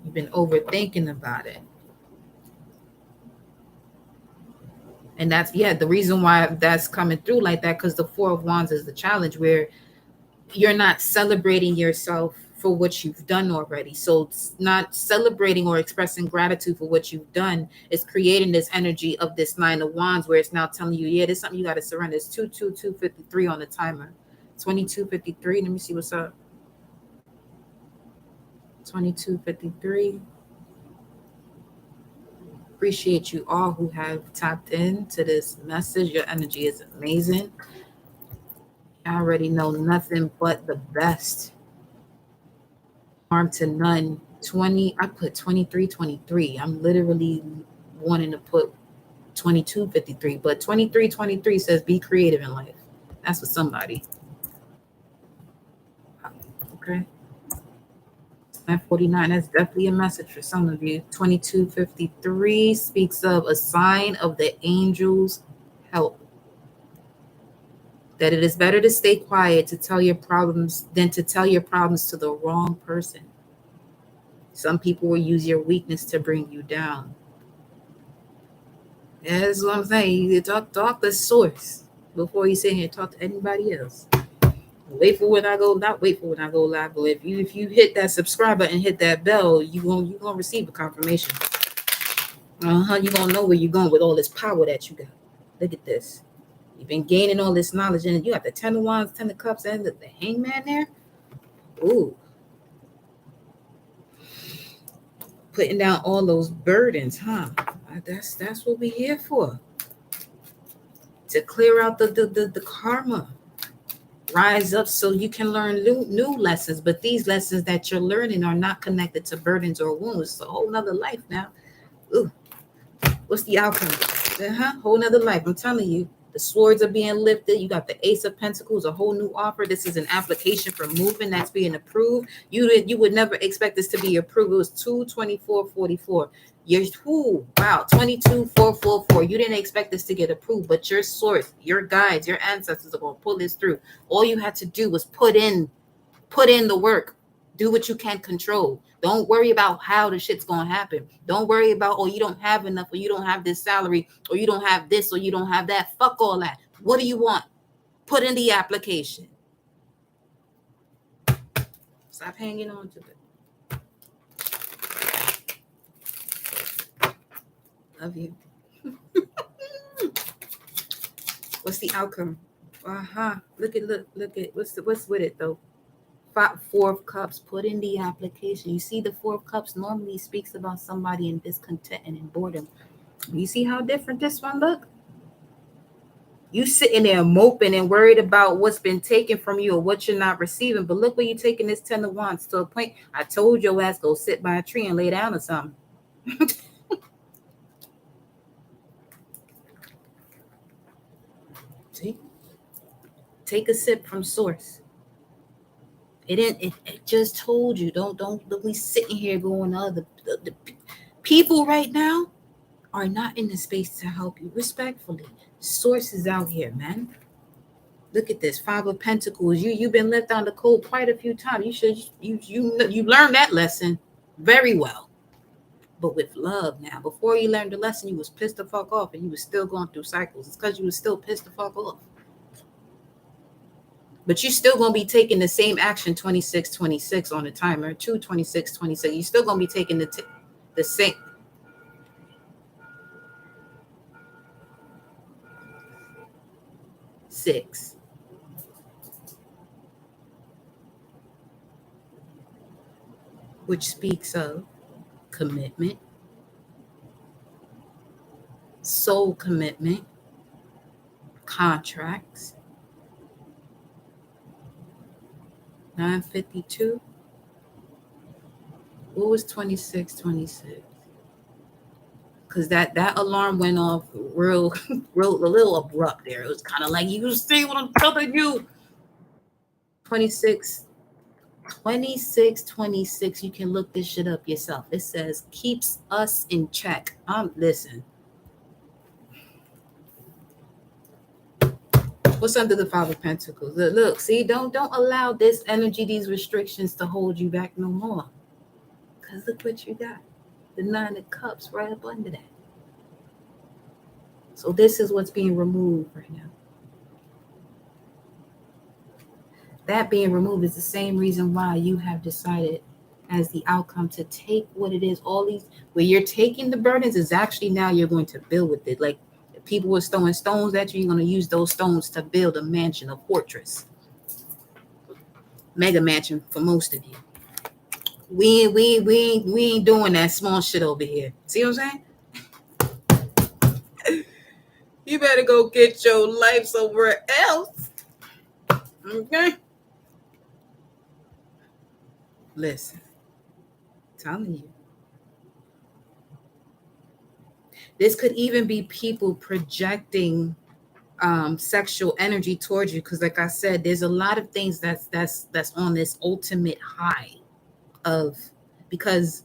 You've been overthinking about it. And that's, the reason why that's coming through like that, because the Four of Wands is the challenge, where you're not celebrating yourself for what you've done already. So not celebrating or expressing gratitude for what you've done is creating this energy of this Nine of Wands, where it's now telling you, there's something you got to surrender. It's 22253 on the timer. 2253. Let me see what's up. 2253. Appreciate you all who have tapped into this message. Your energy is amazing. I already know nothing but the best. Harm to none. I put 2323. I'm literally wanting to put 2253, but 2323 says be creative in life. That's for somebody. Okay. 949, that's definitely a message for some of you. 2253 speaks of a sign of the angels' help. That it is better to stay quiet to tell your problems than to tell your problems to the wrong person. Some people will use your weakness to bring you down. That's what I'm saying. You talk the source before you sit here and talk to anybody else. Wait for when I go live. But if you hit that subscribe button, hit that bell, you gonna receive a confirmation. You gonna know where you're going with all this power that you got. Look at this. You've been gaining all this knowledge, and you got the 10 of Wands, 10 of Cups, and the Hangman there. Ooh. putting down all those burdens, huh? That's what we're here for. To clear out the karma. Rise up so you can learn new lessons. But these lessons that you're learning are not connected to burdens or wounds. It's a whole nother life now. Ooh, what's the outcome? Whole nother life. I'm telling you. The swords are being lifted. You got the Ace of Pentacles, a whole new offer. This is an application for movement that's being approved. You would never expect this to be approved. It was 22444. You're wow, 22444. You didn't expect this to get approved, but your source, your guides, your ancestors are going to pull this through. All you had to do was put in the work. Do what you can control. Don't worry about how the shit's going to happen. Don't worry about, oh, you don't have enough, or you don't have this salary, or you don't have this, or you don't have that. Fuck all that. What do you want? Put in the application. Stop hanging on to it. Love you. What's the outcome? Look at what's with it though. Four of Cups, put in the application. You see, the Four of Cups normally speaks about somebody in discontent and in boredom. You see how different this one look? You sitting there moping and worried about what's been taken from you or what you're not receiving. But look where you're taking this Ten of Wands to a point. I told your ass go sit by a tree and lay down or something. See? Take a sip from source. It just told you. Don't be sitting here going, the people right now are not in the space to help you. Respectfully, source is out here, man. Look at this 5 of Pentacles. You've been left on the cold quite a few times. You learned that lesson very well, but with love now. Before you learned the lesson, you was pissed the fuck off, and you was still going through cycles. It's because you was still pissed the fuck off. But you're still going to be taking the same action 2626 on the timer, 22626. You're still going to be taking the same. Six. Which speaks of commitment, soul commitment, contracts. 952. What was 2626? Because that alarm went off real a little abrupt there. It was kind of like, you see what I'm telling you. 2626. You can look this shit up yourself. It says keeps us in check. Listen. What's under the 5 of Pentacles? Look, see, don't allow this energy, these restrictions to hold you back no more. Because look what you got. The 9 of Cups right up under that. So this is what's being removed right now. That being removed is the same reason why you have decided as the outcome to take what it is. All these, where you're taking the burdens is actually now you're going to build with it. Like, people were throwing stones at you, you're going to use those stones to build a mansion, a fortress. Mega mansion for most of you. We ain't doing that small shit over here. See what I'm saying? You better go get your life somewhere else. Okay? Listen. I'm telling you. This could even be people projecting sexual energy towards you, because like I said, there's a lot of things that's on this ultimate high of, because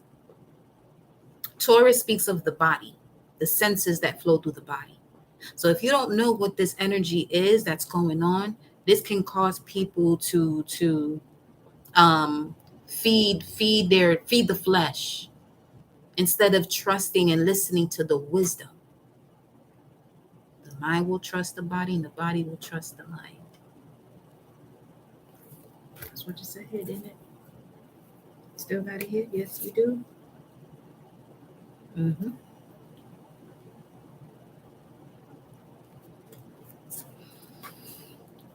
Taurus speaks of the body, the senses that flow through the body. So if you don't know what this energy is that's going on, this can cause people to feed the flesh instead of trusting and listening to the wisdom. The mind will trust the body, and the body will trust the mind. That's what you said here, didn't it? Still got it here? Yes, you do.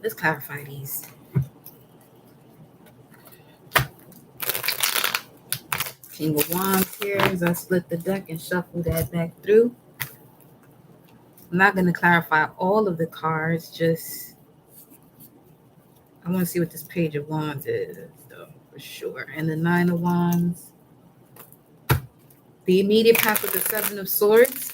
Let's clarify these. King of Wands here as I split the deck and shuffle that back through. I'm not going to clarify all of the cards, just I want to see what this Page of Wands is, though, for sure. And the Nine of Wands. The immediate path of the Seven of Swords.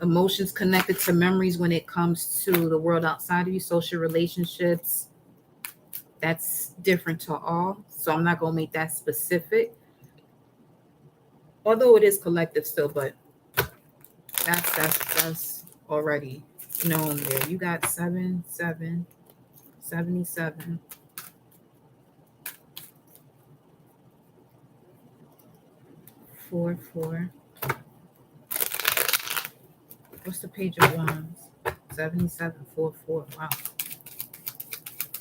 Emotions connected to memories when it comes to the world outside of you, social relationships. That's different to all. So I'm not going to make that specific. Although it is collective still, but that's already known there. You got 7, 7, 77. 4, 4. What's the Page of Wands? 77, 4, 4. Wow.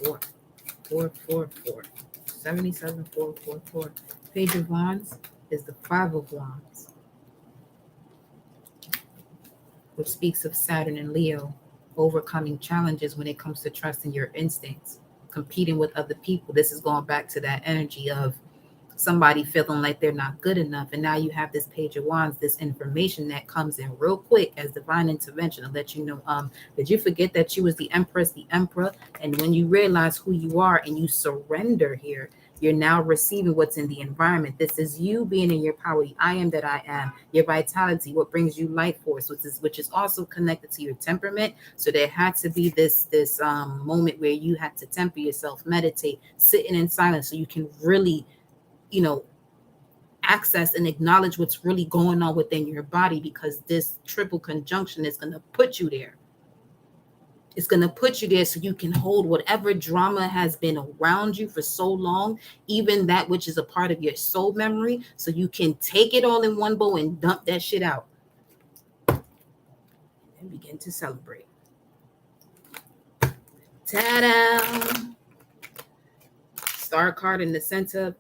4, 4, 4, 4. 77, 4, 4, 4. Page of Wands is the 5 of Wands, which speaks of Saturn and Leo, overcoming challenges when it comes to trusting your instincts, competing with other people. This is going back to that energy of somebody feeling like they're not good enough. And now you have this Page of Wands, this information that comes in real quick as divine intervention to let you know, did you forget that you was the Empress, the Emperor? And when you realize who you are and you surrender here, you're now receiving what's in the environment. This is you being in your power. I am that I am. Your vitality, what brings you life force, which is also connected to your temperament. So there had to be this moment where you had to temper yourself, meditate, sitting in silence, so you can really, access and acknowledge what's really going on within your body, because this triple conjunction is going to put you there. It's going to put you there so you can hold whatever drama has been around you for so long, even that which is a part of your soul memory, so you can take it all in one bowl and dump that shit out and begin to celebrate. Ta-da! Star card in the center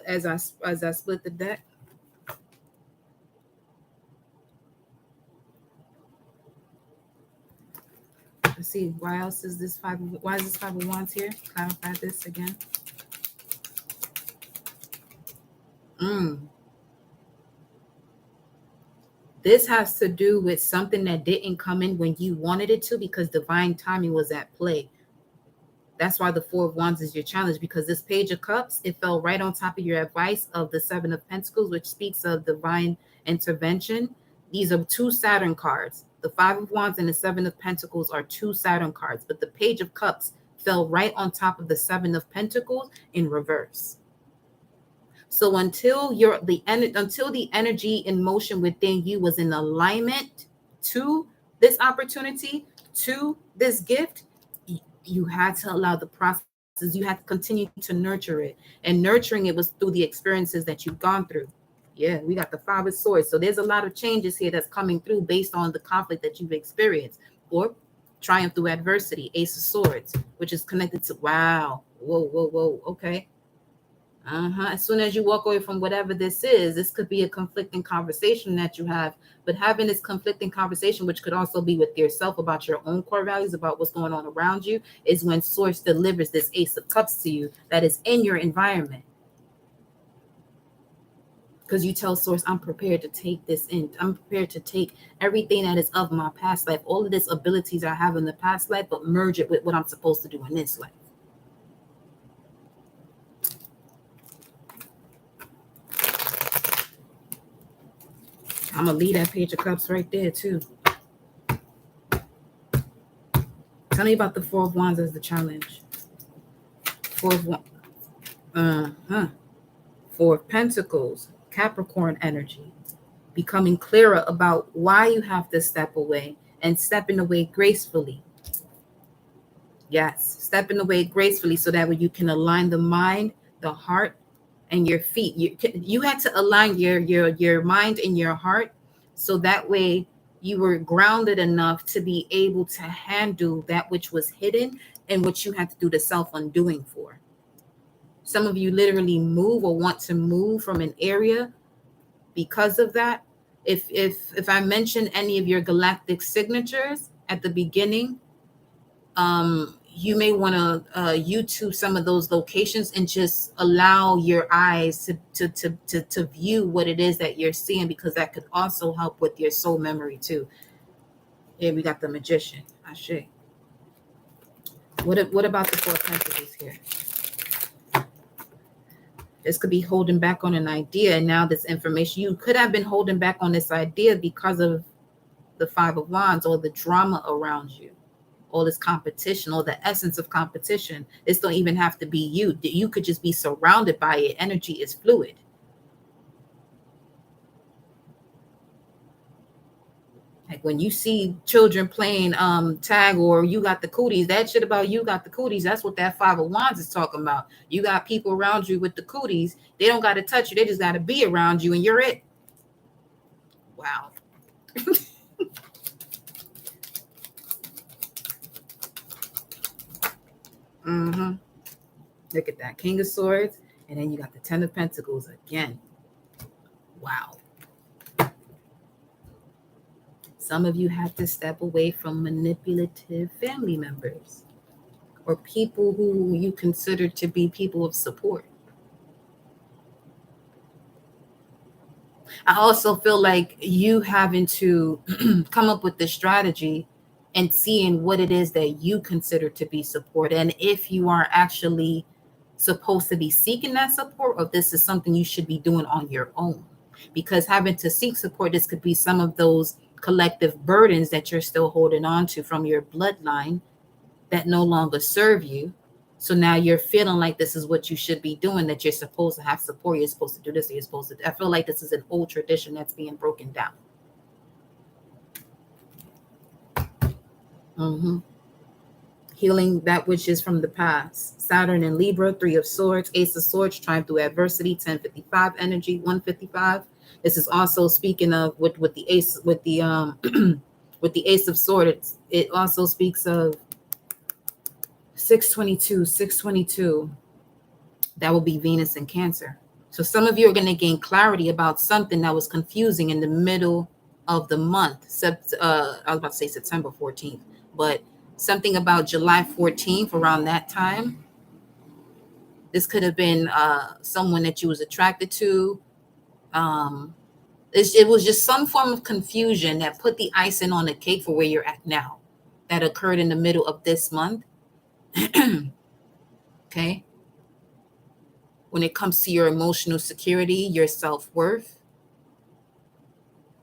as I split the deck. Let's see, why else is this why is this 5 of Wands here? Clarify this again. This has to do with something that didn't come in when you wanted it to, because divine timing was at play. That's why the 4 of Wands is your challenge, because this Page of Cups, it fell right on top of your advice of the 7 of Pentacles, which speaks of divine intervention. These are 2 Saturn cards. The 5 of Wands and the 7 of Pentacles are 2 Saturn cards, but the Page of Cups fell right on top of the 7 of Pentacles in reverse. So until the energy in motion within you was in alignment to this opportunity, to this gift, you had to allow the process. You had to continue to nurture it, and nurturing it was through the experiences that you've gone through. Yeah, we got the 5 of Swords. So there's a lot of changes here that's coming through based on the conflict that you've experienced, or triumph through adversity. Ace of Swords, which is connected to, wow, whoa, okay. As soon as you walk away from whatever this is, this could be a conflicting conversation that you have. But having this conflicting conversation, which could also be with yourself about your own core values, about what's going on around you, is when Source delivers this Ace of Cups to you that is in your environment. Because you tell Source, I'm prepared to take this in. I'm prepared to take everything that is of my past life, all of these abilities I have in the past life, but merge it with what I'm supposed to do in this life. I'm going to leave that Page of Cups right there, too. Tell me about the 4 of Wands as the challenge. 4 of Wands. 4 of Pentacles. Capricorn energy. Becoming clearer about why you have to step away, and stepping away gracefully. Yes, stepping away gracefully so that way you can align the mind, the heart, and your feet. You had to align your mind and your heart, so that way you were grounded enough to be able to handle that which was hidden and what you had to do the self-undoing for. Some of you literally move or want to move from an area because of that. If I mention any of your galactic signatures at the beginning, you may want to YouTube some of those locations and just allow your eyes to view what it is that you're seeing, because that could also help with your soul memory too. Here we got the Magician. Ashe. What about the Four of Pentacles here? This could be holding back on an idea, and now this information, you could have been holding back on this idea because of the Five of Wands, or the drama around you, all this competition, or the essence of competition. This don't even have to be you. You could just be surrounded by it. Energy is fluid. Like when you see children playing tag, or you got the cooties, that shit about you got the cooties, that's what that Five of Wands is talking about. You got people around you with the cooties. They don't got to touch you. They just got to be around you, and you're it. Wow. Mm-hmm. Look at that. King of Swords. And then you got the Ten of Pentacles again. Wow. Some of you have to step away from manipulative family members, or people who you consider to be people of support. I also feel like you having to come up with the strategy and seeing what it is that you consider to be support, and if you are actually supposed to be seeking that support, or if this is something you should be doing on your own. Because having to seek support, this could be some of those collective burdens that you're still holding on to from your bloodline that no longer serve you. So now you're feeling like this is what you should be doing, that you're supposed to have support, you're supposed to do this, you're supposed to. I feel like this is an old tradition that's being broken down. Mm-hmm. Healing that which is from the past. Saturn and Libra, Three of Swords, Ace of Swords, trying through adversity, 1055 energy, 155. This is also speaking of with the ace, with the with the Ace of Swords. It also speaks of 622. That will be Venus in Cancer. So some of you are going to gain clarity about something that was confusing in the middle of the month. I was about to say September 14th, but something about July 14th, around that time. This could have been someone that you was attracted to. It was just some form of confusion that put the icing on the cake for where you're at now. That occurred in the middle of this month. Okay. When it comes to your emotional security, your self-worth,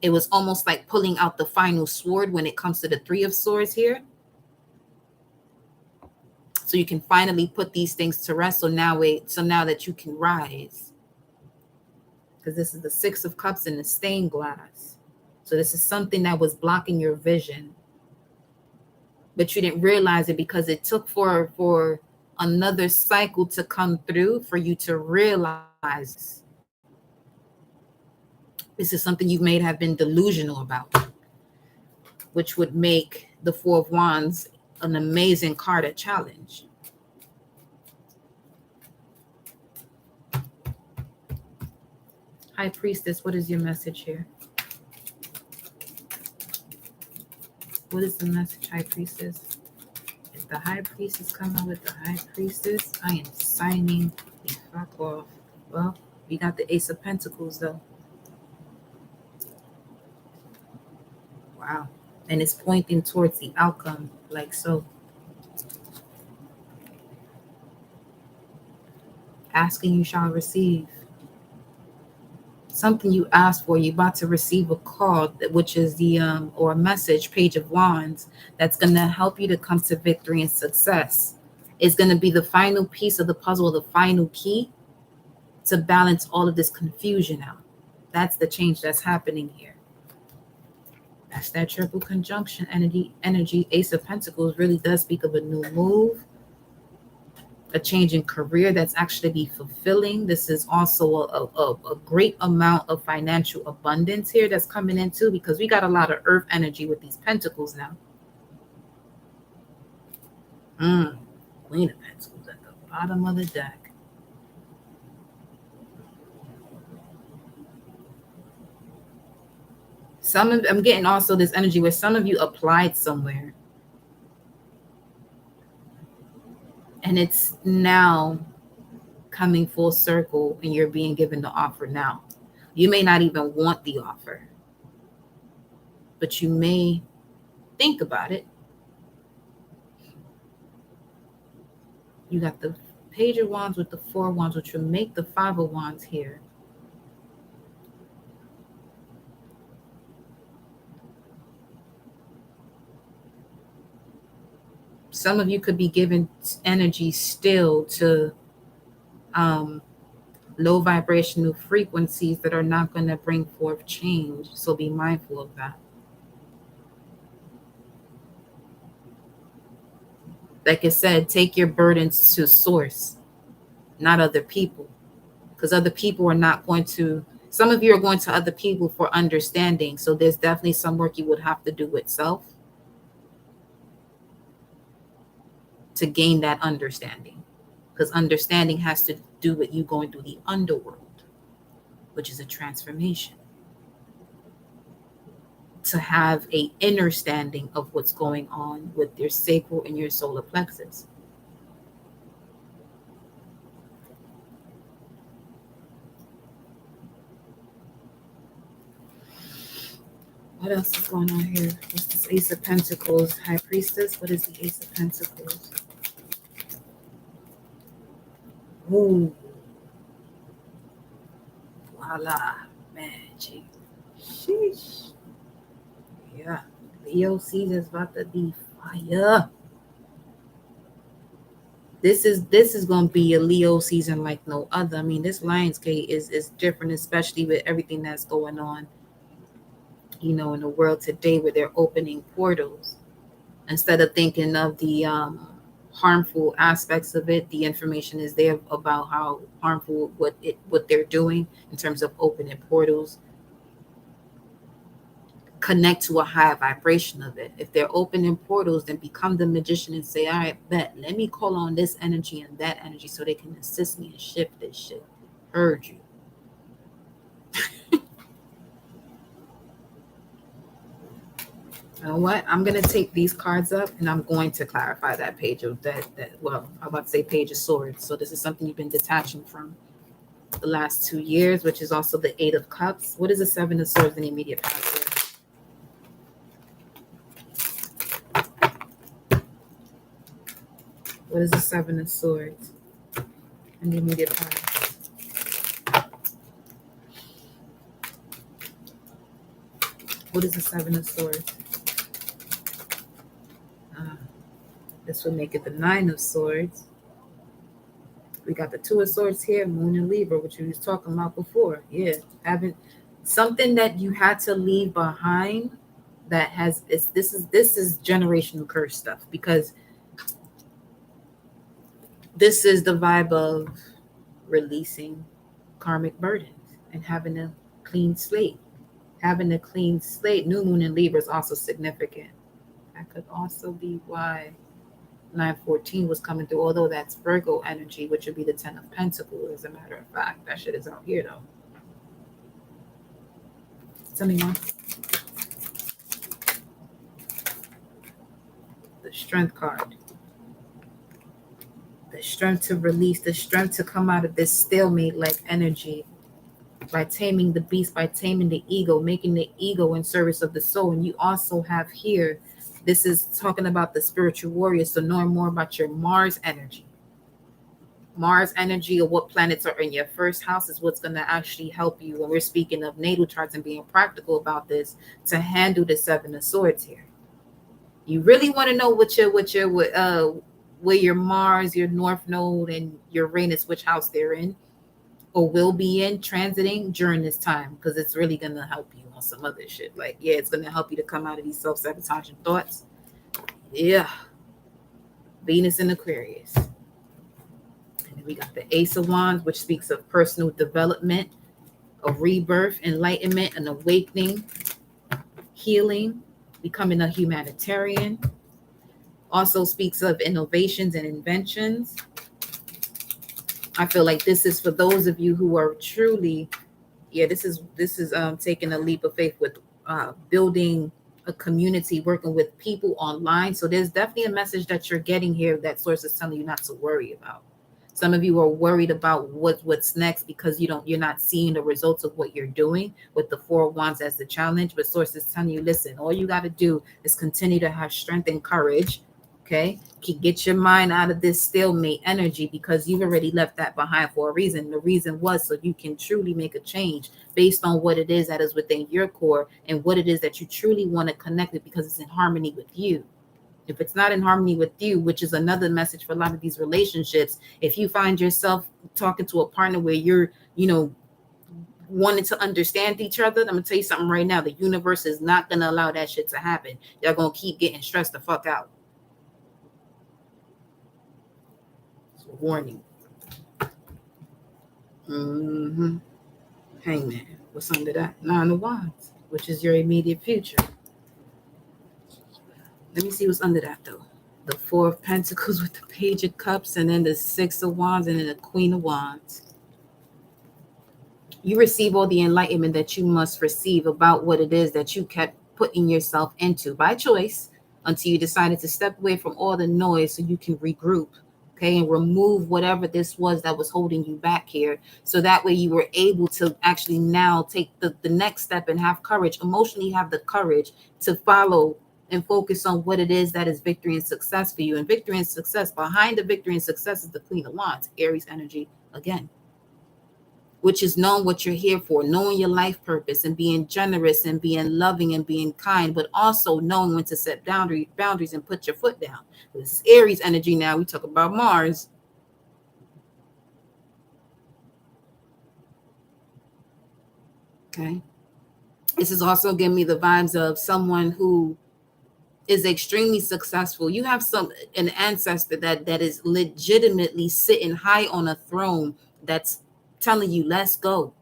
it was almost like pulling out the final sword when it comes to the Three of Swords here. So you can finally put these things to rest. So now that you can rise. Because this is the Six of Cups and the stained glass. So this is something that was blocking your vision. But you didn't realize it because it took for another cycle to come through for you to realize this is something you may have been delusional about, which would make the Four of Wands an amazing card at challenge. High Priestess, what is your message here? What is the message, High Priestess? If the High Priestess come out with the High Priestess, I am signing the fuck off. Well, we got the Ace of Pentacles, though. Wow. And it's pointing towards the outcome, like so. Asking, you shall receive. Something you asked for, you're about to receive a call, which is the or a message, Page of Wands, that's going to help you to come to victory and success. It's going to be the final piece of the puzzle, the final key to balance all of this confusion out. That's the change that's happening here. That's that triple conjunction energy. Ace of Pentacles really does speak of a new move, a change in career that's actually be fulfilling. This is also a great amount of financial abundance here that's coming in too, because we got a lot of earth energy with these pentacles now. Queen of Pentacles at the bottom of the deck. I'm getting also this energy where some of you applied somewhere. And it's now coming full circle, and you're being given the offer now. You may not even want the offer, but you may think about it. You got the Page of Wands with the Four of Wands, which will make the Five of Wands here. Some of you could be given energy still to low vibrational frequencies that are not going to bring forth change. So be mindful of that. Like I said, take your burdens to source, not other people. Because other people are not going to, some of you are going to other people for understanding. So there's definitely some work you would have to do with self to gain that understanding. Because understanding has to do with you going through the underworld, which is a transformation. To have a understanding of what's going on with your sacral and your solar plexus. What else is going on here? What's this Ace of Pentacles? High Priestess? What is the Ace of Pentacles? Ooh. Voila. Magic. Sheesh. Yeah. Leo season is about to be fire. This is going to be a Leo season like no other. I mean, this Lionsgate is different, especially with everything that's going on, you know, in the world today, where they're opening portals. Instead of thinking of the harmful aspects of it, the information is there about how harmful what they're doing in terms of opening portals. Connect to a higher vibration of it. If they're opening portals, then become the magician and say, all right, bet, let me call on this energy and that energy so they can assist me and shift this shit. Heard you. You know what? I'm going to take these cards up and I'm going to clarify that page of that well, I'm about to say Page of Swords. So this is something you've been detaching from the last 2 years, which is also the Eight of Cups. What is the Seven of Swords in the immediate past here? What is the Seven of Swords in the immediate past? What is the Seven of Swords? This would make it the Nine of Swords. We got the Two of Swords here, Moon and Libra, which we was talking about before. Yeah, having something that you had to leave behind that has this is generational curse stuff, because this is the vibe of releasing karmic burdens and having a clean slate. Having a clean slate. New Moon in Libra is also significant. That could also be why 914 was coming through, although that's Virgo energy, which would be the 10 of Pentacles, as a matter of fact. That shit is out here, though. Tell me more. The Strength card. The strength to release, the strength to come out of this stalemate-like energy by taming the beast, by taming the ego, making the ego in service of the soul. And you also have here, this is talking about the spiritual warrior, so knowing more about your Mars energy. Mars energy, or what planets are in your first house, is what's going to actually help you when we're speaking of natal charts and being practical about this to handle the Seven of Swords here. You really want to know where your Mars, your North Node, and Uranus, which house they're in or will be in transiting during this time, because it's really going to help you on some other shit. Like, yeah, it's going to help you to come out of these self-sabotaging thoughts. Yeah. Venus in Aquarius. And then we got the Ace of Wands, which speaks of personal development, a rebirth, enlightenment, an awakening, healing, becoming a humanitarian. Also speaks of innovations and inventions. I feel like this is for those of you who are truly, yeah, this is taking a leap of faith with building a community, working with people online. So there's definitely a message that you're getting here that source is telling you not to worry about. Some of you are worried about what's next because you're not seeing the results of what you're doing with the 4 of Wands as the challenge. But source is telling you, listen, all you got to do is continue to have strength and courage. Okay, get your mind out of this stalemate energy, because you've already left that behind for a reason. The reason was so you can truly make a change based on what it is that is within your core and what it is that you truly want to connect with, because it's in harmony with you. If it's not in harmony with you, which is another message for a lot of these relationships, if you find yourself talking to a partner where you're, wanting to understand each other, I'm gonna tell you something right now. The universe is not gonna allow that shit to happen. Y'all gonna keep getting stressed the fuck out. It's a warning. Hangman. What's under that? 9 of Wands, which is your immediate future. Let me see what's under that though. The 4 of Pentacles with the Page of Cups, and then the 6 of Wands, and then the Queen of Wands. You receive all the enlightenment that you must receive about what it is that you kept putting yourself into by choice, until you decided to step away from all the noise so you can regroup, okay, and remove whatever this was that was holding you back here. So that way you were able to actually now take the next step and have courage, emotionally have the courage to follow and focus on what it is that is victory and success for you. And victory and success, behind the victory and success, is the Queen of Wands, Aries energy again, which is knowing what you're here for, knowing your life purpose, and being generous and being loving and being kind, but also knowing when to set boundaries and put your foot down. This is Aries energy now. We talk about Mars. Okay. This is also giving me the vibes of someone who is extremely successful. You have an ancestor that is legitimately sitting high on a throne that's telling you, let's go.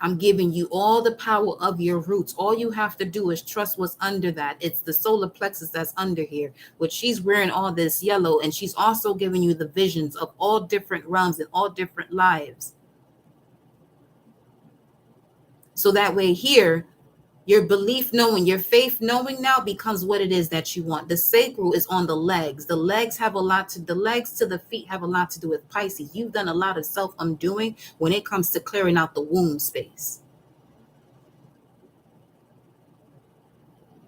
I'm giving you all the power of your roots. All you have to do is trust what's under that. It's the solar plexus that's under here, which she's wearing all this yellow, and she's also giving you the visions of all different realms and all different lives. So that way here, your belief knowing, your faith knowing now becomes what it is that you want. The sacral is on the legs. The legs to the feet have a lot to do with Pisces. You've done a lot of self-undoing when it comes to clearing out the womb space.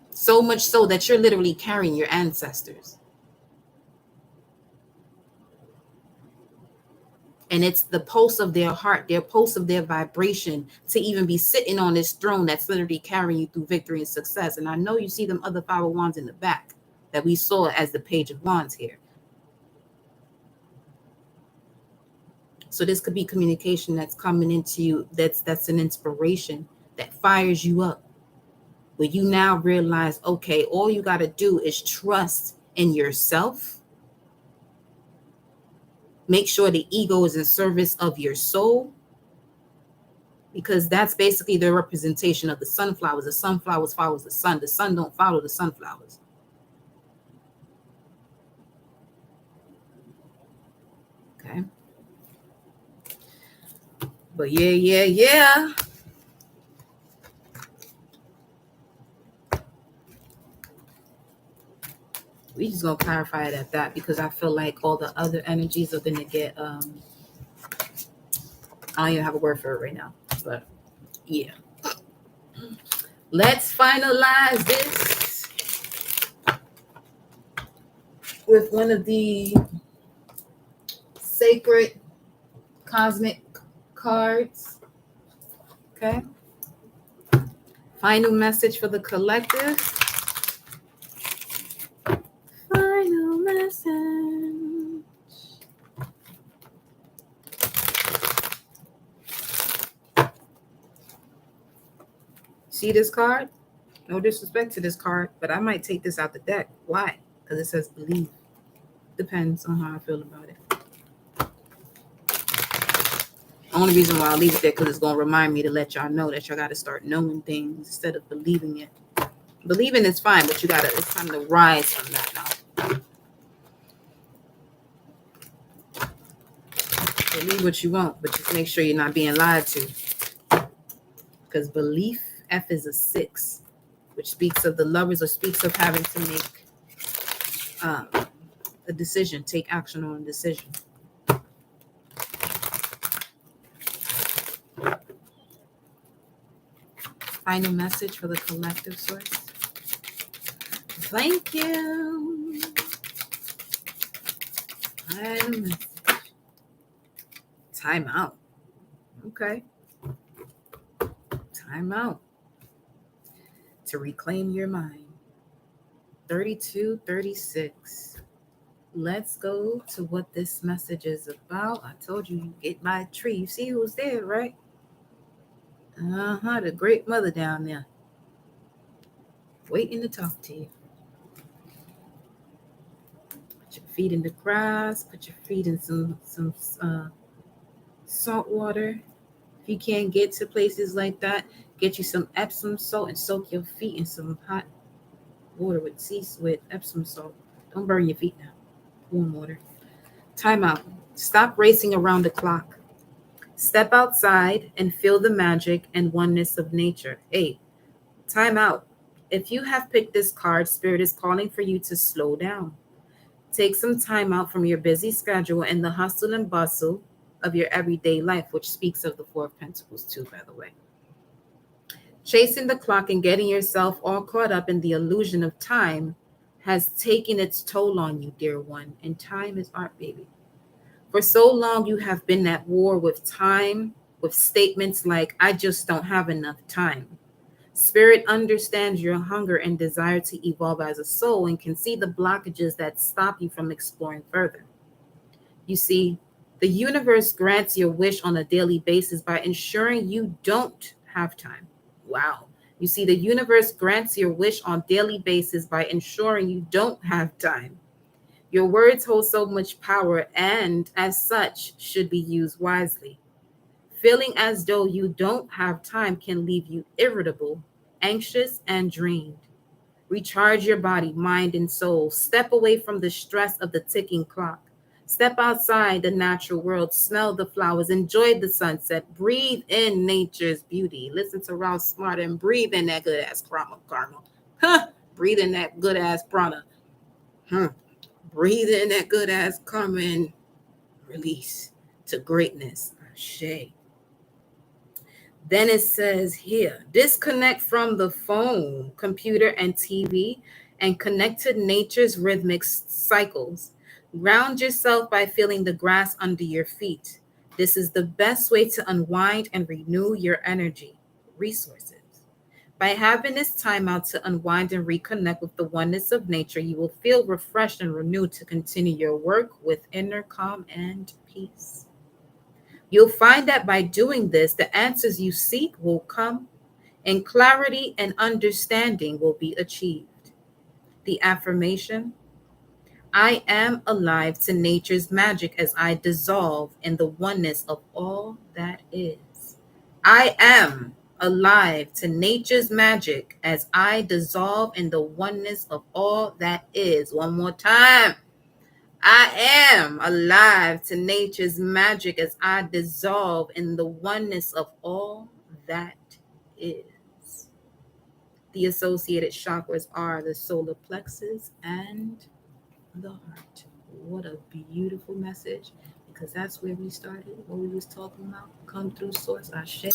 So much so that you're literally carrying your ancestors. And it's the pulse of their heart, their pulse of their vibration, to even be sitting on this throne that's literally carrying you through victory and success. And I know you see them other 5 of Wands in the back that we saw as the Page of Wands here. So this could be communication that's coming into you. That's an inspiration that fires you up, where you now realize, okay, all you got to do is trust in yourself. Make sure the ego is in service of your soul, because that's basically the representation of the sunflowers. The sunflowers follows the sun. The sun don't follow the sunflowers. Okay. But yeah. We just gonna clarify it at that, because I feel like all the other energies are gonna get I don't even have a word for it right now, but yeah. Let's finalize this with one of the sacred cosmic cards. Okay. Final message for the collective. Final message. See this card? No disrespect to this card, but I might take this out the deck. Why? Because it says believe. Depends on how I feel about it. Only reason why I leave it there, because it's going to remind me to let y'all know that y'all got to start knowing things instead of believing it. Believing is fine, but it's time to rise from that now. Believe what you want, but just make sure you're not being lied to. Because belief F is a 6, which speaks of the lovers or speaks of having to make a decision, take action on a decision. Final message for the collective source. Thank you. Final message. Time out. Okay. Time out. To reclaim your mind. 3236. Let's go to what this message is about. I told you get by a tree. You see who's there, right? The great mother down there. Waiting to talk to you. Put your feet in the grass. Put your feet in some salt water. If you can't get to places like that, get you some Epsom salt and soak your feet in some hot water with Epsom salt. Don't burn your feet now. Warm water. Time out. Stop racing around the clock. Step outside and feel the magic and oneness of nature. 8. Time out. If you have picked this card, Spirit is calling for you to slow down. Take some time out from your busy schedule and the hustle and bustle of your everyday life, which speaks of the 4 of Pentacles too, by the way. Chasing the clock and getting yourself all caught up in the illusion of time has taken its toll on you, dear one, and time is art, baby. For so long, you have been at war with time, with statements like, I just don't have enough time. Spirit understands your hunger and desire to evolve as a soul and can see the blockages that stop you from exploring further. You see, the universe grants your wish on a daily basis by ensuring you don't have time. Wow. You see, the universe grants your wish on a daily basis by ensuring you don't have time. Your words hold so much power and, as such, should be used wisely. Feeling as though you don't have time can leave you irritable, anxious, and drained. Recharge your body, mind, and soul. Step away from the stress of the ticking clock. Step outside the natural world, smell the flowers, enjoy the sunset, breathe in nature's beauty. Listen to Ralph Smart and breathe in that good ass karma. Breathe in that good ass prana. Breathe in that good ass karma and release to greatness. Ashe. Then it says here, disconnect from the phone, computer, and TV and connect to nature's rhythmic cycles. Ground yourself by feeling the grass under your feet. This is the best way to unwind and renew your energy, resources. By having this time out to unwind and reconnect with the oneness of nature, you will feel refreshed and renewed to continue your work with inner calm and peace. You'll find that by doing this, the answers you seek will come and clarity and understanding will be achieved. The affirmation, I am alive to nature's magic as I dissolve in the oneness of all that is. I am alive to nature's magic as I dissolve in the oneness of all that is. One more time. I am alive to nature's magic as I dissolve in the oneness of all that is. The associated chakras are the solar plexus and the heart. What a beautiful message, because that's where we started, what we was talking about. Come through source, Ashe. May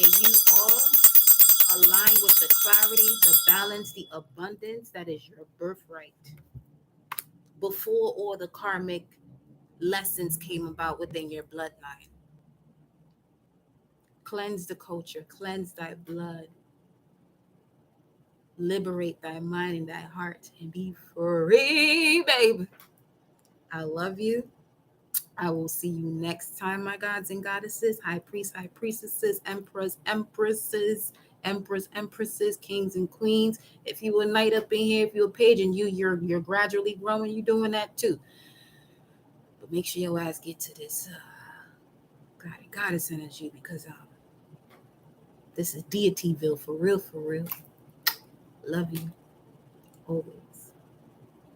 you all align with the clarity, the balance, the abundance that is your birthright. Before all the karmic lessons came about within your bloodline. Cleanse the culture, cleanse thy blood, liberate thy mind and thy heart, and be free, baby. I love you. I will see you next time, my gods and goddesses, high priests, high priestesses, emperors, empresses, emperors, empresses, kings and queens. If you a knight up in here, if you're a page and you're gradually growing, you're doing that too. But make sure your ass get to this goddess energy, because this is Deityville for real, for real. Love you always.